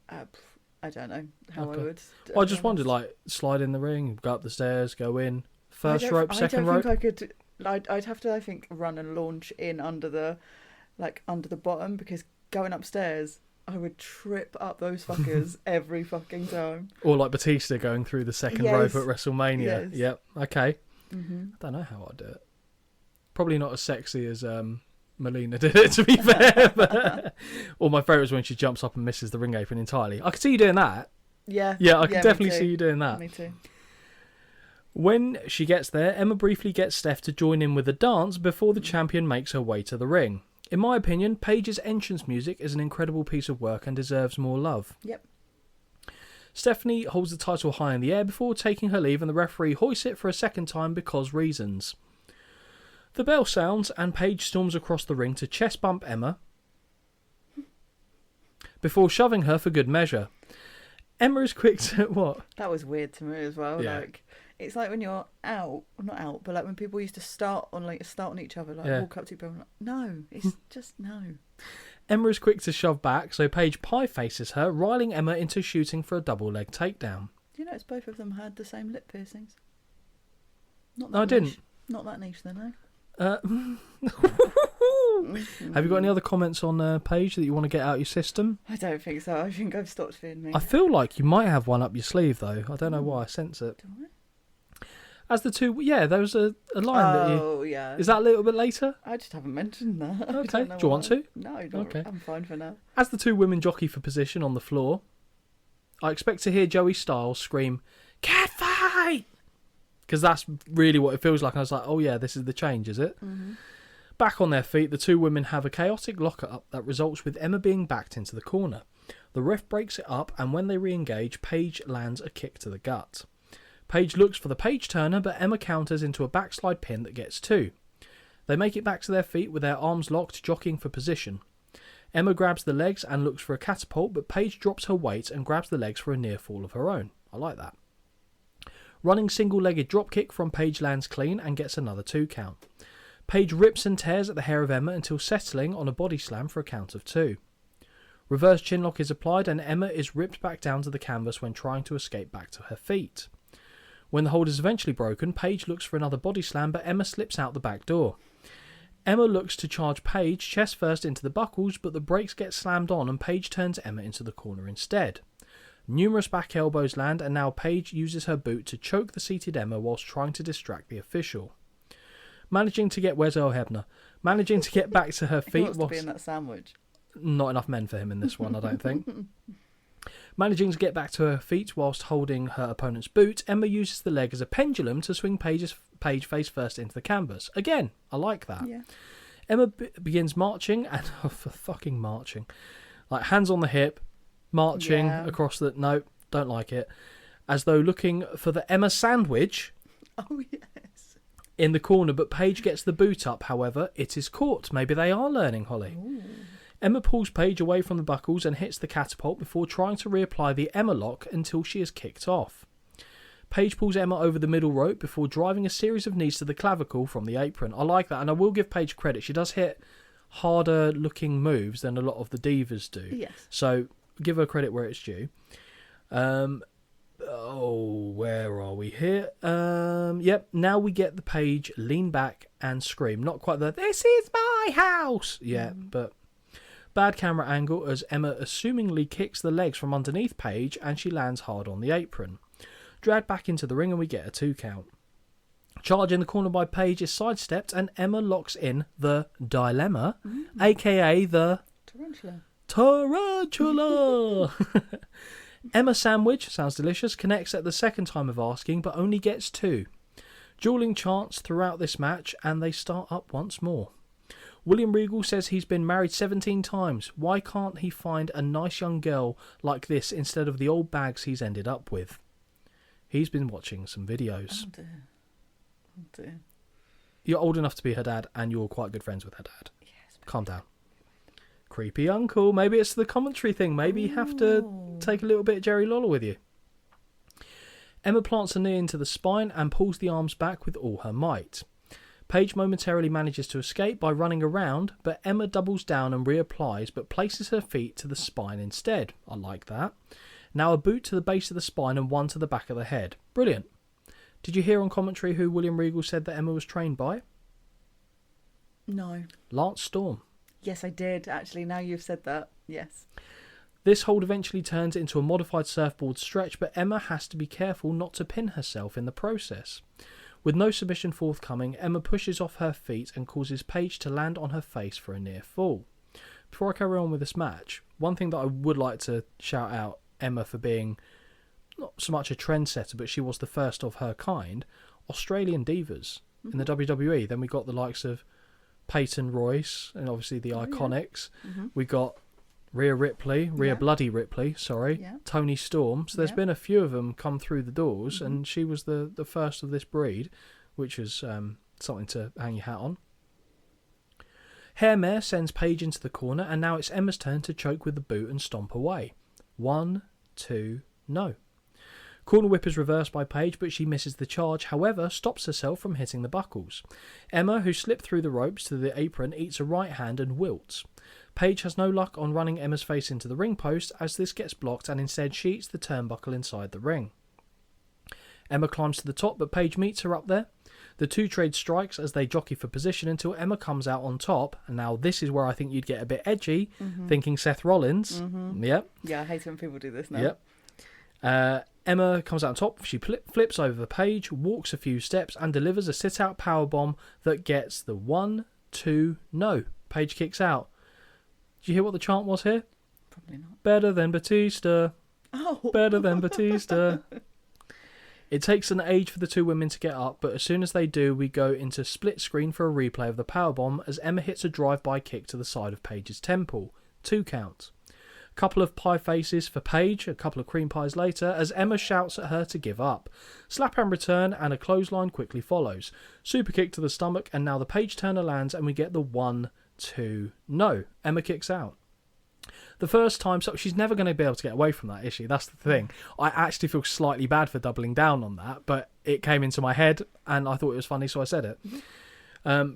I don't know how Okay. I would. Well, I just wondered, like, slide in the ring, go up the stairs, go in, first rope, second rope. I don't think I could. I'd have to, I think, run and launch in under the bottom, because going upstairs, I would trip up those fuckers every fucking time. Or like Batista going through the second Yes. rope at WrestleMania. Yes. Yep, okay. Mm-hmm. I don't know how I'd do it. Probably not as sexy as Melina did it, to be fair. But... Or my favourite is when she jumps up and misses the ring apron entirely. I could see you doing that. Yeah. Yeah, I could me definitely too. see you doing that. Me too. When she gets there, Emma briefly gets Steph to join in with a dance before the champion makes her way to the ring. In my opinion, Paige's entrance music is an incredible piece of work and deserves more love. Yep. Stephanie holds the title high in the air before taking her leave, and the referee hoists it for a second time because reasons. The bell sounds and Paige storms across the ring to chest bump Emma before shoving her for good measure. Emma is quick to... What? That was weird to me as well. Yeah. Like, it's like when you're out, not out, but like when people used to start on each other, like Yeah. walk up to people. Like, no, it's just no. Emma is quick to shove back, so Paige pie faces her, riling Emma into shooting for a double leg takedown. Do you notice both of them had the same lip piercings? Not No, I didn't. niche. Not that niche, then, no. Have you got any other comments on Paige that you want to get out your system? I don't think so. I think I've stopped feeling me. I feel like you might have one up your sleeve, though. I don't know why I sense it. Do I? As the two... Yeah, there was a line that you... Oh, yeah. Is that a little bit later? I just haven't mentioned that. I Okay. don't know Do you want why. to? No, not, Okay. I'm fine for now. As the two women jockey for position on the floor, I expect to hear Joey Styles scream, "Cat fight!" Because that's really what it feels like. And I was like, oh yeah, this is the change, is it? Mm-hmm. Back on their feet, the two women have a chaotic lock-up that results with Emma being backed into the corner. The ref breaks it up, and when they re-engage, Paige lands a kick to the gut. Paige looks for the page turner, but Emma counters into a backslide pin that gets two. They make it back to their feet with their arms locked, jockeying for position. Emma grabs the legs and looks for a catapult, but Paige drops her weight and grabs the legs for a near fall of her own. I like that. Running single-legged dropkick from Paige lands clean and gets another 2 count. Paige rips and tears at the hair of Emma until settling on a body slam for a count of 2. Reverse chinlock is applied and Emma is ripped back down to the canvas when trying to escape back to her feet. When the hold is eventually broken, Paige looks for another body slam, but Emma slips out the back door. Emma looks to charge Paige chest first into the buckles, but the brakes get slammed on and Paige turns Emma into the corner instead. Numerous back elbows land, and now Paige uses her boot to choke the seated Emma whilst trying to distract the official. Managing to get back to her He feet wants to be in that sandwich. Not enough men for him in this one, I don't think. Managing to get back to her feet whilst holding her opponent's boot, Emma uses the leg as a pendulum to swing Paige face first into the canvas. Again, I like that. Yeah. Emma begins marching, and for fucking marching, like hands on the hip, marching across the... No, don't like it. As though looking for the Emma sandwich. Oh, yes. In the corner, but Paige gets the boot up. However, it is caught. Maybe they are learning, Holly. Ooh. Emma pulls Paige away from the buckles and hits the catapult before trying to reapply the Emma lock until she is kicked off. Paige pulls Emma over the middle rope before driving a series of knees to the clavicle from the apron. I like that, and I will give Paige credit. She does hit harder looking moves than a lot of the divas do. Yes. So give her credit where it's due. Where are we here? Yep, now we get the Paige lean back and scream. Not quite the, "This is my house!" Yeah, but... Bad camera angle as Emma assumingly kicks the legs from underneath Paige and she lands hard on the apron. Dragged back into the ring and we get a 2 count. Charge in the corner by Paige is sidestepped and Emma locks in the dilemma, aka the Tarantula. tarantula. Emma Sandwich, sounds delicious, connects at the second time of asking, but only gets 2. Dueling chants throughout this match, and they start up once more. William Regal says he's been married 17 times. Why can't he find a nice young girl like this instead of the old bags he's ended up with? He's been watching some videos. Oh dear. Oh dear. You're old enough to be her dad, and you're quite good friends with her dad. Yes. Calm down. Creepy uncle. Maybe it's the commentary thing. Maybe you have to take a little bit of Jerry Lawler with you. Emma plants a knee into the spine and pulls the arms back with all her might. Paige momentarily manages to escape by running around, but Emma doubles down and reapplies, but places her feet to the spine instead. I like that. Now a boot to the base of the spine and one to the back of the head. Brilliant. Did you hear on commentary who William Regal said that Emma was trained by? No. Lance Storm. Yes, I did, actually. Now you've said that. Yes. This hold eventually turns into a modified surfboard stretch, but Emma has to be careful not to pin herself in the process. With no submission forthcoming, Emma pushes off her feet and causes Paige to land on her face for a near fall. Before I carry on with this match, one thing that I would like to shout out Emma for being not so much a trendsetter, but she was the first of her kind, Australian divas in the WWE. Then we got the likes of Peyton Royce and obviously the Iconics. Mm-hmm. We got Rhea Bloody Ripley, Toni Storm. So there's been a few of them come through the doors, and she was the first of this breed, which is something to hang your hat on. Hairmare sends Paige into the corner, and now it's Emma's turn to choke with the boot and stomp away. 1, 2, no. Corner whip is reversed by Paige, but she misses the charge, however, stops herself from hitting the buckles. Emma, who slipped through the ropes to the apron, eats a right hand and wilts. Paige has no luck on running Emma's face into the ring post, as this gets blocked, and instead she eats the turnbuckle inside the ring. Emma climbs to the top, but Paige meets her up there. The two trade strikes as they jockey for position until Emma comes out on top, and now this is where I think you'd get a bit edgy, thinking Seth Rollins. Yep. Yeah, I hate when people do this now. Yep. Emma comes out on top, she flips over Paige, walks a few steps, and delivers a sit-out powerbomb that gets the 1, 2, no. Paige kicks out. Did you hear what the chant was here? Probably not. Better than Batista. Oh. Better than Batista. It takes an age for the two women to get up, but as soon as they do, we go into split screen for a replay of the powerbomb as Emma hits a drive-by kick to the side of Paige's temple. 2 counts. Couple of pie faces for Paige, a couple of cream pies later, as Emma shouts at her to give up. Slap and return, and a clothesline quickly follows. Super kick to the stomach, and now the Paige turner lands, and we get the 1, 2, no. Emma kicks out. The first time, so she's never going to be able to get away from that, is she? That's the thing. I actually feel slightly bad for doubling down on that, but it came into my head, and I thought it was funny, so I said it.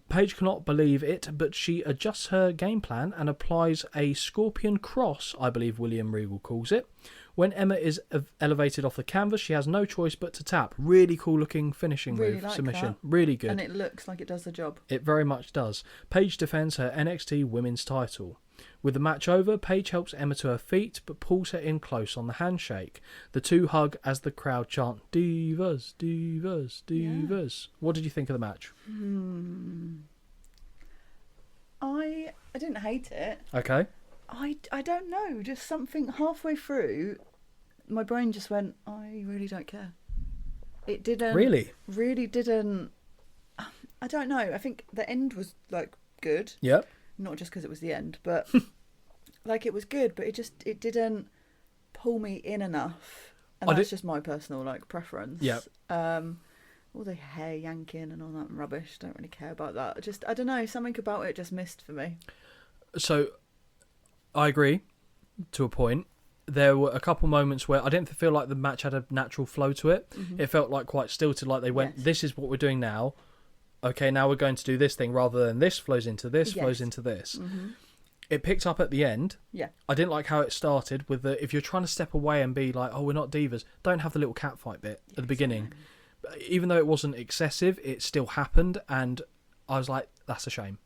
Paige cannot believe it, but she adjusts her game plan and applies a scorpion cross, I believe William Regal calls it. When Emma is elevated off the canvas, she has no choice but to tap. Really cool looking finishing move, like submission. that. Really good. And it looks like it does the job. It very much does. Paige defends her NXT Women's title. With the match over, Paige helps Emma to her feet, but pulls her in close on the handshake. The two hug as the crowd chant, "Divas, divas, divas." Yeah. What did you think of the match? I didn't hate it. Okay. I don't know. Just something halfway through, my brain just went, I really don't care. It didn't. Really didn't. I don't know. I think the end was like good. Yep. Not just because it was the end, but like it was good, but it didn't pull me in enough. And that's just my personal like preference. Yep. All the hair yanking and all that rubbish. Don't really care about that. I don't know. Something about it just missed for me. So, I agree to a point. There were a couple moments where I didn't feel like the match had a natural flow to it. Mm-hmm. It felt like quite stilted, like they went, this is what we're doing now. Okay, now we're going to do this thing, rather than this flows into this, flows into this. Mm-hmm. It picked up at the end. Yeah. I didn't like how it started with if you're trying to step away and be like, oh, we're not divas, don't have the little catfight bit at the beginning. Even though it wasn't excessive, it still happened, and I was like, that's a shame.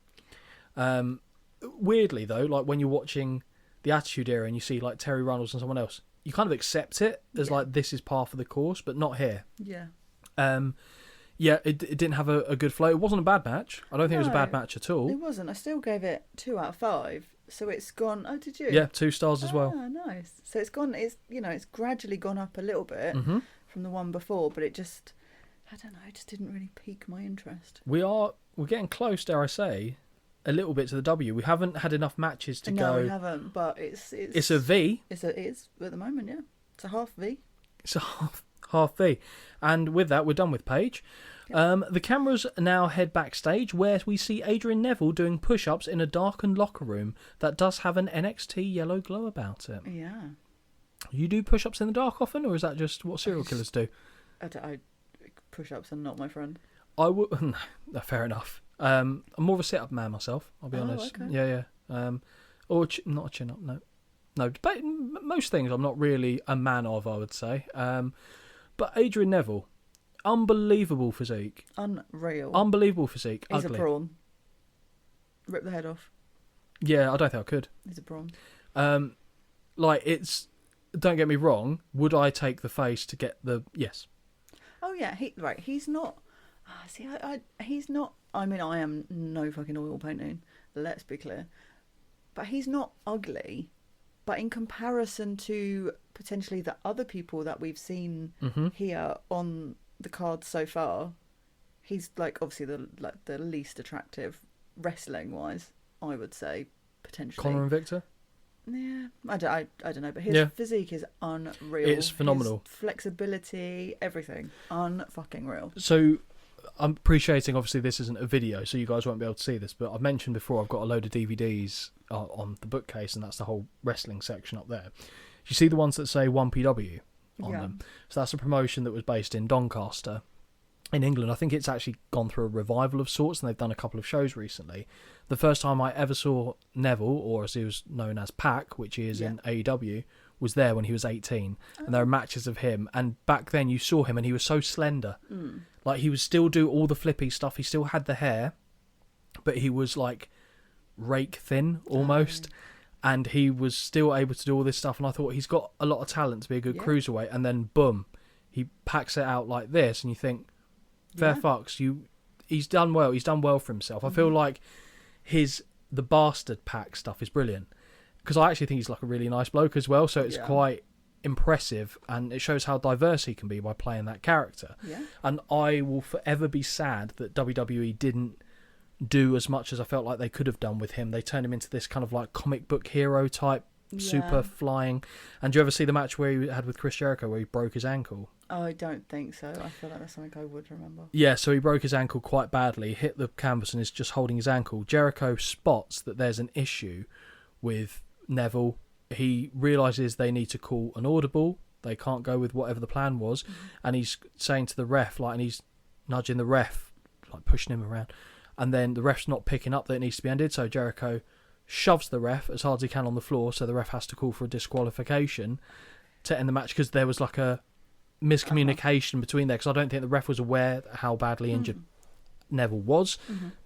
Weirdly, though, like when you're watching the Attitude Era and you see like Terry Runnels and someone else, you kind of accept it as like this is par for the course, but not here. Yeah. It didn't have a good flow. It wasn't a bad match. I don't think it was a bad match at all. It wasn't. I still gave it 2 out of 5. So it's gone. Oh, did you? Yeah, 2 stars as well. Ah, nice. So it's gone. It's gradually gone up a little bit Mm-hmm. from the one before, but it just, I don't know, it just didn't really pique my interest. We're getting close, dare I say, a little bit to the W. We haven't had enough matches to go. No, we haven't. But it's a V. It is at the moment. Yeah, it's a half V. It's a half V. And with that, we're done with Paige. The cameras now head backstage where we see Adrian Neville doing push-ups in a darkened locker room that does have an NXT yellow glow about it. Yeah. You do push-ups in the dark often, or is that just what serial killers do? Push-ups are not my friend. I would. No, fair enough. I'm more of a sit-up man myself. I'll be honest. Okay. Yeah. Or not a chin-up. No. But most things I'm not really a man of, I would say. But Adrian Neville, unbelievable physique. Unbelievable physique. He's ugly. a prawn. Rip the head off. Yeah, I don't think I could. He's a prawn. It's. Don't get me wrong. Would I take the face to get the yes? Oh yeah, he's not. He's not. I mean, I am no fucking oil painting. Let's be clear, but he's not ugly. But in comparison to potentially the other people that we've seen here on the card so far, he's obviously the least attractive wrestling wise. I would say potentially. Conor and Victor. Yeah, I don't know, but his physique is unreal. It's phenomenal. His flexibility, everything, unfucking real. So, I'm appreciating, obviously, this isn't a video, so you guys won't be able to see this, but I've mentioned before I've got a load of DVDs on the bookcase, and that's the whole wrestling section up there. You see the ones that say 1PW on them. So that's a promotion that was based in Doncaster in England. I think it's actually gone through a revival of sorts, and they've done a couple of shows recently. The first time I ever saw Neville, or as he was known as Pac, which he is in AEW, was there when he was 18. And there are matches of him. And back then you saw him and he was so slender. He would still do all the flippy stuff. He still had the hair, but he was rake thin almost. And he was still able to do all this stuff. And I thought he's got a lot of talent to be a good cruiserweight. And then boom, he packs it out like this. And you think, fair fucks, he's done well. He's done well for himself. I feel like the bastard Pac stuff is brilliant. Because I actually think he's a really nice bloke as well. So it's quite impressive. And it shows how diverse he can be by playing that character. Yeah. And I will forever be sad that WWE didn't do as much as I felt like they could have done with him. They turned him into this kind of comic book hero type, super flying. And do you ever see the match where he had with Chris Jericho where he broke his ankle? Oh, I don't think so. I feel like that's something I would remember. Yeah, so he broke his ankle quite badly, hit the canvas and is just holding his ankle. Jericho spots that there's an issue with Neville. He realises they need to call an audible. They can't go with whatever the plan was. And he's saying to the ref, and he's nudging the ref, pushing him around. And then the ref's not picking up that it needs to be ended, so Jericho shoves the ref as hard as he can on the floor, so the ref has to call for a disqualification to end the match, because there was a miscommunication between there, because I don't think the ref was aware how badly injured Neville was.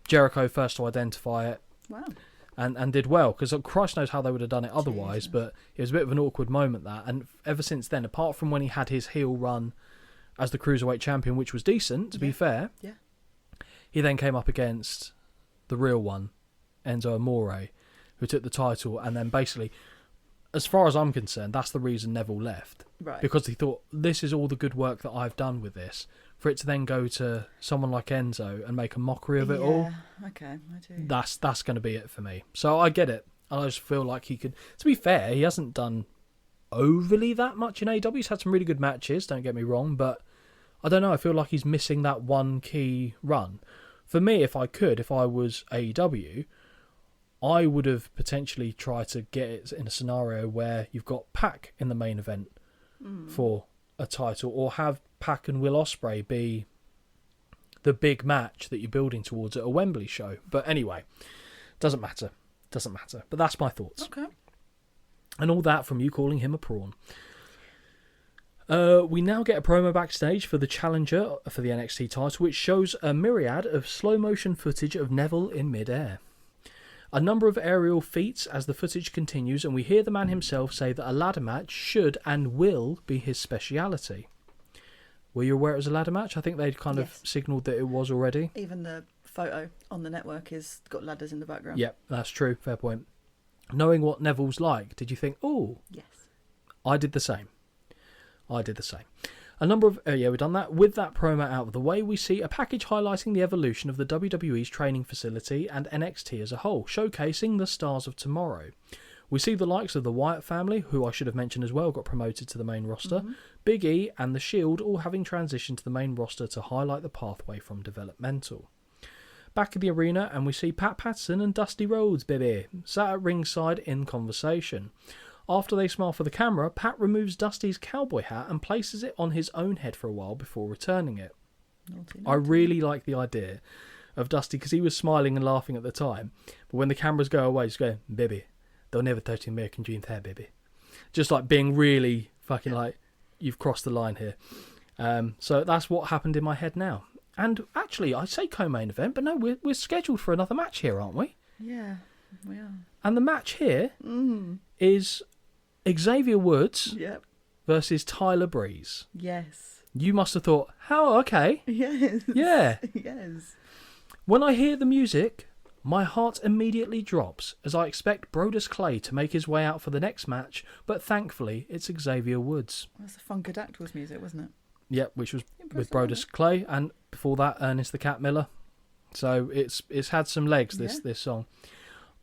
Jericho first to identify it. Wow. And did well, because Christ knows how they would have done it otherwise. But it was a bit of an awkward moment, that. And ever since then, apart from when he had his heel run as the Cruiserweight champion, which was decent, to be fair, he then came up against the real one, Enzo Amore, who took the title. And then basically, as far as I'm concerned, that's the reason Neville left. Right. Because he thought, this is all the good work that I've done with this. For it to then go to someone like Enzo and make a mockery of it all. Okay, I do. That's going to be it for me. So I get it. I just feel like he could... To be fair, he hasn't done overly that much in AEW. He's had some really good matches, don't get me wrong, but I don't know. I feel like he's missing that one key run. For me, if I was AEW, I would have potentially tried to get it in a scenario where you've got Pac in the main event for a title, or have Pac and Will Ospreay be the big match that you're building towards at a Wembley show. But anyway, doesn't matter. But that's my thoughts. Okay. And all that from you calling him a prawn. We now get a promo backstage for the challenger for the NXT title, which shows a myriad of slow motion footage of Neville in midair. A number of aerial feats as the footage continues, and we hear the man himself say that a ladder match should and will be his speciality. Were you aware it was a ladder match? I think they'd kind of signalled that it was already. Even the photo on the network has got ladders in the background. Yep, that's true. Fair point. Knowing what Neville's like, did you think, oh, Yes. I did the same. A number of... we've done that. With that promo out of the way, we see a package highlighting the evolution of the WWE's training facility and NXT as a whole, showcasing the stars of tomorrow. We see the likes of the Wyatt family, who I should have mentioned as well, got promoted to the main roster, Big E and The Shield all having transitioned to the main roster to highlight the pathway from developmental. Back at the arena, and we see Pat Patterson and Dusty Rhodes, baby, sat at ringside in conversation. After they smile for the camera, Pat removes Dusty's cowboy hat and places it on his own head for a while before returning it. Naughty. I really like the idea of Dusty, because he was smiling and laughing at the time, but when the cameras go away, he's going, baby, they'll never touch the American Dream's hair, baby. Just like being really fucking like, you've crossed the line here. So that's what happened in my head now. And actually, I say co-main event, but no, we're scheduled for another match here, aren't we? Yeah, we are. And the match here is Xavier Woods Yep. versus Tyler Breeze. Yes. You must have thought, how, okay. Yes. Yeah. Yes. When I hear the music, my heart immediately drops as I expect Brodus Clay to make his way out for the next match, but thankfully it's Xavier Woods. That's the Funkadactyls music, wasn't it? Yep, which was with Impressive, Brodus Clay, and before that Ernest the Cat Miller. So it's had some legs, this song.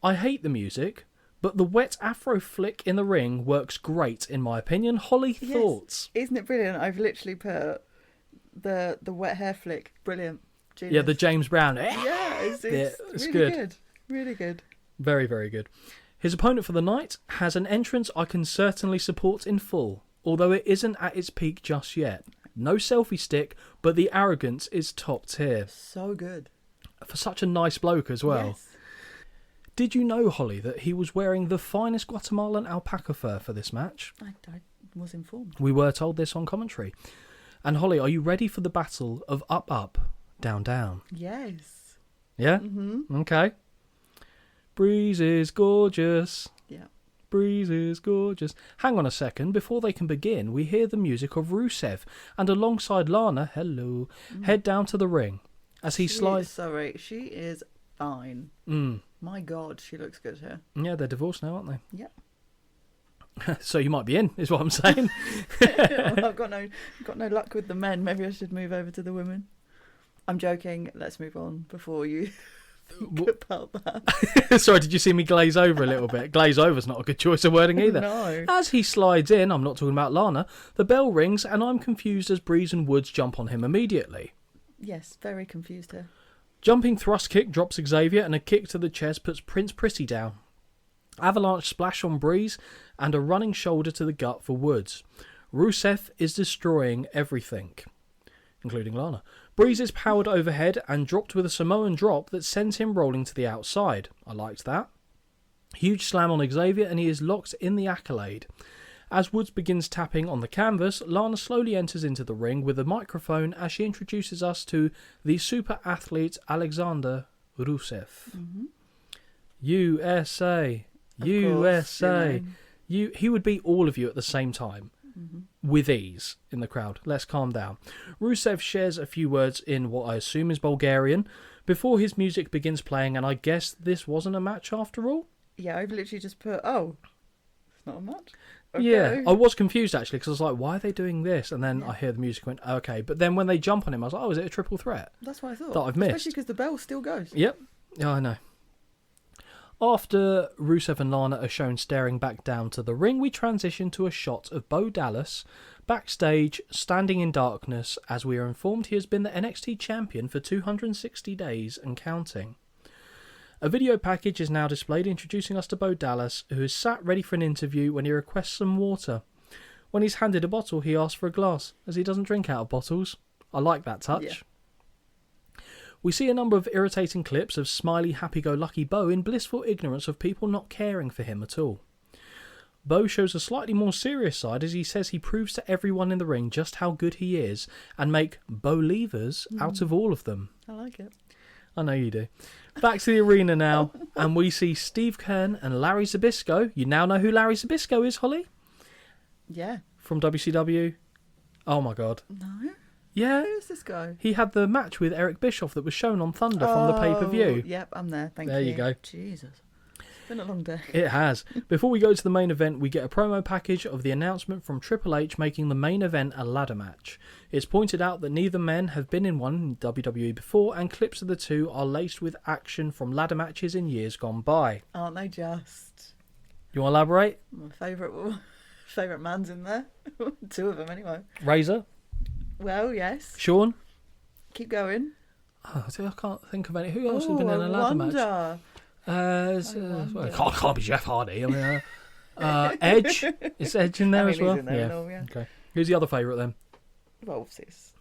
I hate the music, but the wet afro flick in the ring works great in my opinion. Holly, Yes. thoughts? Isn't it brilliant? I've literally put the wet hair flick. Brilliant. Genius. Yeah, the James Brown. Yeah, it's it's really good. Really good. Very, very good. His opponent for the night has an entrance I can certainly support in full, although it isn't at its peak just yet. No selfie stick, but the arrogance is top tier. So good. For such a nice bloke as well. Yes. Did you know, Holly, that he was wearing the finest Guatemalan alpaca fur for this match? I was informed. We were told this on commentary. And Holly, are you ready for the battle of up, up, down, down? Yes. Yeah? Okay. Breeze is gorgeous. Yeah. Breeze is gorgeous. Hang on a second. Before they can begin, we hear the music of Rusev, and alongside Lana, hello, head down to the ring. As he slides... Sorry, she is fine. My God, she looks good here. Yeah, they're divorced now, aren't they? Yeah. So you might be in, is what I'm saying. Well, I've got no luck with the men. Maybe I should move over to the women. I'm joking. Let's move on before you think about that. Sorry, did you see me glaze over a little bit? Glaze over's not a good choice of wording either. No. As he slides in, I'm not talking about Lana, the bell rings and I'm confused as Breeze and Woods jump on him immediately. Yes, very confused here. Jumping thrust kick drops Xavier and a kick to the chest puts Prince Pretty down. Avalanche splash on Breeze and a running shoulder to the gut for Woods. Rusev is destroying everything, including Lana. Breeze is powered overhead and dropped with a Samoan drop that sends him rolling to the outside. I liked that. Huge slam on Xavier and he is locked in the accolade. As Woods begins tapping on the canvas, Lana slowly enters into the ring with a microphone as she introduces us to the super athlete Alexander Rusev. USA, Of USA. course, you know. He would beat all of you at the same time. With ease in the crowd. Let's calm down. Rusev shares a few words in what I assume is Bulgarian before his music begins playing, and I guess this wasn't a match after all? Yeah, I've literally just put, it's not a match. Okay. Yeah, I was confused actually because I was like, why are they doing this? And then I hear the music went, okay. But then when they jump on him, I was like, oh, is it a triple threat? That's what I thought. That I've missed. Especially because the bell still goes. Yep. Yeah, I know. After Rusev and Lana are shown staring back down to the ring, we transition to a shot of Bo Dallas backstage, standing in darkness, as we are informed he has been the NXT champion for 260 days and counting. A video package is now displayed introducing us to Bo Dallas, who is sat ready for an interview when he requests some water. When he's handed a bottle, he asks for a glass, as he doesn't drink out of bottles. I like that touch. Yeah. We see a number of irritating clips of smiley, happy-go-lucky Bo in blissful ignorance of people not caring for him at all. Bo shows a slightly more serious side as he says he proves to everyone in the ring just how good he is and make Bo-levers out of all of them. I like it. I know you do. Back to the arena now, and we see Steve Kern and Larry Zbyszko. You now know who Larry Zbyszko is, Holly? Yeah. From WCW. Oh my god. No? Yeah. Who's this guy? He had the match with Eric Bischoff that was shown on Thunder from the pay-per-view. Yep, I'm there. Thank you. There you go. Jesus. Been a long day. It has. Before we go to the main event, we get a promo package of the announcement from Triple H making the main event a ladder match. It's pointed out that neither men have been in one in WWE before, and clips of the two are laced with action from ladder matches in years gone by. Aren't they just? You want to elaborate? My favourite man's in there. 2 of them anyway. Razor? Well, yes. Sean? Keep going. Oh, I can't think of any. Who else has been in a ladder match? Can't be Jeff Hardy. I mean, Edge. Is Edge in there as well? He's in there and all, yeah. Okay. Who's the other favourite then? Well, obviously it's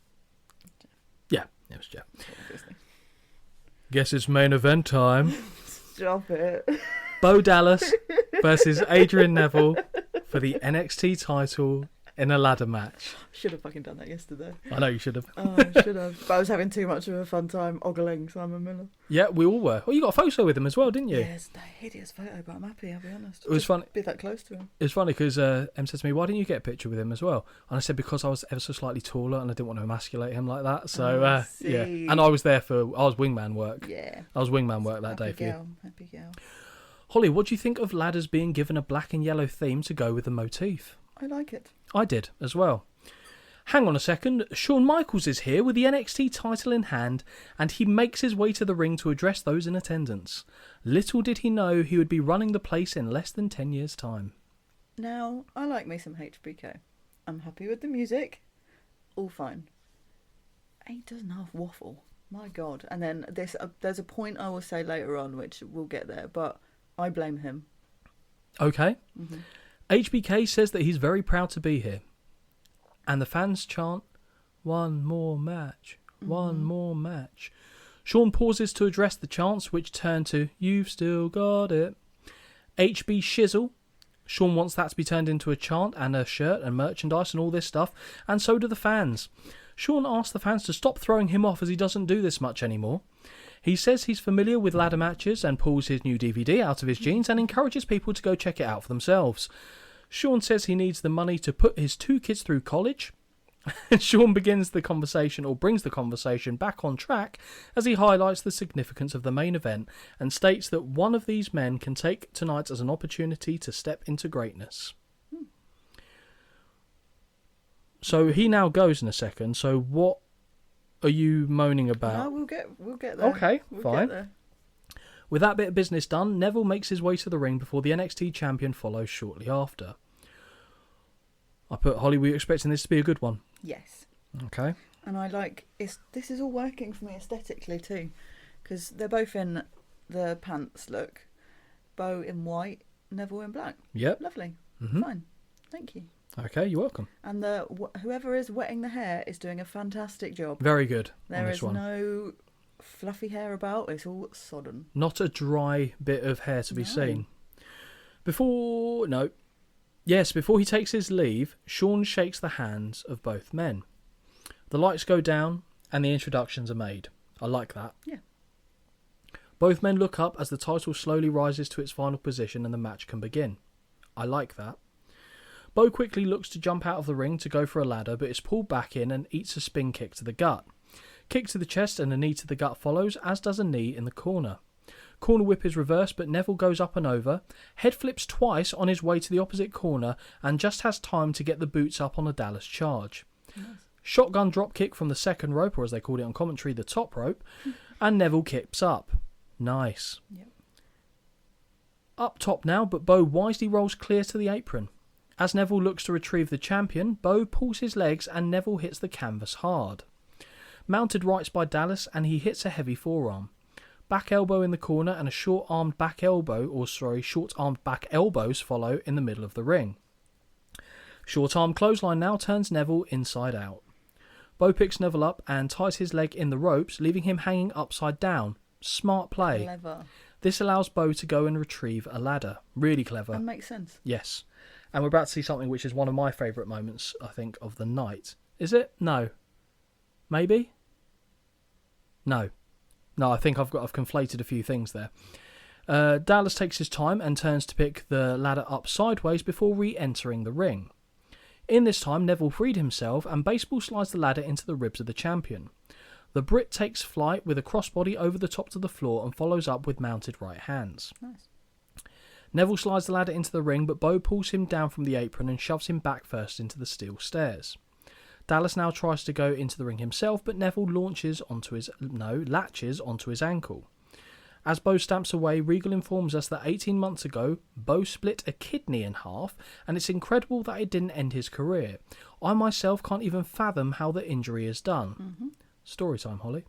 Yeah, it was Jeff. obviously. Guess it's main event time. Stop it. Bo Dallas versus Adrian Neville for the NXT title in a ladder match. Should have fucking done that yesterday. I know you should have. Oh, I should have. But I was having too much of a fun time ogling Simon Miller. Yeah, we all were. Well, you got a photo with him as well, didn't you? Yes, no, hideous photo, but I'm happy, I'll be honest. It was funny. Be that close to him. It was funny because Em said to me, "Why didn't you get a picture with him as well?" And I said because I was ever so slightly taller and I didn't want to emasculate him like that. So yeah, and I was wingman work. Yeah, I was wingman work that day for you. Happy girl. Holly, what do you think of ladders being given a black and yellow theme to go with the motif? I like it. I did as well. Hang on a second, Shawn Michaels is here with the NXT title in hand, and he makes his way to the ring to address those in attendance. Little did he know he would be running the place in less than 10 years' time. Now, I like me some HBK. I'm happy with the music. All fine. He doesn't have waffle. My God. And then there's a point I will say later on, which we'll get there, but I blame him. Okay. Mm-hmm. HBK says that he's very proud to be here. And the fans chant, "One more match, one more match." Shawn pauses to address the chants, which turn to, "You've still got it." HB shizzle. Shawn wants that to be turned into a chant and a shirt and merchandise and all this stuff, and so do the fans. Shawn asks the fans to stop throwing him off as he doesn't do this much anymore. He says he's familiar with ladder matches and pulls his new DVD out of his jeans and encourages people to go check it out for themselves. Shawn says he needs the money to put his 2 kids through college. Shawn brings the conversation back on track as he highlights the significance of the main event and states that one of these men can take tonight as an opportunity to step into greatness. So he now goes in a second. So what are you moaning about? No, we'll get there. Okay, we'll fine. Get there. With that bit of business done, Neville makes his way to the ring before the NXT champion follows shortly after. I put, Holly, were you expecting this to be a good one? Yes. Okay. And I like this is all working for me aesthetically too, because they're both in the pants look, Bo in white, Neville in black. Yep. Lovely. Mm-hmm. Fine. Thank you. Okay, you're welcome. And whoever is wetting the hair is doing a fantastic job. Very good. There on is this one. No fluffy hair about. It's all sodden. Not a dry bit of hair to be seen. Before he takes his leave, Shawn shakes the hands of both men. The lights go down and the introductions are made. I like that. Yeah. Both men look up as the title slowly rises to its final position and the match can begin. I like that. Bo quickly looks to jump out of the ring to go for a ladder, but is pulled back in and eats a spin kick to the gut. Kick to the chest and a knee to the gut follows, as does a knee in the corner. Corner whip is reversed, but Neville goes up and over, head flips twice on his way to the opposite corner, and just has time to get the boots up on a Dallas charge. Nice. Shotgun drop kick from the second rope, or as they called it on commentary, the top rope, and Neville kicks up. Nice. Yep. Up top now, but Bo wisely rolls clear to the apron. As Neville looks to retrieve the champion, Bo pulls his legs and Neville hits the canvas hard. Mounted rights by Dallas and he hits a heavy forearm. Back elbow in the corner and a short-armed back elbows follow in the middle of the ring. Short-arm clothesline now turns Neville inside out. Bo picks Neville up and ties his leg in the ropes, leaving him hanging upside down. Smart play. Clever. This allows Bo to go and retrieve a ladder. Really clever. That makes sense. Yes. And we're about to see something which is one of my favourite moments, I think, of the night. Is it? No. Maybe? No. No, I think I've conflated a few things there. Dallas takes his time and turns to pick the ladder up sideways before re-entering the ring. In this time, Neville freed himself and baseball slides the ladder into the ribs of the champion. The Brit takes flight with a crossbody over the top to the floor and follows up with mounted right hands. Nice. Neville slides the ladder into the ring, but Bo pulls him down from the apron and shoves him back first into the steel stairs. Dallas now tries to go into the ring himself, but Neville latches onto his ankle. As Bo stamps away, Regal informs us that 18 months ago, Bo split a kidney in half, and it's incredible that it didn't end his career. I myself can't even fathom how the injury is done. Mm-hmm. Story time, Holly.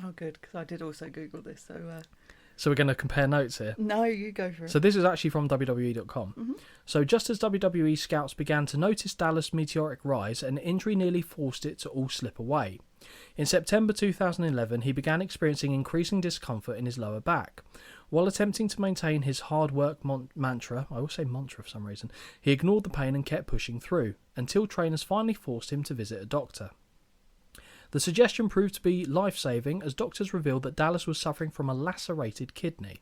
Oh, good, because I did also Google this, so... So we're going to compare notes here. No, you go for it. So this is actually from WWE.com. Mm-hmm. So just as WWE scouts began to notice Dallas' meteoric rise, an injury nearly forced it to all slip away. In September 2011, he began experiencing increasing discomfort in his lower back. While attempting to maintain his hard work mantra, I always say mantra for some reason, he ignored the pain and kept pushing through, until trainers finally forced him to visit a doctor. The suggestion proved to be life-saving, as doctors revealed that Dallas was suffering from a lacerated kidney.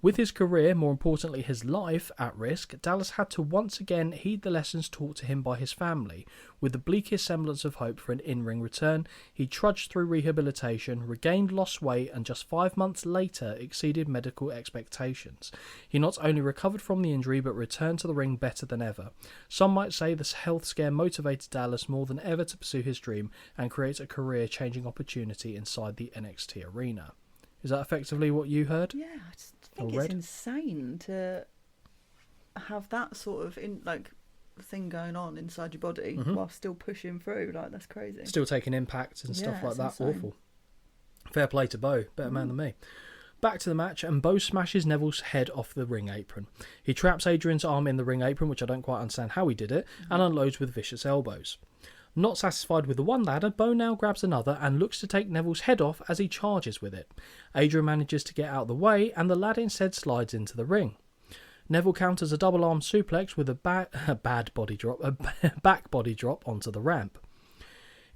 With his career, more importantly his life, at risk, Dallas had to once again heed the lessons taught to him by his family. With the bleakest semblance of hope for an in-ring return, he trudged through rehabilitation, regained lost weight, and just 5 months later exceeded medical expectations. He not only recovered from the injury, but returned to the ring better than ever. Some might say this health scare motivated Dallas more than ever to pursue his dream and create a career-changing opportunity inside the NXT arena. Is that effectively what you heard? Yeah, I just think it's insane to have that sort of thing going on inside your body while still pushing through. Like, that's crazy. Still taking impacts and stuff like that. Insane. Awful. Fair play to Bo. Better man than me. Back to the match, and Bo smashes Neville's head off the ring apron. He traps Adrian's arm in the ring apron, which I don't quite understand how he did it, and unloads with vicious elbows. Not satisfied with the one ladder, Bo now grabs another and looks to take Neville's head off as he charges with it. Adrian manages to get out of the way, and the ladder instead slides into the ring. Neville counters a double-arm suplex with a back body drop onto the ramp.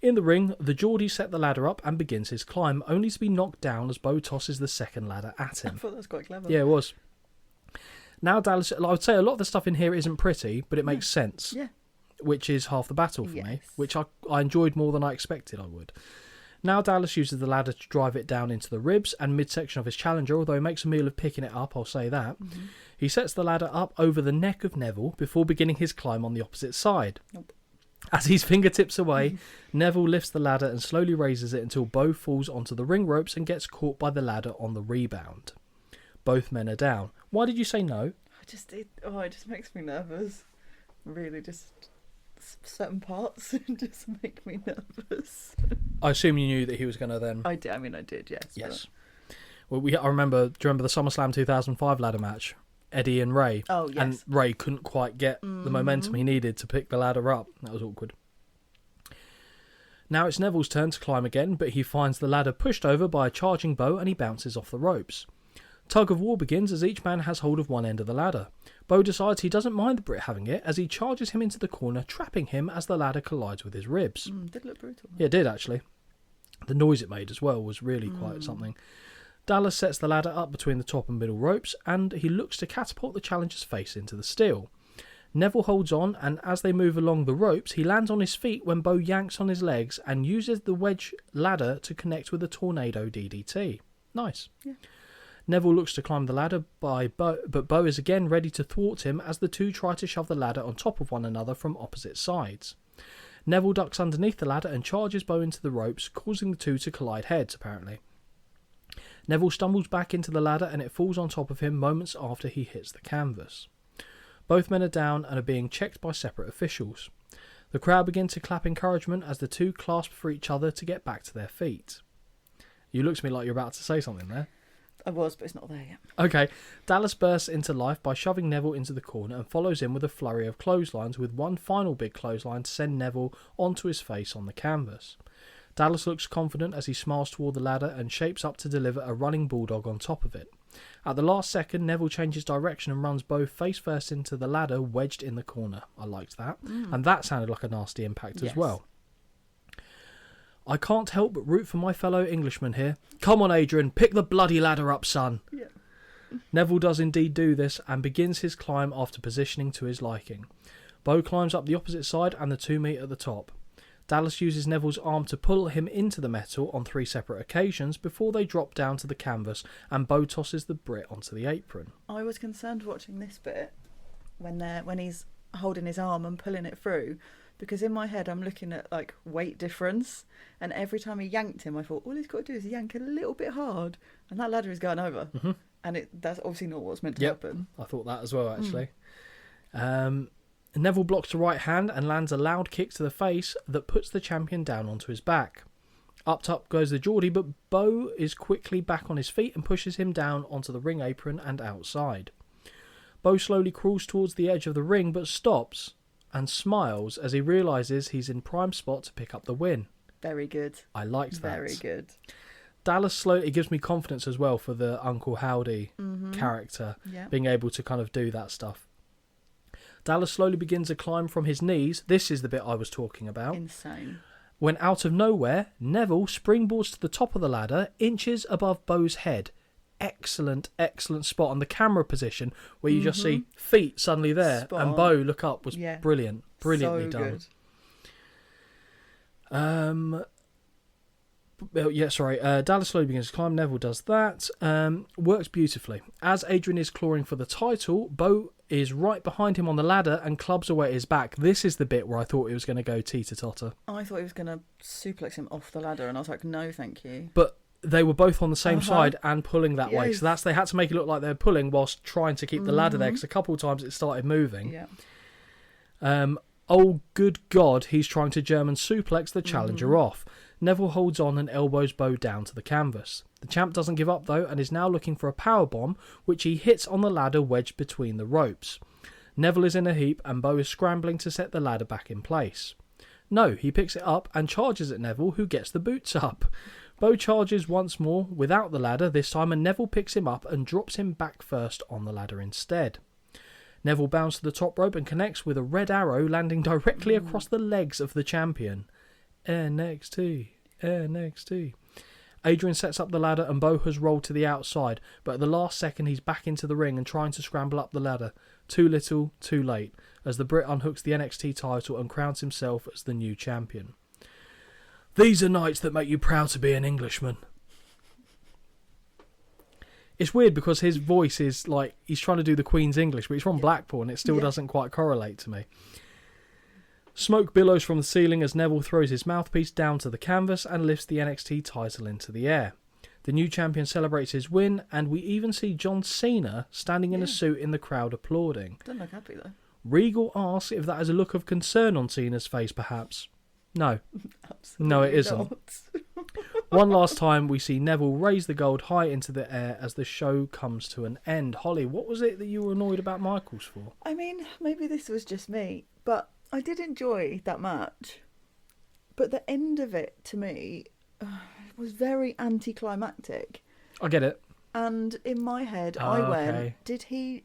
In the ring, the Geordie set the ladder up and begins his climb, only to be knocked down as Bo tosses the second ladder at him. I thought that was quite clever. Yeah, it was. Now Dallas, I would say a lot of the stuff in here isn't pretty, but it makes sense. Yeah. Which is half the battle for me, which I enjoyed more than I expected I would. Now Dallas uses the ladder to drive it down into the ribs and midsection of his challenger, although he makes a meal of picking it up, I'll say that. Mm-hmm. He sets the ladder up over the neck of Neville before beginning his climb on the opposite side. Nope. As his fingertips away, Neville lifts the ladder and slowly raises it until Bo falls onto the ring ropes and gets caught by the ladder on the rebound. Both men are down. Why did you say no? It just makes me nervous. Really, just... certain parts just make me nervous. I assume you knew that he was going to then... I did, yes. Yes. Well, I remember... Do you remember the SummerSlam 2005 ladder match? Eddie and Ray. Oh, yes. And Ray couldn't quite get the momentum he needed to pick the ladder up. That was awkward. Now it's Neville's turn to climb again, but he finds the ladder pushed over by a charging Bo and he bounces off the ropes. Tug of war begins as each man has hold of one end of the ladder. Bo decides he doesn't mind the Brit having it as he charges him into the corner, trapping him as the ladder collides with his ribs. Did look brutal. Yeah, it did actually. The noise it made as well was really quite something. Dallas sets the ladder up between the top and middle ropes and he looks to catapult the challenger's face into the steel. Neville holds on, and as they move along the ropes, he lands on his feet when Bo yanks on his legs and uses the wedge ladder to connect with a tornado DDT. Nice. Yeah. Neville looks to climb the ladder, but Bo is again ready to thwart him as the two try to shove the ladder on top of one another from opposite sides. Neville ducks underneath the ladder and charges Bo into the ropes, causing the two to collide heads, apparently. Neville stumbles back into the ladder and it falls on top of him moments after he hits the canvas. Both men are down and are being checked by separate officials. The crowd begin to clap encouragement as the two clasp for each other to get back to their feet. You look to me like you're about to say something there. I was, but it's not there yet. Okay, Dallas bursts into life by shoving Neville into the corner and follows in with a flurry of clotheslines with one final big clothesline to send Neville onto his face on the canvas. Dallas looks confident as he smiles toward the ladder and shapes up to deliver a running bulldog on top of it. At the last second, Neville changes direction and runs Bo face first into the ladder wedged in the corner. I liked that. And that sounded like a nasty impact as well. I can't help but root for my fellow Englishman here. Come on, Adrian, pick the bloody ladder up, son. Yeah. Neville does indeed do this and begins his climb after positioning to his liking. Bo climbs up the opposite side and the two meet at the top. Dallas uses Neville's arm to pull him into the metal on 3 separate occasions before they drop down to the canvas and Bo tosses the Brit onto the apron. I was concerned watching this bit when he's holding his arm and pulling it through, because in my head I'm looking at like weight difference, and every time he yanked him I thought all he's got to do is yank a little bit hard and that ladder is going over. And that's obviously not what's meant to happen. I thought that as well, actually. Neville blocks the right hand and lands a loud kick to the face that puts the champion down onto his back. Up top goes the Geordie, but Bo is quickly back on his feet and pushes him down onto the ring apron and outside. Bo slowly crawls towards the edge of the ring but stops and smiles as he realises he's in prime spot to pick up the win. Very good. I liked that. Very good. Dallas slowly, it gives me confidence as well for the Uncle Howdy character, being able to kind of do that stuff. Dallas slowly begins a climb from his knees. This is the bit I was talking about. Insane. When out of nowhere, Neville springboards to the top of the ladder, inches above Bo's head. Excellent, excellent spot on the camera position where you just see feet suddenly there. Spot and on. Bo look up was brilliant. Brilliantly so done. Good. Dallas slowly begins to climb. Neville does that. Works beautifully. As Adrian is clawing for the title, Bo is right behind him on the ladder and clubs away at his back. This is the bit where I thought he was going to go teeter-totter. I thought he was going to suplex him off the ladder, and I was like, no, thank you. But they were both on the same side and pulling that way. Yes. So they had to make it look like they were pulling whilst trying to keep the ladder there, because a couple of times it started moving. Yeah. Oh, good God, he's trying to German suplex the challenger off. Neville holds on and elbows Bo down to the canvas. The champ doesn't give up though and is now looking for a powerbomb, which he hits on the ladder wedged between the ropes. Neville is in a heap and Bo is scrambling to set the ladder back in place. No, he picks it up and charges at Neville, who gets the boots up. Bo charges once more without the ladder this time, and Neville picks him up and drops him back first on the ladder instead. Neville bounds to the top rope and connects with a red arrow landing directly across the legs of the champion. NXT. Adrian sets up the ladder and Bo has rolled to the outside, but at the last second he's back into the ring and trying to scramble up the ladder. Too little, too late, as the Brit unhooks the NXT title and crowns himself as the new champion. These are nights that make you proud to be an Englishman. It's weird because his voice is like, he's trying to do the Queen's English, but he's from Blackpool and it still doesn't quite correlate to me. Smoke billows from the ceiling as Neville throws his mouthpiece down to the canvas and lifts the NXT title into the air. The new champion celebrates his win, and we even see John Cena standing in a suit in the crowd applauding. Doesn't look happy though. Regal asks if that is a look of concern on Cena's face, perhaps. No. Absolutely No, it isn't. not. One last time, we see Neville raise the gold high into the air as the show comes to an end. Holly, what was it that you were annoyed about Michaels for? I mean, maybe this was just me, but I did enjoy that match. But the end of it, to me, was very anticlimactic. I get it. And in my head, I went, did he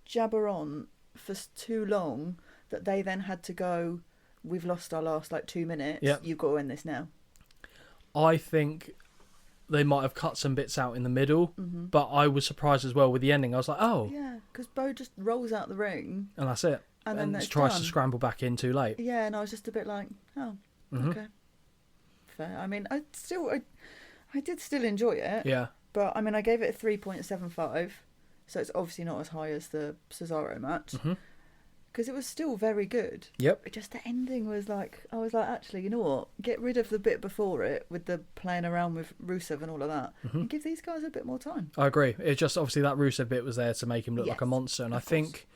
jabber on for too long that they then had to go, we've lost our last 2 minutes, you've got to end this now? I think they might have cut some bits out in the middle, but I was surprised as well with the ending. I was like, oh. Yeah, because Bo just rolls out the ring. And that's it. And then just it's tries done. to scramble back in too late. Yeah, and I was just a bit like, oh, okay. Fair. I mean, I did still enjoy it. Yeah. But, I mean, I gave it a 3.75, so it's obviously not as high as the Cesaro match. Because it was still very good. Yep. But just the ending was like, I was like, actually, you know what? Get rid of the bit before it with the playing around with Rusev and all of that. And give these guys a bit more time. I agree. It's just obviously that Rusev bit was there to make him look like a monster. And I think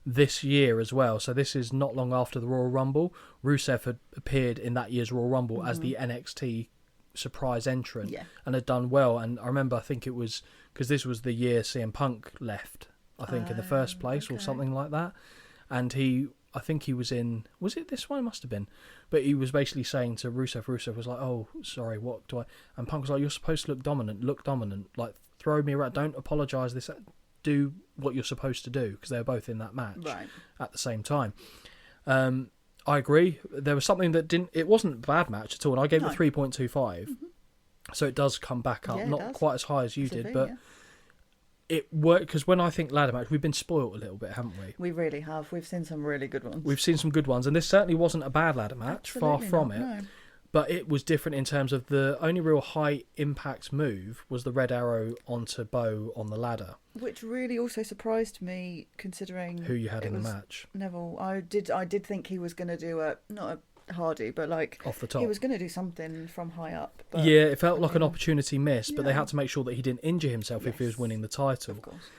this year as well, so this is not long after the Royal Rumble, Rusev had appeared in that year's Royal Rumble as the NXT surprise entrant and had done well. And I remember, I think it was, because this was the year CM Punk left, I think, in the first place or something like that. And I think he was in, was it this one? It must have been. But he was basically saying to Rusev was like, oh, sorry, what do I... And Punk was like, you're supposed to look dominant. Like, throw me around, don't apologise, do what you're supposed to do, because they were both in that match at the same time. I agree. There was something that it wasn't a bad match at all, and I gave it 3.25. So it does come back up, not quite as high as you did, but it worked, because when I think ladder match, we've been spoilt a little bit, haven't we? We really have. We've seen some really good ones. We've seen some good ones, and this certainly wasn't a bad ladder match, Absolutely far from not, it. no. But it was different in terms of the only real high impact move was the red arrow onto Bo on the ladder. Which really also surprised me, considering Who you had it in the was match. Neville. I did think he was going to do not a Hardy, but like Off the top. he was going to do something from high up. But Yeah, it felt like an opportunity miss, but they Yeah. had to make sure that he didn't injure himself if he was Yes. winning the title. Of course.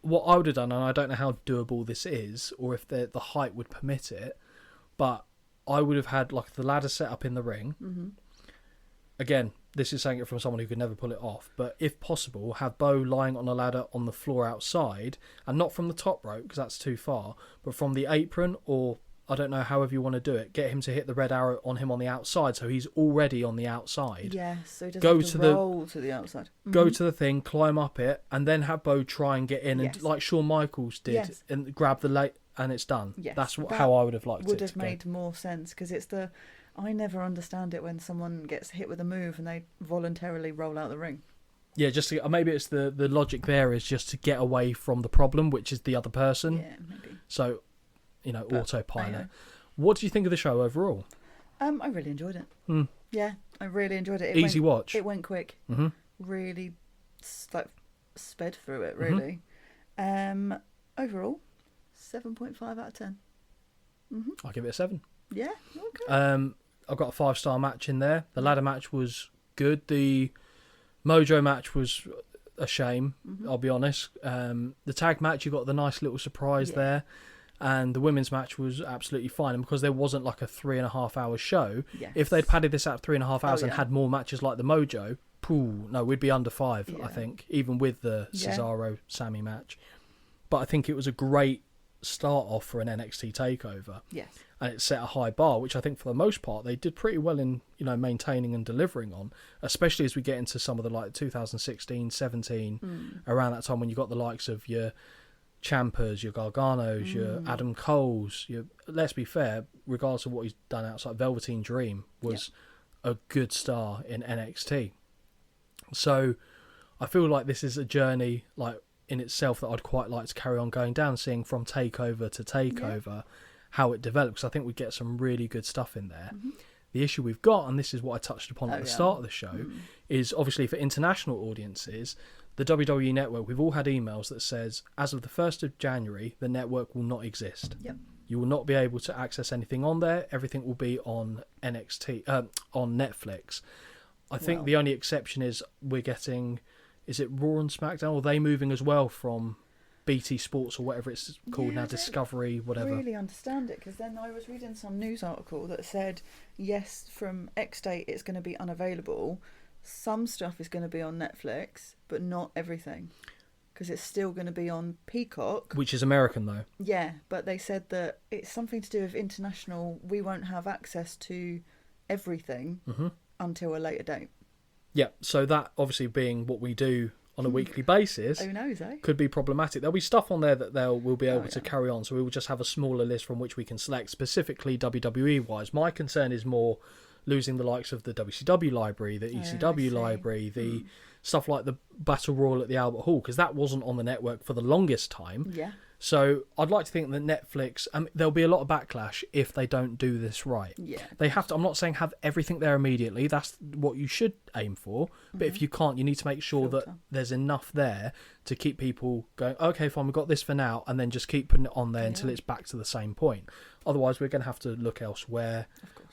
What I would have done, and I don't know how doable this is, or if the height would permit it, but I would have had like the ladder set up in the ring. Mm-hmm. Again, this is saying it from someone who could never pull it off, but if possible, have Bo lying on a ladder on the floor outside, and not from the top rope because that's too far, but from the apron, or I don't know, however you want to do it, get him to hit the red arrow on him on the outside, so he's already on the outside. Yes, so he doesn't Go have to to the- roll to the outside. Go to the thing, climb up it, and then have Bo try and get in, and Yes. like Shawn Michaels did, Yes. and grab the late, and it's done. Yes, That's that how I would have liked it. Would have to go. made more sense, because it's the. I never understand it when someone gets hit with a move and they voluntarily roll out the ring. Yeah, just to, maybe it's the logic there is just to get away from the problem, which is the other person. Yeah, maybe. So, autopilot. anyway. What do you think of the show overall? I really enjoyed it. Hmm. Yeah, I really enjoyed it. Easy watch. It went quick. Mm-hmm. Really, sped through it. Really. Overall, 7.5 out of 10. I'll give it a 7. Yeah. Okay. I've got a 5-star match in there. The ladder match was good. The Mojo match was a shame, I'll be honest. The tag match, you got the nice little surprise there. And the women's match was absolutely fine. And because there wasn't like a 3.5 hour show, Yes. if they'd padded this out 3.5 hours and yeah. had more matches like the Mojo, we'd be under 5, I Yeah. think, even with the Yeah. Cesaro-Sammy match. But I think it was a great start off for an NXT takeover. Yes. And it set a high bar, which I think for the most part they did pretty well in, maintaining and delivering on, especially as we get into some of the like 2016, 17, around that time when you got the likes of your Ciampas, your Garganos, your Adam Coles, let's be fair, regardless of what he's done outside, Velveteen Dream was a good star in NXT. So I feel like this is a journey like in itself that I'd quite like to carry on going down, seeing from takeover to takeover how it develops. I think we get some really good stuff in there. The issue we've got, and this is what I touched upon at the start of the show, is obviously for international audiences, the WWE Network, we've all had emails that says, as of the 1st of January, the network will not exist. Yep. You will not be able to access anything on there. Everything will be on on Netflix. I think the only exception is we're getting, is it Raw and SmackDown, or are they moving as well from BT Sports or whatever it's called now, Discovery, whatever. Really understand it, because then I was reading some news article that said, yes, from X date it's going to be unavailable. Some stuff is going to be on Netflix, but not everything, because it's still going to be on Peacock. Which is American though. Yeah, but they said that it's something to do with international. We won't have access to everything until a later date. Yeah, so that obviously being what we do on a weekly basis, Who knows, eh? could be problematic. There'll be stuff on there that we'll be able to carry on, so we will just have a smaller list from which we can select, specifically WWE wise. My concern is more losing the likes of the WCW library, the ECW library, the stuff like the Battle Royal at the Albert Hall, because that wasn't on the network for the longest time. Yeah. So I'd like to think that Netflix, there'll be a lot of backlash if they don't do this right. Yeah. They have to, I'm not saying have everything there immediately, that's what you should aim for, but if you can't, you need to make sure that there's enough there to keep people going, okay, fine, we've got this for now, and then just keep putting it on there until it's back to the same point. Otherwise, we're going to have to look elsewhere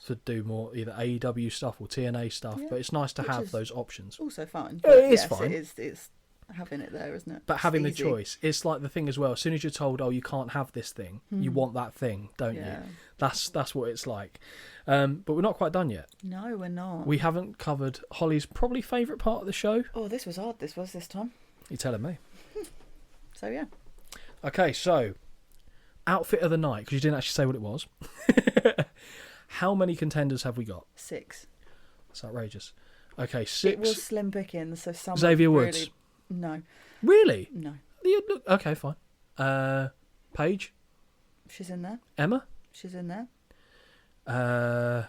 to do more either AEW stuff or TNA stuff, but it's nice to have those options. Also fine. Yeah, it is yes, fine. It's having it there, isn't it? But It's having the easy. choice, it's like the thing as well. As soon as you're told, "Oh, you can't have this thing," you want that thing, don't you? That's what it's like. But we're not quite done yet. No, we're not. We haven't covered Holly's probably favourite part of the show. Oh, this was odd. This time. You're telling me. So yeah. Okay, so outfit of the night, because you didn't actually say what it was. How many contenders have we got? 6. That's outrageous. Okay, 6. It was slim pickings, so some Xavier really... Woods. No. Really? No. Okay, fine. Paige? She's in there. Emma? She's in there. I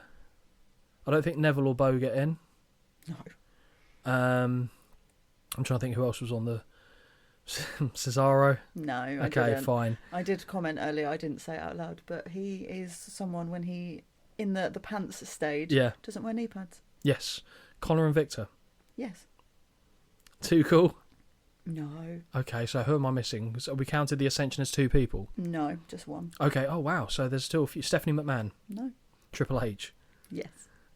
don't think Neville or Bo get in. No. I'm trying to think who else was on the... Cesaro. No, I Okay, didn't. fine. I did comment earlier. I didn't say it out loud, but he is someone when he in the pants stage. Yeah. Doesn't wear knee pads. Yes. Connor and Victor. Yes. Too cool. No. Okay, so who am I missing? So we counted the Ascension as 2 people. No, just one. Okay. Oh wow. So there's still a few. Stephanie McMahon. No. Triple H. Yes.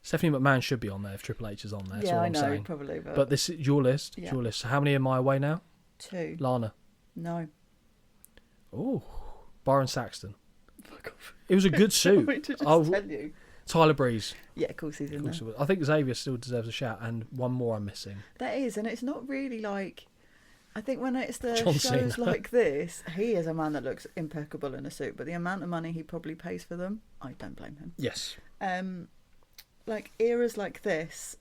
Stephanie McMahon should be on there if Triple H is on there. That's Yeah, all I I'm know, saying. probably. But this is your list. It's Yeah. your list. So how many am I away now? 2. Lana. No. Oh, Byron Saxton. Fuck off. It was a good Do you want suit. me to just Oh, tell you? Tyler Breeze. Yeah, of course he's in Of course there. it was. I think Xavier still deserves a shout, and one more I'm missing. That is, and it's not really like. I think when it's the John shows Cena. like this, he is a man that looks impeccable in a suit. But the amount of money he probably pays for them, I don't blame him. Yes, Like eras like this,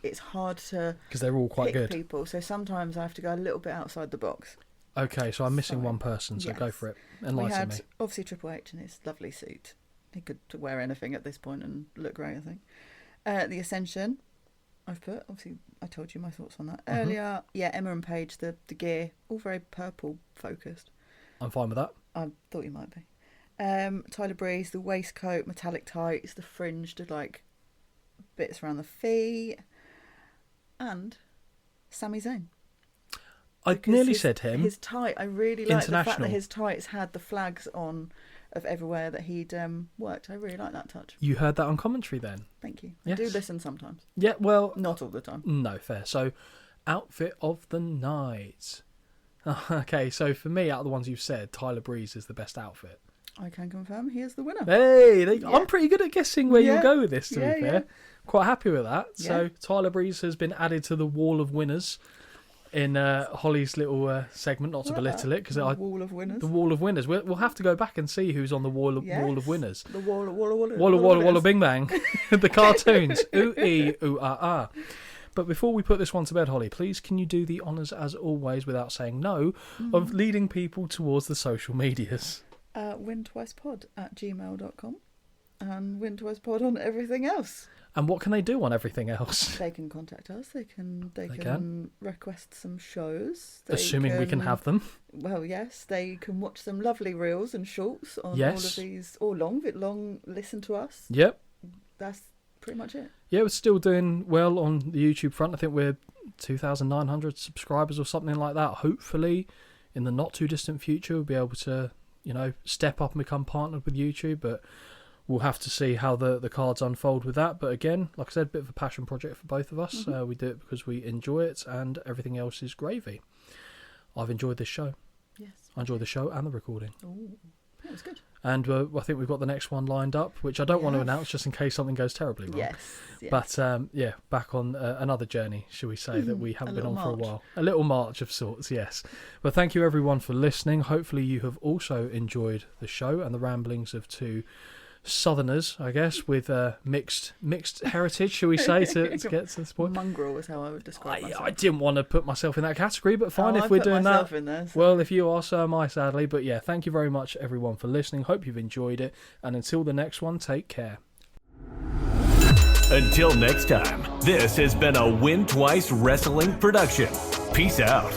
it's hard to because they're all quite pick good. people. So sometimes I have to go a little bit outside the box. Okay, so I'm missing So, one person, so go yes. for it. We Enlighten had me. obviously Triple H in his lovely suit. He could wear anything at this point and look great, I think. The Ascension, I've put. Obviously, I told you my thoughts on that earlier. Yeah, Emma and Paige, the gear, all very purple focused. I'm fine with that. I thought you might be. Tyler Breeze, the waistcoat, metallic tights, the fringed like bits around the feet, and Sami Zayn. I Because nearly his- said him. His tight, I really like the fact International. that his tights had the flags on of everywhere that he'd worked. I really like that touch. You heard that on commentary then? Thank you. I do Yes. listen sometimes. Yeah, well, Not all the time. no, fair. So, outfit of the night. Okay, so for me, out of the ones you've said, Tyler Breeze is the best outfit. I can confirm he is the winner. Hey, Yeah. I'm pretty good at guessing where Yeah. you'll go with this, to Yeah, be fair. yeah. Quite happy with that. So, Yeah. Tyler Breeze has been added to the wall of winners in Holly's little segment, not to I like belittle that. it, because The wall of winners. the wall of winners. We'll have to go back and see who's on the wall of Yes. winners. The wall of Walla winners. Walla Walla Bing Bang. The cartoons. Ooh ee, ooh ah ah. But before we put this one to bed, Holly, please can you do the honours, as always, without saying no, of leading people towards the social medias? wintwicepod@gmail.com and wintwicepod on everything else. And what can they do on everything else? They can contact us. They can can. request some shows. They Assuming we can have them. Well, yes, they can watch some lovely reels and shorts on all Yes. of these, or long. Listen to us. Yep. That's pretty much it. Yeah, we're still doing well on the YouTube front. I think we're 2,900 subscribers or something like that. Hopefully, in the not too distant future, we'll be able to, step up and become partnered with YouTube. But we'll have to see how the cards unfold with that. But again, like I said, a bit of a passion project for both of us. We do it because we enjoy it, and everything else is gravy. I've enjoyed this show. Yes. I enjoyed the show and the recording. Oh, that was good. And I think we've got the next one lined up, which I don't want to Yes. announce just in case something goes terribly wrong. Yes. yes. But back on another journey, shall we say, that we haven't been on little for a march. while. A little march of sorts, yes. But thank you everyone for listening. Hopefully you have also enjoyed the show and the ramblings of two Southerners, I guess, with mixed heritage, shall we say, to get to this point. Mongrel is how I would describe myself. I didn't want to put myself in that category, but fine, Oh, if I we're put doing myself that. in there, so- Well, if you are, so am I, sadly. But yeah, thank you very much, everyone, for listening. Hope you've enjoyed it. And until the next one, take care. Until next time, this has been a Win Twice Wrestling production. Peace out.